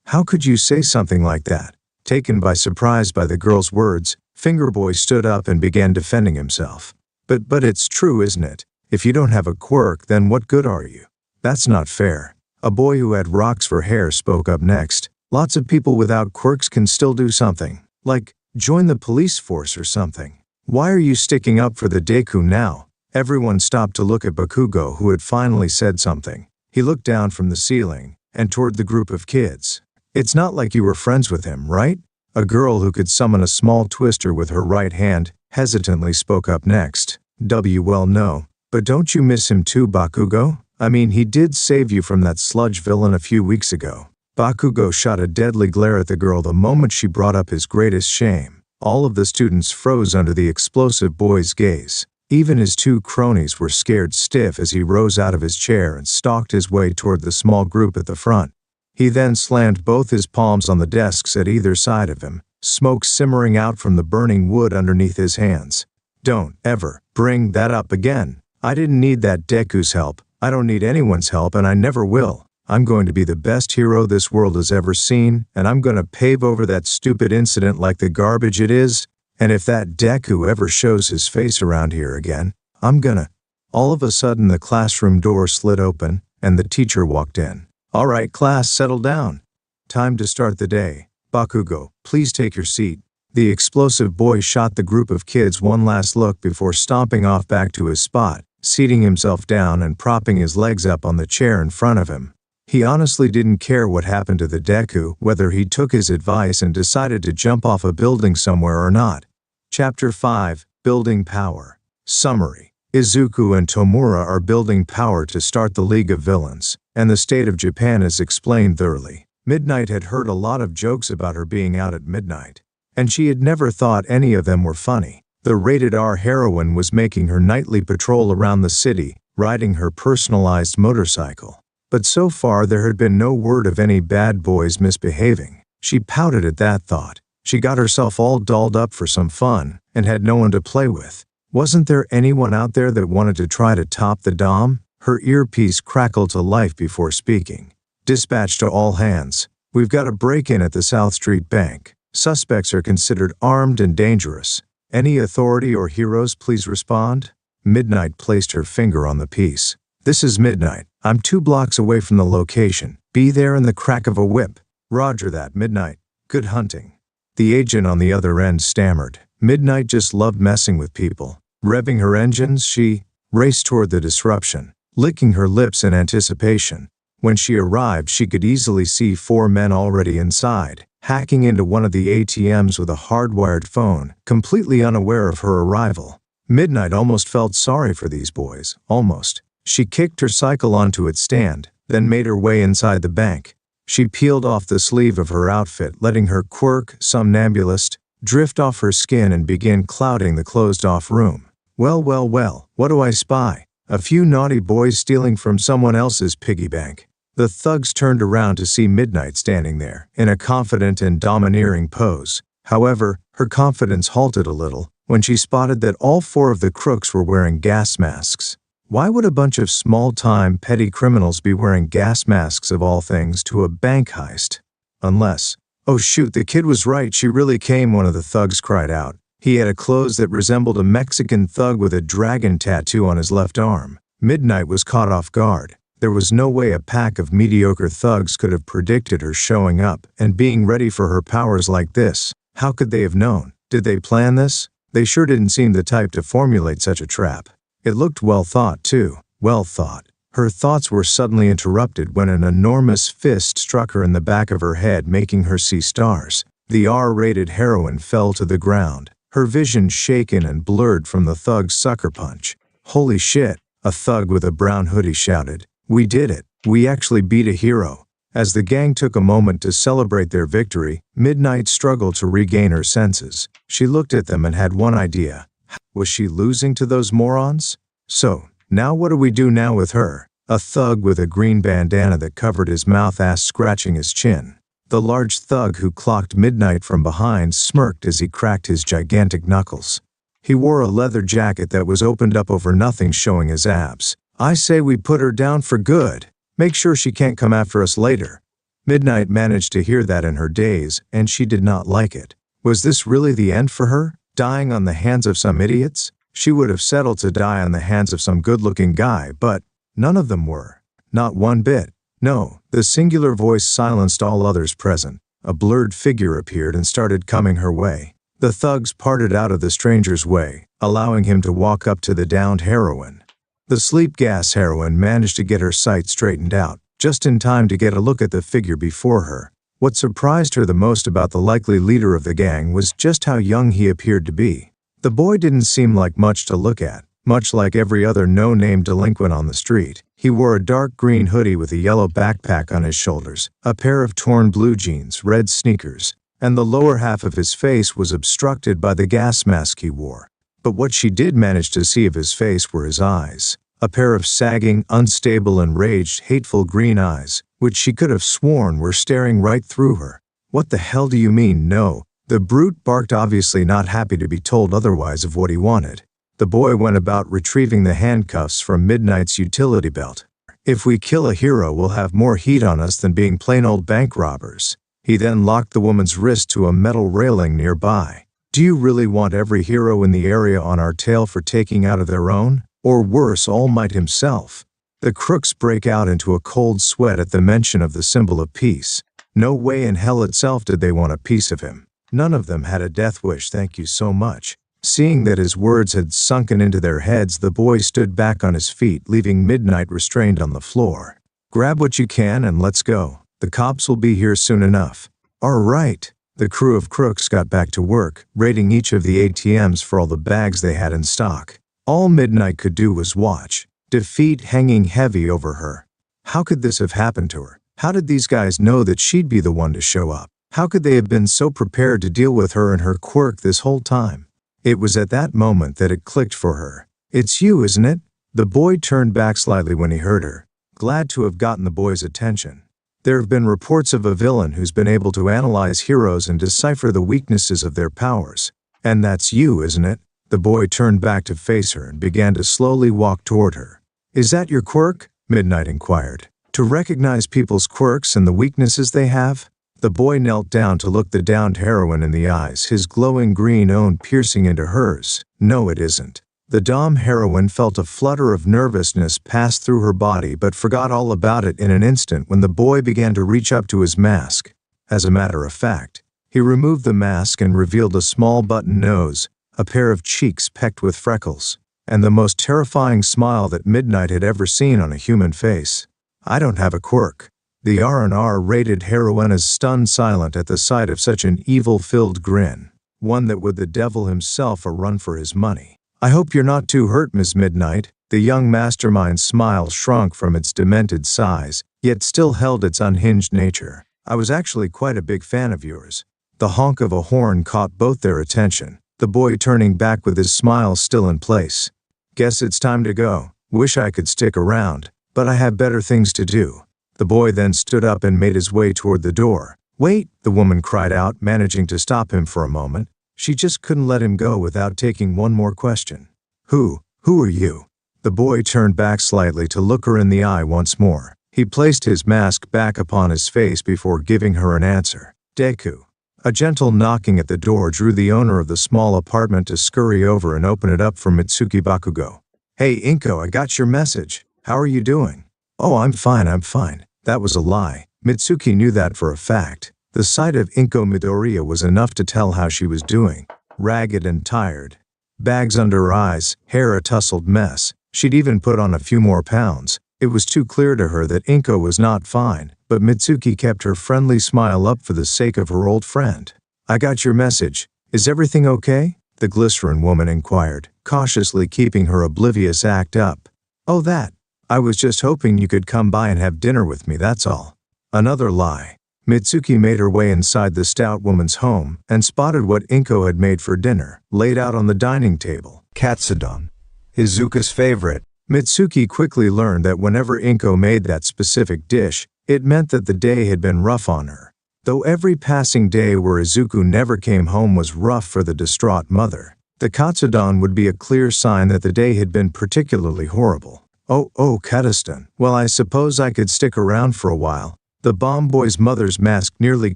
[SPEAKER 2] How could you say something like that? Taken by surprise by the girl's words, Finger Boy stood up and began defending himself. But it's true, isn't it? If you don't have a quirk, then what good are you? That's not fair. A boy who had rocks for hair spoke up next. Lots of people without quirks can still do something. Like, join the police force or something. Why are you sticking up for the Deku now? Everyone stopped to look at Bakugo, who had finally said something. He looked down from the ceiling and toward the group of kids. It's not like you were friends with him, right? A girl who could summon a small twister with her right hand hesitantly spoke up next. Well, no. But don't you miss him too, Bakugo? I mean, he did save you from that sludge villain a few weeks ago. Bakugo shot a deadly glare at the girl the moment she brought up his greatest shame. All of the students froze under the explosive boy's gaze. Even his two cronies were scared stiff as he rose out of his chair and stalked his way toward the small group at the front. He then slammed both his palms on the desks at either side of him, smoke simmering out from the burning wood underneath his hands. Don't ever bring that up again. I didn't need that Deku's help. I don't need anyone's help, and I never will. I'm going to be the best hero this world has ever seen, and I'm going to pave over that stupid incident like the garbage it is. And if that Deku ever shows his face around here again, I'm gonna... All of a sudden the classroom door slid open, and the teacher walked in. All right, class, settle down. Time to start the day. Bakugo, please take your seat. The explosive boy shot the group of kids one last look before stomping off back to his spot, seating himself down and propping his legs up on the chair in front of him. He honestly didn't care what happened to the Deku, whether he took his advice and decided to jump off a building somewhere or not. Chapter 5, Building Power. Summary. Izuku and Tomura are building power to start the League of Villains, and the state of Japan is explained thoroughly. Midnight had heard a lot of jokes about her being out at midnight, and she had never thought any of them were funny. The rated-R heroine was making her nightly patrol around the city, riding her personalized motorcycle. But so far there had been no word of any bad boys misbehaving. She pouted at that thought. She got herself all dolled up for some fun, and had no one to play with. Wasn't there anyone out there that wanted to try to top the Dom? Her earpiece crackled to life before speaking. Dispatch to all hands. We've got a break-in at the South Street Bank. Suspects are considered armed and dangerous. Any authority or heroes please respond? Midnight placed her finger on the piece. This is Midnight. I'm 2 blocks away from the location. Be there in the crack of a whip. Roger that, Midnight. Good hunting. The agent on the other end stammered. Midnight just loved messing with people. Revving her engines, she raced toward the disruption, licking her lips in anticipation. When she arrived, she could easily see 4 men already inside, hacking into one of the ATMs with a hardwired phone, completely unaware of her arrival. Midnight almost felt sorry for these boys, almost. She kicked her cycle onto its stand, then made her way inside the bank. She peeled off the sleeve of her outfit, letting her quirk, somnambulist, drift off her skin and begin clouding the closed-off room. Well, what do I spy? A few naughty boys stealing from someone else's piggy bank. The thugs turned around to see Midnight standing there, in a confident and domineering pose. However, her confidence halted a little when she spotted that all 4 of the crooks were wearing gas masks. Why would a bunch of small-time petty criminals be wearing gas masks of all things to a bank heist? Unless... Oh shoot, the kid was right, she really came, one of the thugs cried out. He had a clothes that resembled a Mexican thug with a dragon tattoo on his left arm. Midnight was caught off guard. There was no way a pack of mediocre thugs could have predicted her showing up and being ready for her powers like this. How could they have known? Did they plan this? They sure didn't seem the type to formulate such a trap. It looked well thought, too. Well thought. Her thoughts were suddenly interrupted when an enormous fist struck her in the back of her head, making her see stars. The R-rated heroine fell to the ground, her vision shaken and blurred from the thug's sucker punch. Holy shit, a thug with a brown hoodie shouted. We did it. We actually beat a hero. As the gang took a moment to celebrate their victory, Midnight struggled to regain her senses. She looked at them and had one idea. Was she losing to those morons? So, now what do we do now with her? A thug with a green bandana that covered his mouth asked, scratching his chin. The large thug who clocked Midnight from behind smirked as he cracked his gigantic knuckles. He wore a leather jacket that was opened up over nothing, showing his abs. "I say we put her down for good. Make sure she can't come after us later." Midnight managed to hear that in her daze, and she did not like it. Was this really the end for her? Dying on the hands of some idiots? She would have settled to die on the hands of some good-looking guy, but none of them were. Not one bit. No, the singular voice silenced all others present. A blurred figure appeared and started coming her way. The thugs parted out of the stranger's way, allowing him to walk up to the downed heroine. The sleep gas heroine managed to get her sight straightened out, just in time to get a look at the figure before her. What surprised her the most about the likely leader of the gang was just how young he appeared to be. The boy didn't seem like much to look at, much like every other no-name delinquent on the street. He wore a dark green hoodie with a yellow backpack on his shoulders, a pair of torn blue jeans, red sneakers, and the lower half of his face was obstructed by the gas mask he wore. But what she did manage to see of his face were his eyes. A pair of sagging, unstable, enraged, hateful green eyes, which she could have sworn were staring right through her. "What the hell do you mean, no?" The brute barked, obviously not happy to be told otherwise of what he wanted. The boy went about retrieving the handcuffs from Midnight's utility belt. "If we kill a hero, we'll have more heat on us than being plain old bank robbers." He then locked the woman's wrist to a metal railing nearby. "Do you really want every hero in the area on our tail for taking out of their own? Or worse, All Might himself?" The crooks break out into a cold sweat at the mention of the symbol of peace. No way in hell itself did they want a piece of him. None of them had a death wish, thank you so much. Seeing that his words had sunken into their heads, the boy stood back on his feet, leaving Midnight restrained on the floor. "Grab what you can and let's go. The cops will be here soon enough." "All right." The crew of crooks got back to work, raiding each of the ATMs for all the bags they had in stock. All Midnight could do was watch, defeat hanging heavy over her. How could this have happened to her? How did these guys know that she'd be the one to show up? How could they have been so prepared to deal with her and her quirk this whole time? It was at that moment that it clicked for her. "It's you, isn't it?" The boy turned back slightly when he heard her, glad to have gotten the boy's attention. There have been reports of a villain who's been able to analyze heroes and decipher the weaknesses of their powers. "And that's you, isn't it?" The boy turned back to face her and began to slowly walk toward her. "Is that your quirk?" Midnight inquired. "To recognize people's quirks and the weaknesses they have?" The boy knelt down to look the downed heroine in the eyes, his glowing green own piercing into hers. "No, it isn't." The dom heroine felt a flutter of nervousness pass through her body but forgot all about it in an instant when the boy began to reach up to his mask. As a matter of fact, he removed the mask and revealed a small button nose, a pair of cheeks pecked with freckles, and the most terrifying smile that Midnight had ever seen on a human face. "I don't have a quirk." The R&R rated heroine is stunned silent at the sight of such an evil-filled grin, one that would the devil himself a run for his money. "I hope you're not too hurt, Miss Midnight." The young mastermind's smile shrunk from its demented size, yet still held its unhinged nature. "I was actually quite a big fan of yours." The honk of a horn caught both their attention, the boy turning back with his smile still in place. "Guess it's time to go. Wish I could stick around, but I have better things to do." The boy then stood up and made his way toward the door. "Wait," the woman cried out, managing to stop him for a moment. She just couldn't let him go without taking one more question. Who are you?" The boy turned back slightly to look her in the eye once more. He placed his mask back upon his face before giving her an answer. "Deku." A gentle knocking at the door drew the owner of the small apartment to scurry over and open it up for Mitsuki Bakugo. "Hey Inko, I got your message. How are you doing?" "Oh, I'm fine. That was a lie." Mitsuki knew that for a fact. The sight of Inko Midoriya was enough to tell how she was doing. Ragged and tired. Bags under her eyes, hair a tousled mess. She'd even put on a few more pounds. It was too clear to her that Inko was not fine, but Mitsuki kept her friendly smile up for the sake of her old friend. "I got your message. Is everything okay?" the glycerin woman inquired, cautiously keeping her oblivious act up. "Oh, that. I was just hoping you could come by and have dinner with me, that's all." Another lie. Mitsuki made her way inside the stout woman's home and spotted what Inko had made for dinner, laid out on the dining table. Katsudon. Izuka's favorite. Mitsuki quickly learned that whenever Inko made that specific dish, it meant that the day had been rough on her. Though every passing day where Izuku never came home was rough for the distraught mother, the Katsudon would be a clear sign that the day had been particularly horrible. Oh, Katsudon. Well, I suppose I could stick around for a while. The bomb boy's mother's mask nearly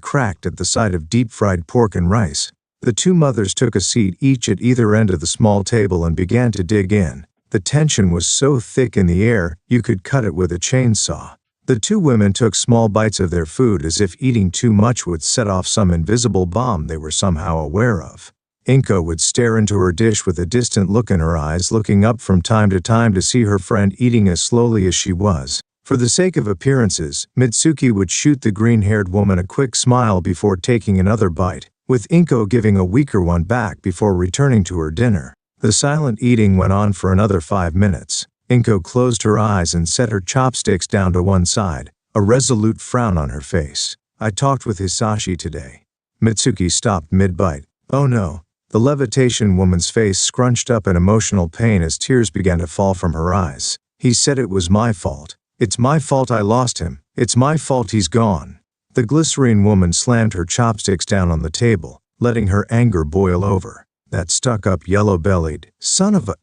[SPEAKER 2] cracked at the sight of deep-fried pork and rice. The two mothers took a seat each at either end of the small table and began to dig in. The tension was so thick in the air, you could cut it with a chainsaw. The two women took small bites of their food as if eating too much would set off some invisible bomb they were somehow aware of. Inko would stare into her dish with a distant look in her eyes, looking up from time to see her friend eating as slowly as she was. For the sake of appearances, Mitsuki would shoot the green-haired woman a quick smile before taking another bite, with Inko giving a weaker one back before returning to her dinner. The silent eating went on for another 5 minutes. Inko closed her eyes and set her chopsticks down to one side, a resolute frown on her face. I talked with Hisashi today. Mitsuki stopped mid-bite. Oh no. The levitation woman's face scrunched up in emotional pain as tears began to fall from her eyes. He said it was my fault. It's my fault I lost him. It's my fault he's gone. The glycerine woman slammed her chopsticks down on the table, letting her anger boil over. That stuck-up yellow-bellied son of a...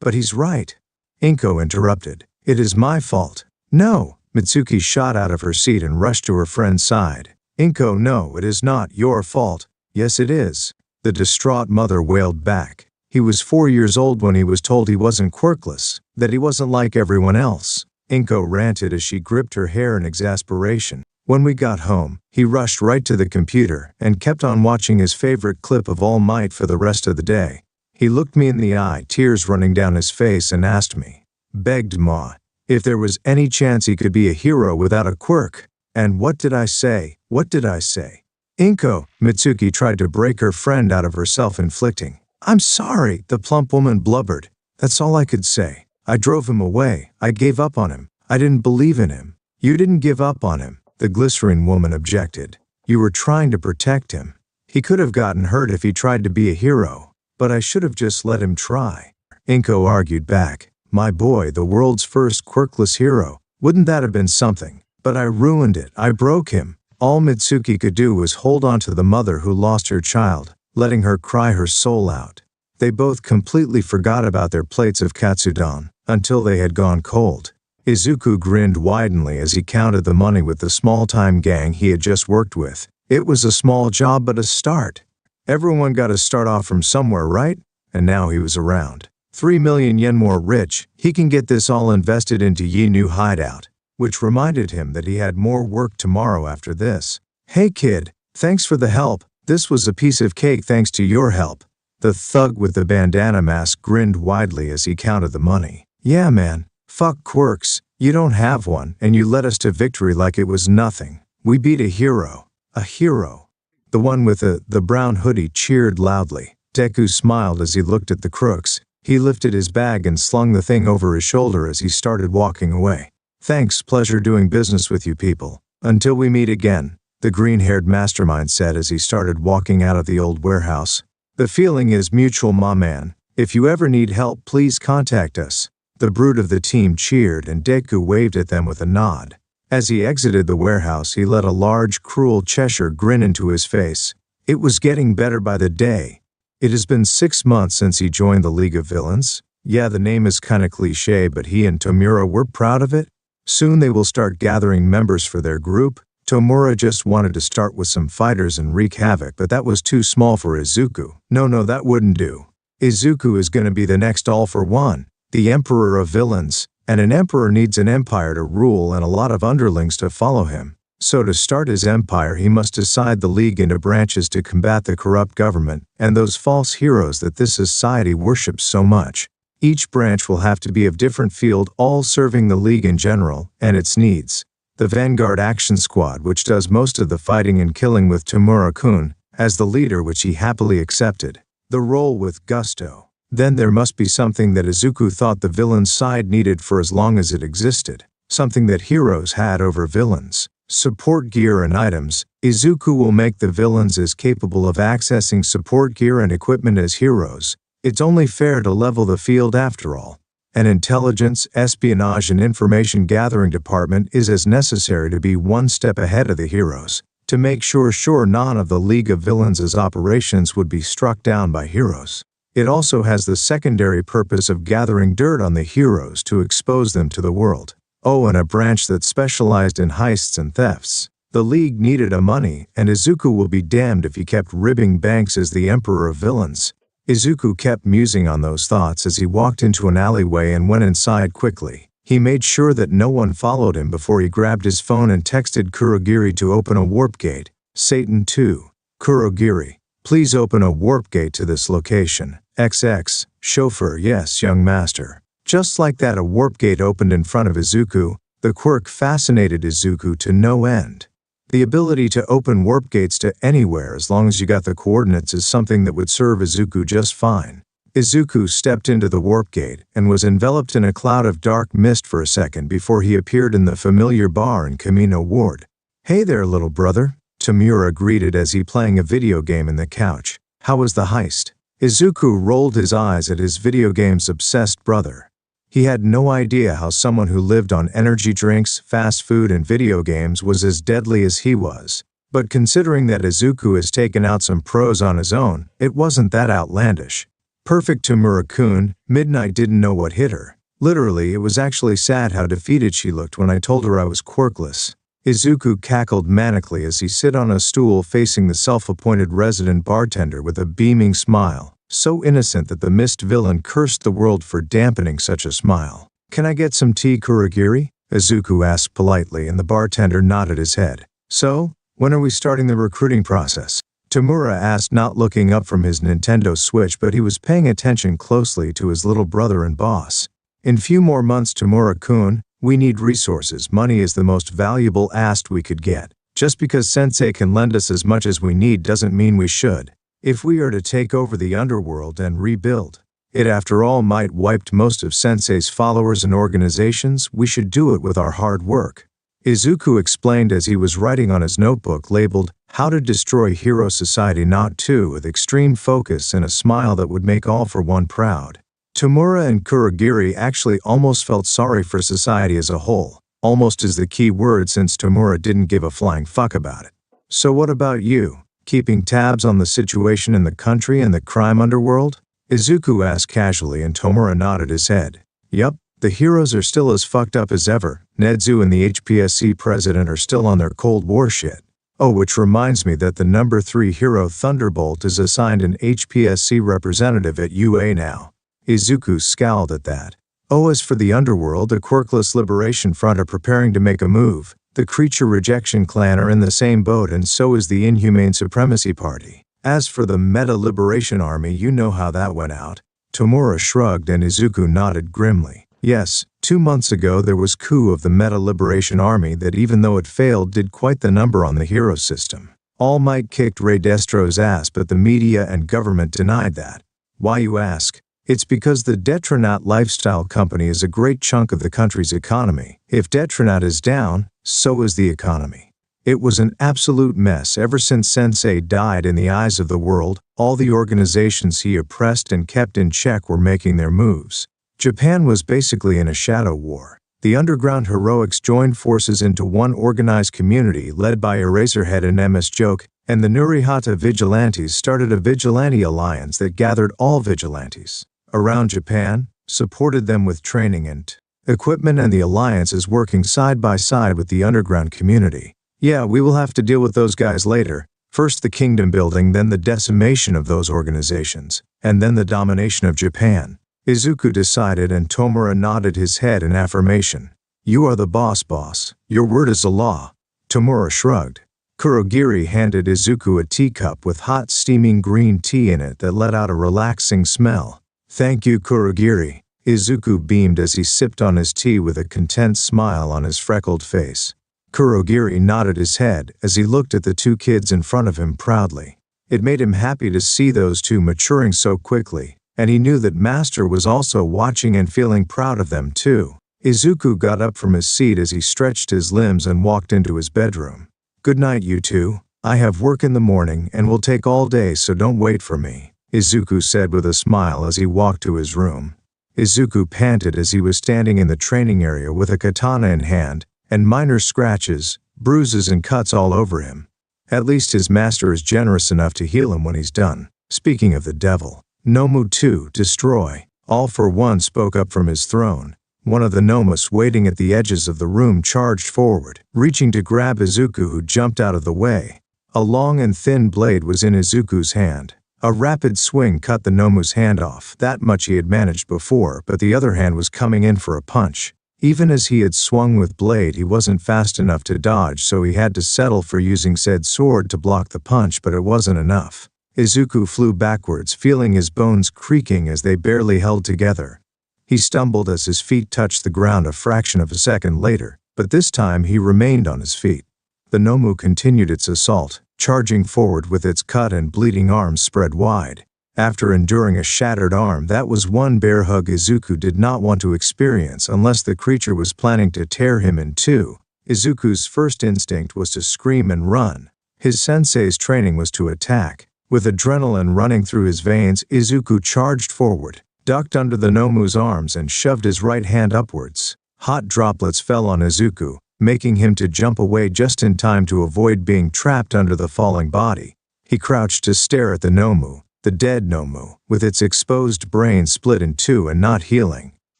[SPEAKER 2] But he's right. Inko interrupted. It is my fault. No. Mitsuki shot out of her seat and rushed to her friend's side. Inko, no, it is not your fault. Yes, it is. The distraught mother wailed back. He was 4 years old when he was told he wasn't quirkless, that he wasn't like everyone else. Inko ranted as she gripped her hair in exasperation. When we got home, he rushed right to the computer and kept on watching his favorite clip of All Might for the rest of the day. He looked me in the eye, tears running down his face, and asked me, begged Ma, if there was any chance he could be a hero without a quirk. And what did I say? What did I say? Inko, Mitsuki tried to break her friend out of her self-inflicting. I'm sorry, the plump woman blubbered. That's all I could say. I drove him away. I gave up on him. I didn't believe in him. You didn't give up on him, the glycerine woman objected. You were trying to protect him. He could have gotten hurt if he tried to be a hero, but I should have just let him try. Inko argued back. My boy, the world's first quirkless hero. Wouldn't that have been something? But I ruined it. I broke him. All Mitsuki could do was hold on to the mother who lost her child, letting her cry her soul out. They both completely forgot about their plates of katsudon, until they had gone cold. Izuku grinned widely as he counted the money with the small-time gang he had just worked with. It was a small job but a start. Everyone got to start off from somewhere, right? And now he was around 3 million yen more rich. He can get this all invested into Yi new hideout, which reminded him that he had more work tomorrow after this. Hey kid, thanks for the help. This was a piece of cake thanks to your help. The thug with the bandana mask grinned widely as he counted the money. Yeah man, fuck quirks, you don't have one, and you led us to victory like it was nothing. We beat a hero. A hero. The one with the brown hoodie cheered loudly. Deku smiled as he looked at the crooks. He lifted his bag and slung the thing over his shoulder as he started walking away. Thanks, pleasure doing business with you people. Until we meet again, the green-haired mastermind said as he started walking out of the old warehouse. The feeling is mutual, ma man. If you ever need help, please contact us. The brood of the team cheered and Deku waved at them with a nod. As he exited the warehouse, he let a large, cruel Cheshire grin into his face. It was getting better by the day. It has been 6 months since he joined the League of Villains. Yeah, the name is kinda cliche, but he and Tomura were proud of it. Soon they will start gathering members for their group. Tomura just wanted to start with some fighters and wreak havoc, but that was too small for Izuku. No, that wouldn't do. Izuku is gonna be the next all-for-one, the emperor of villains, and an emperor needs an empire to rule and a lot of underlings to follow him. So to start his empire, he must decide the League into branches to combat the corrupt government and those false heroes that this society worships so much. Each branch will have to be of different field, all serving the League in general and its needs. The Vanguard Action Squad, which does most of the fighting and killing with Tomura-kun, as the leader, which he happily accepted the role with gusto. Then there must be something that Izuku thought the villain's side needed for as long as it existed, something that heroes had over villains. Support gear and items. Izuku will make the villains as capable of accessing support gear and equipment as heroes. It's only fair to level the field after all. An intelligence, espionage and information gathering department is as necessary to be one step ahead of the heroes. to make sure none of the League of Villains' operations would be struck down by heroes. It also has the secondary purpose of gathering dirt on the heroes to expose them to the world. Oh, and a branch that specialized in heists and thefts. The League needed a money, and Izuku will be damned if he kept ribbing banks as the Emperor of Villains. Izuku kept musing on those thoughts as he walked into an alleyway and went inside quickly. He made sure that no one followed him before he grabbed his phone and texted Kurogiri to open a warp gate. Satan 2. Kurogiri, please open a warp gate to this location. XX, chauffeur, yes, young master. Just like that, a warp gate opened in front of Izuku. The quirk fascinated Izuku to no end. The ability to open warp gates to anywhere as long as you got the coordinates is something that would serve Izuku just fine. Izuku stepped into the warp gate and was enveloped in a cloud of dark mist for a second before he appeared in the familiar bar in Kamino Ward. Hey there, little brother, Tamura greeted as he playing a video game in the couch. How was the heist? Izuku rolled his eyes at his video games obsessed brother. He had no idea how someone who lived on energy drinks, fast food, and video games was as deadly as he was. But considering that Izuku has taken out some pros on his own, it wasn't that outlandish. Perfect Tamura-kun, Midnight didn't know what hit her. Literally, it was actually sad how defeated she looked when I told her I was quirkless. Izuku cackled manically as he sat on a stool facing the self-appointed resident bartender with a beaming smile, so innocent that the mist villain cursed the world for dampening such a smile. Can I get some tea, Kurogiri? Izuku asked politely, and the bartender nodded his head. So, when are we starting the recruiting process? Tamura asked, not looking up from his Nintendo Switch, but he was paying attention closely to his little brother and boss. In few more months, Tamura-kun. We need resources. Money is the most valuable asset we could get. Just because Sensei can lend us as much as we need doesn't mean we should. If we are to take over the underworld and rebuild it, after all, might wiped most of Sensei's followers and organizations, we should do it with our hard work. Izuku explained as he was writing on his notebook labeled, How to Destroy Hero Society Not 2, with extreme focus and a smile that would make all for one proud. Tamura and Kurogiri actually almost felt sorry for society as a whole. Almost is the key word, since Tamura didn't give a flying fuck about it. So what about you? Keeping tabs on the situation in the country and the crime underworld? Izuku asked casually, and Tamura nodded his head. Yup, the heroes are still as fucked up as ever. Nedzu and the HPSC president are still on their Cold War shit. Oh, which reminds me that the number 3 hero Thunderbolt is assigned an HPSC representative at UA now. Izuku scowled at that. Oh, as for the underworld, the Quirkless Liberation Front are preparing to make a move. The Creature Rejection Clan are in the same boat, and so is the Inhumane Supremacy Party. As for the Meta Liberation Army, you know how that went out. Tamura shrugged, and Izuku nodded grimly. Yes, 2 months ago there was coup of the Meta Liberation Army that, even though it failed, did quite the number on the hero system. All Might kicked Rey Destro's ass, but the media and government denied that. Why, you ask? It's because the Detronat Lifestyle Company is a great chunk of the country's economy. If Detronat is down, so is the economy. It was an absolute mess ever since Sensei died. In the eyes of the world, all the organizations he oppressed and kept in check were making their moves. Japan was basically in a shadow war. The underground heroics joined forces into one organized community led by Eraserhead and MS Joke, and the Nurihata Vigilantes started a vigilante alliance that gathered all vigilantes around Japan, supported them with training and equipment, and the alliance is working side by side with the underground community. Yeah, we will have to deal with those guys later. First the kingdom building, then the decimation of those organizations, and then the domination of Japan. Izuku decided, and Tamura nodded his head in affirmation. You are the boss. Your word is a law. Tamura shrugged. Kurogiri handed Izuku a teacup with hot steaming green tea in it that let out a relaxing smell. Thank you, Kurogiri. Izuku beamed as he sipped on his tea with a content smile on his freckled face. Kurogiri nodded his head as he looked at the 2 kids in front of him proudly. It made him happy to see those 2 maturing so quickly, and he knew that Master was also watching and feeling proud of them too. Izuku got up from his seat as he stretched his limbs and walked into his bedroom. Good night, you 2. I have work in the morning and will take all day, so don't wait for me, Izuku said with a smile as he walked to his room. Izuku panted as he was standing in the training area with a katana in hand, and minor scratches, bruises and cuts all over him. At least his master is generous enough to heal him when he's done. Speaking of the devil, Nomu 2, destroy. All for One spoke up from his throne. One of the Nomus waiting at the edges of the room charged forward, reaching to grab Izuku, who jumped out of the way. A long and thin blade was in Izuku's hand. A rapid swing cut the Nomu's hand off. That much he had managed before, but the other hand was coming in for a punch. Even as he had swung with blade, he wasn't fast enough to dodge, so he had to settle for using said sword to block the punch, but it wasn't enough. Izuku flew backwards, feeling his bones creaking as they barely held together. He stumbled as his feet touched the ground a fraction of a second later, but this time he remained on his feet. The Nomu continued its assault, charging forward with its cut and bleeding arms spread wide. After enduring a shattered arm, that was one bear hug Izuku did not want to experience unless the creature was planning to tear him in two. Izuku's first instinct was to scream and run. His sensei's training was to attack. With adrenaline running through his veins, Izuku charged forward, ducked under the Nomu's arms and shoved his right hand upwards. Hot droplets fell on Izuku, making him to jump away just in time to avoid being trapped under the falling body. He crouched to stare at the Nomu, the dead Nomu, with its exposed brain split in two and not healing.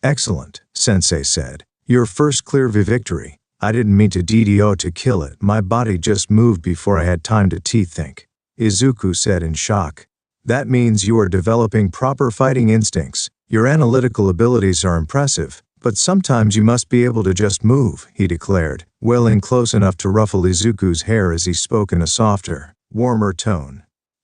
[SPEAKER 2] Excellent, Sensei said. Your first clear victory. I didn't mean to DDO to kill it, my body just moved before I had time to think. Izuku said in shock. That means you are developing proper fighting instincts. Your analytical abilities are impressive, but sometimes you must be able to just move, he declared, wailing close enough to ruffle Izuku's hair as he spoke in a softer, warmer tone.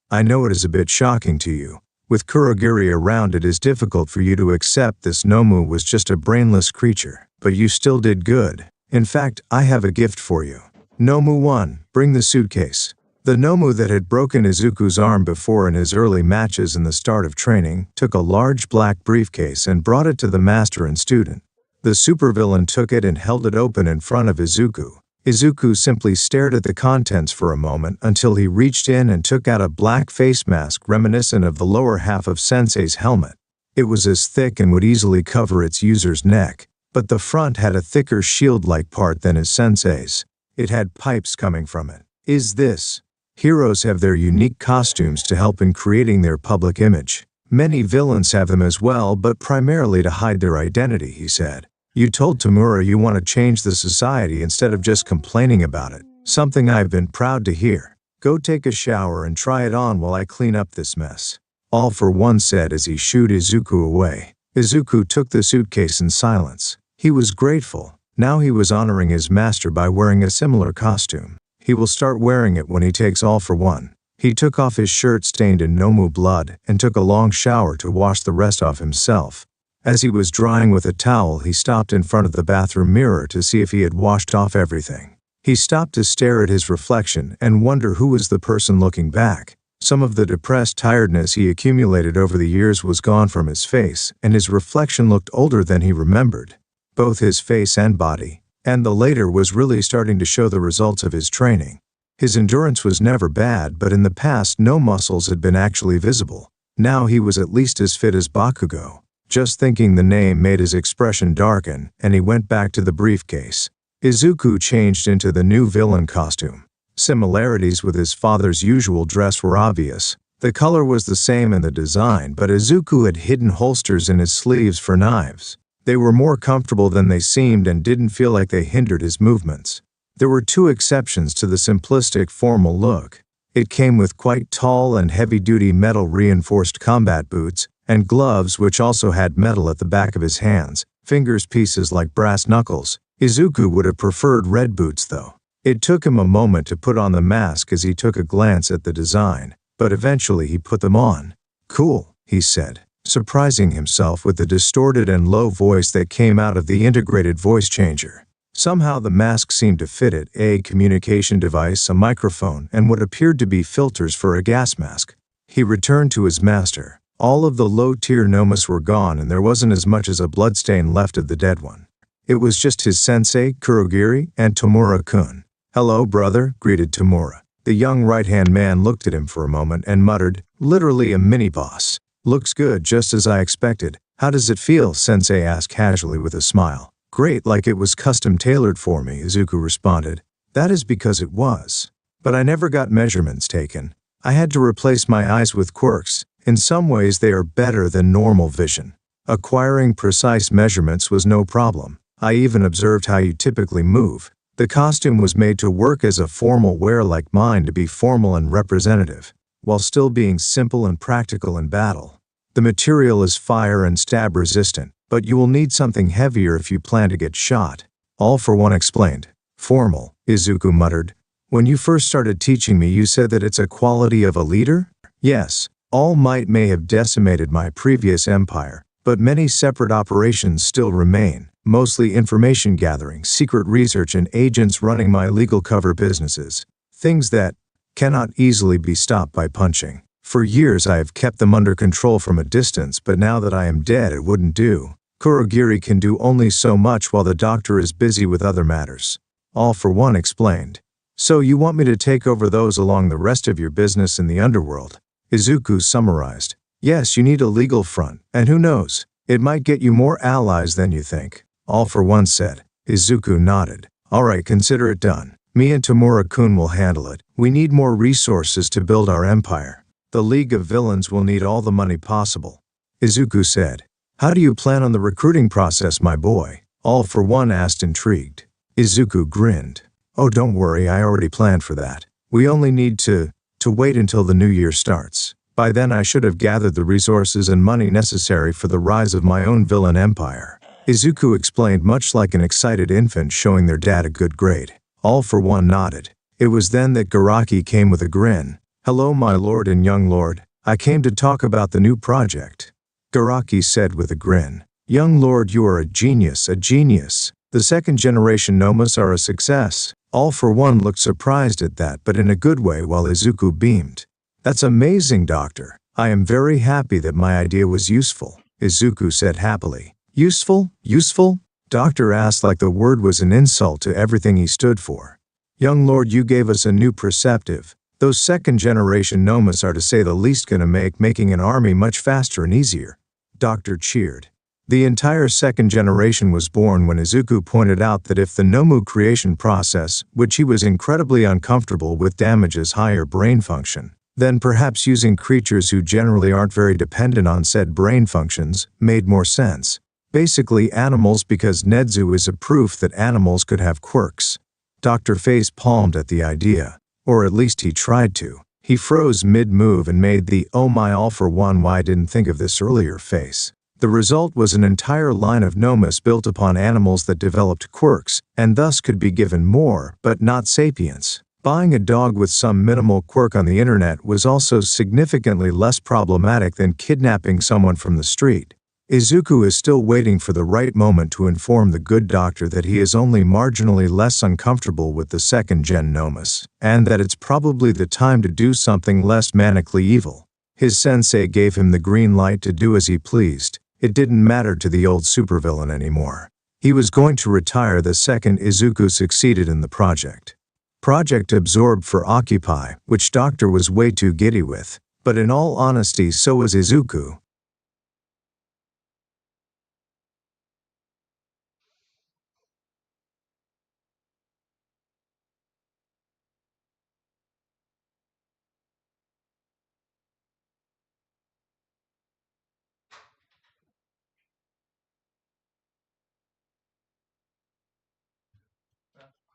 [SPEAKER 2] I know it is a bit shocking to you. With Kurogiri around, it is difficult for you to accept this Nomu was just a brainless creature, but you still did good. In fact, I have a gift for you. Nomu 1, bring the suitcase. The Nomu that had broken Izuku's arm before in his early matches in the start of training took a large black briefcase and brought it to the master and student. The supervillain took it and held it open in front of Izuku. Izuku simply stared at the contents for a moment until he reached in and took out a black face mask reminiscent of the lower half of Sensei's helmet. It was as thick and would easily cover its user's neck, but the front had a thicker shield-like part than his Sensei's. It had pipes coming from it. Is this? Heroes have their unique costumes to help in creating their public image. Many villains have them as well, but primarily to hide their identity, he said. You told Tamura you want to change the society instead of just complaining about it, something I've been proud to hear. Go take a shower and try it on while I clean up this mess. All for One said as he shooed Izuku away. Izuku took the suitcase in silence. He was grateful. Now he was honoring his master by wearing a similar costume. He will start wearing it when he takes All for One. He took off his shirt stained in Nomu blood and took a long shower to wash the rest off himself. As he was drying with a towel, he stopped in front of the bathroom mirror to see if he had washed off everything. He stopped to stare at his reflection and wonder who was the person looking back. Some of the depressed tiredness he accumulated over the years was gone from his face, and his reflection looked older than he remembered. Both his face and body. And the later was really starting to show the results of his training. His endurance was never bad, but in the past no muscles had been actually visible. Now he was at least as fit as Bakugo. Just thinking the name made his expression darken, and he went back to the briefcase. Izuku changed into the new villain costume. Similarities with his father's usual dress were obvious. The color was the same in the design, but Izuku had hidden holsters in his sleeves for knives. They were more comfortable than they seemed and didn't feel like they hindered his movements. There were two exceptions to the simplistic formal look. It came with quite tall and heavy-duty metal-reinforced combat boots, and gloves which also had metal at the back of his hands, fingers pieces like brass knuckles. Izuku would have preferred red boots though. It took him a moment to put on the mask as he took a glance at the design, but eventually he put them on. Cool, he said, surprising himself with the distorted and low voice that came out of the integrated voice changer. Somehow the mask seemed to fit it, a communication device, a microphone, and what appeared to be filters for a gas mask. He returned to his master. All of the low-tier Nomus were gone and there wasn't as much as a bloodstain left of the dead one. It was just his sensei, Kurogiri, and Tamura-kun. Hello, brother, greeted Tamura. The young right-hand man looked at him for a moment and muttered, literally a mini-boss. Looks good, just as I expected. How does it feel? Sensei asked casually with a smile. Great, like it was custom tailored for me, Izuku responded. That is because it was. but I never got measurements taken. I had to replace my eyes with quirks. In some ways they are better than normal vision. Acquiring precise measurements was no problem. I even observed how you typically move. The costume was made to work as a formal wear like mine to be formal and representative, while still being simple and practical in battle. The material is fire and stab resistant, but you will need something heavier if you plan to get shot. All for One explained. Formal, Izuku muttered. When you first started teaching me you said that it's a quality of a leader? Yes. All might may have decimated my previous empire, but many separate operations still remain, mostly information gathering, secret research, and agents running my legal cover businesses. Things that cannot easily be stopped by punching. For years I have kept them under control from a distance, but now that I am dead it wouldn't do. Kurogiri can do only so much while the doctor is busy with other matters. All for One explained. So you want me to take over those along the rest of your business in the underworld? Izuku summarized. Yes, you need a legal front, and who knows, it might get you more allies than you think. All for One said. Izuku nodded. Alright, consider it done. Me and Tamura-kun will handle it. We need more resources to build our empire. The League of Villains will need all the money possible. Izuku said. How do you plan on the recruiting process, my boy? All for One asked, intrigued. Izuku grinned. Oh, don't worry, I already planned for that. We only need to wait until the new year starts. By then I should have gathered the resources and money necessary for the rise of my own villain empire. Izuku explained, much like an excited infant showing their dad a good grade. All for One nodded. It was then that Garaki came with a grin. Hello, my lord and young lord. I came to talk about the new project. Garaki said with a grin. Young lord, you are a genius, a genius. The second generation Nomas are a success. All for One looked surprised at that, but in a good way, while Izuku beamed. That's amazing, doctor. I am very happy that my idea was useful, Izuku said happily. Useful? Useful? Doctor asked like the word was an insult to everything he stood for. Young lord, you gave us a new perspective. Those second generation Nomas are to say the least gonna make making an army much faster and easier. Doctor cheered. The entire second generation was born when Izuku pointed out that if the Nomu creation process, which he was incredibly uncomfortable with, damages higher brain function, then perhaps using creatures who generally aren't very dependent on said brain functions made more sense. Basically animals, because Nedzu is a proof that animals could have quirks. Dr. face palmed at the idea, or at least he tried to. He froze mid-move and made the "oh my, all for one, why didn't think of this earlier" face. The result was an entire line of Nomas built upon animals that developed quirks, and thus could be given more, but not sapience. Buying a dog with some minimal quirk on the internet was also significantly less problematic than kidnapping someone from the street. Izuku is still waiting for the right moment to inform the good doctor that he is only marginally less uncomfortable with the second-gen Nomas, and that it's probably the time to do something less manically evil. His sensei gave him the green light to do as he pleased. It didn't matter to the old supervillain anymore. He was going to retire the second Izuku succeeded in the project. Project absorbed for Occupy, which Doctor was way too giddy with. But in all honesty, so was Izuku.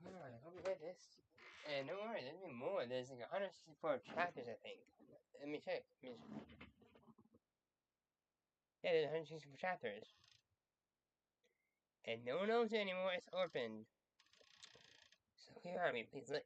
[SPEAKER 1] Alright, I hope you read this. And don't worry, there's gonna be more. There's like 164 chapters, I think. Let me check. Yeah, there's 164 chapters. And no one owns it anymore, it's orphaned. So here are me, please look.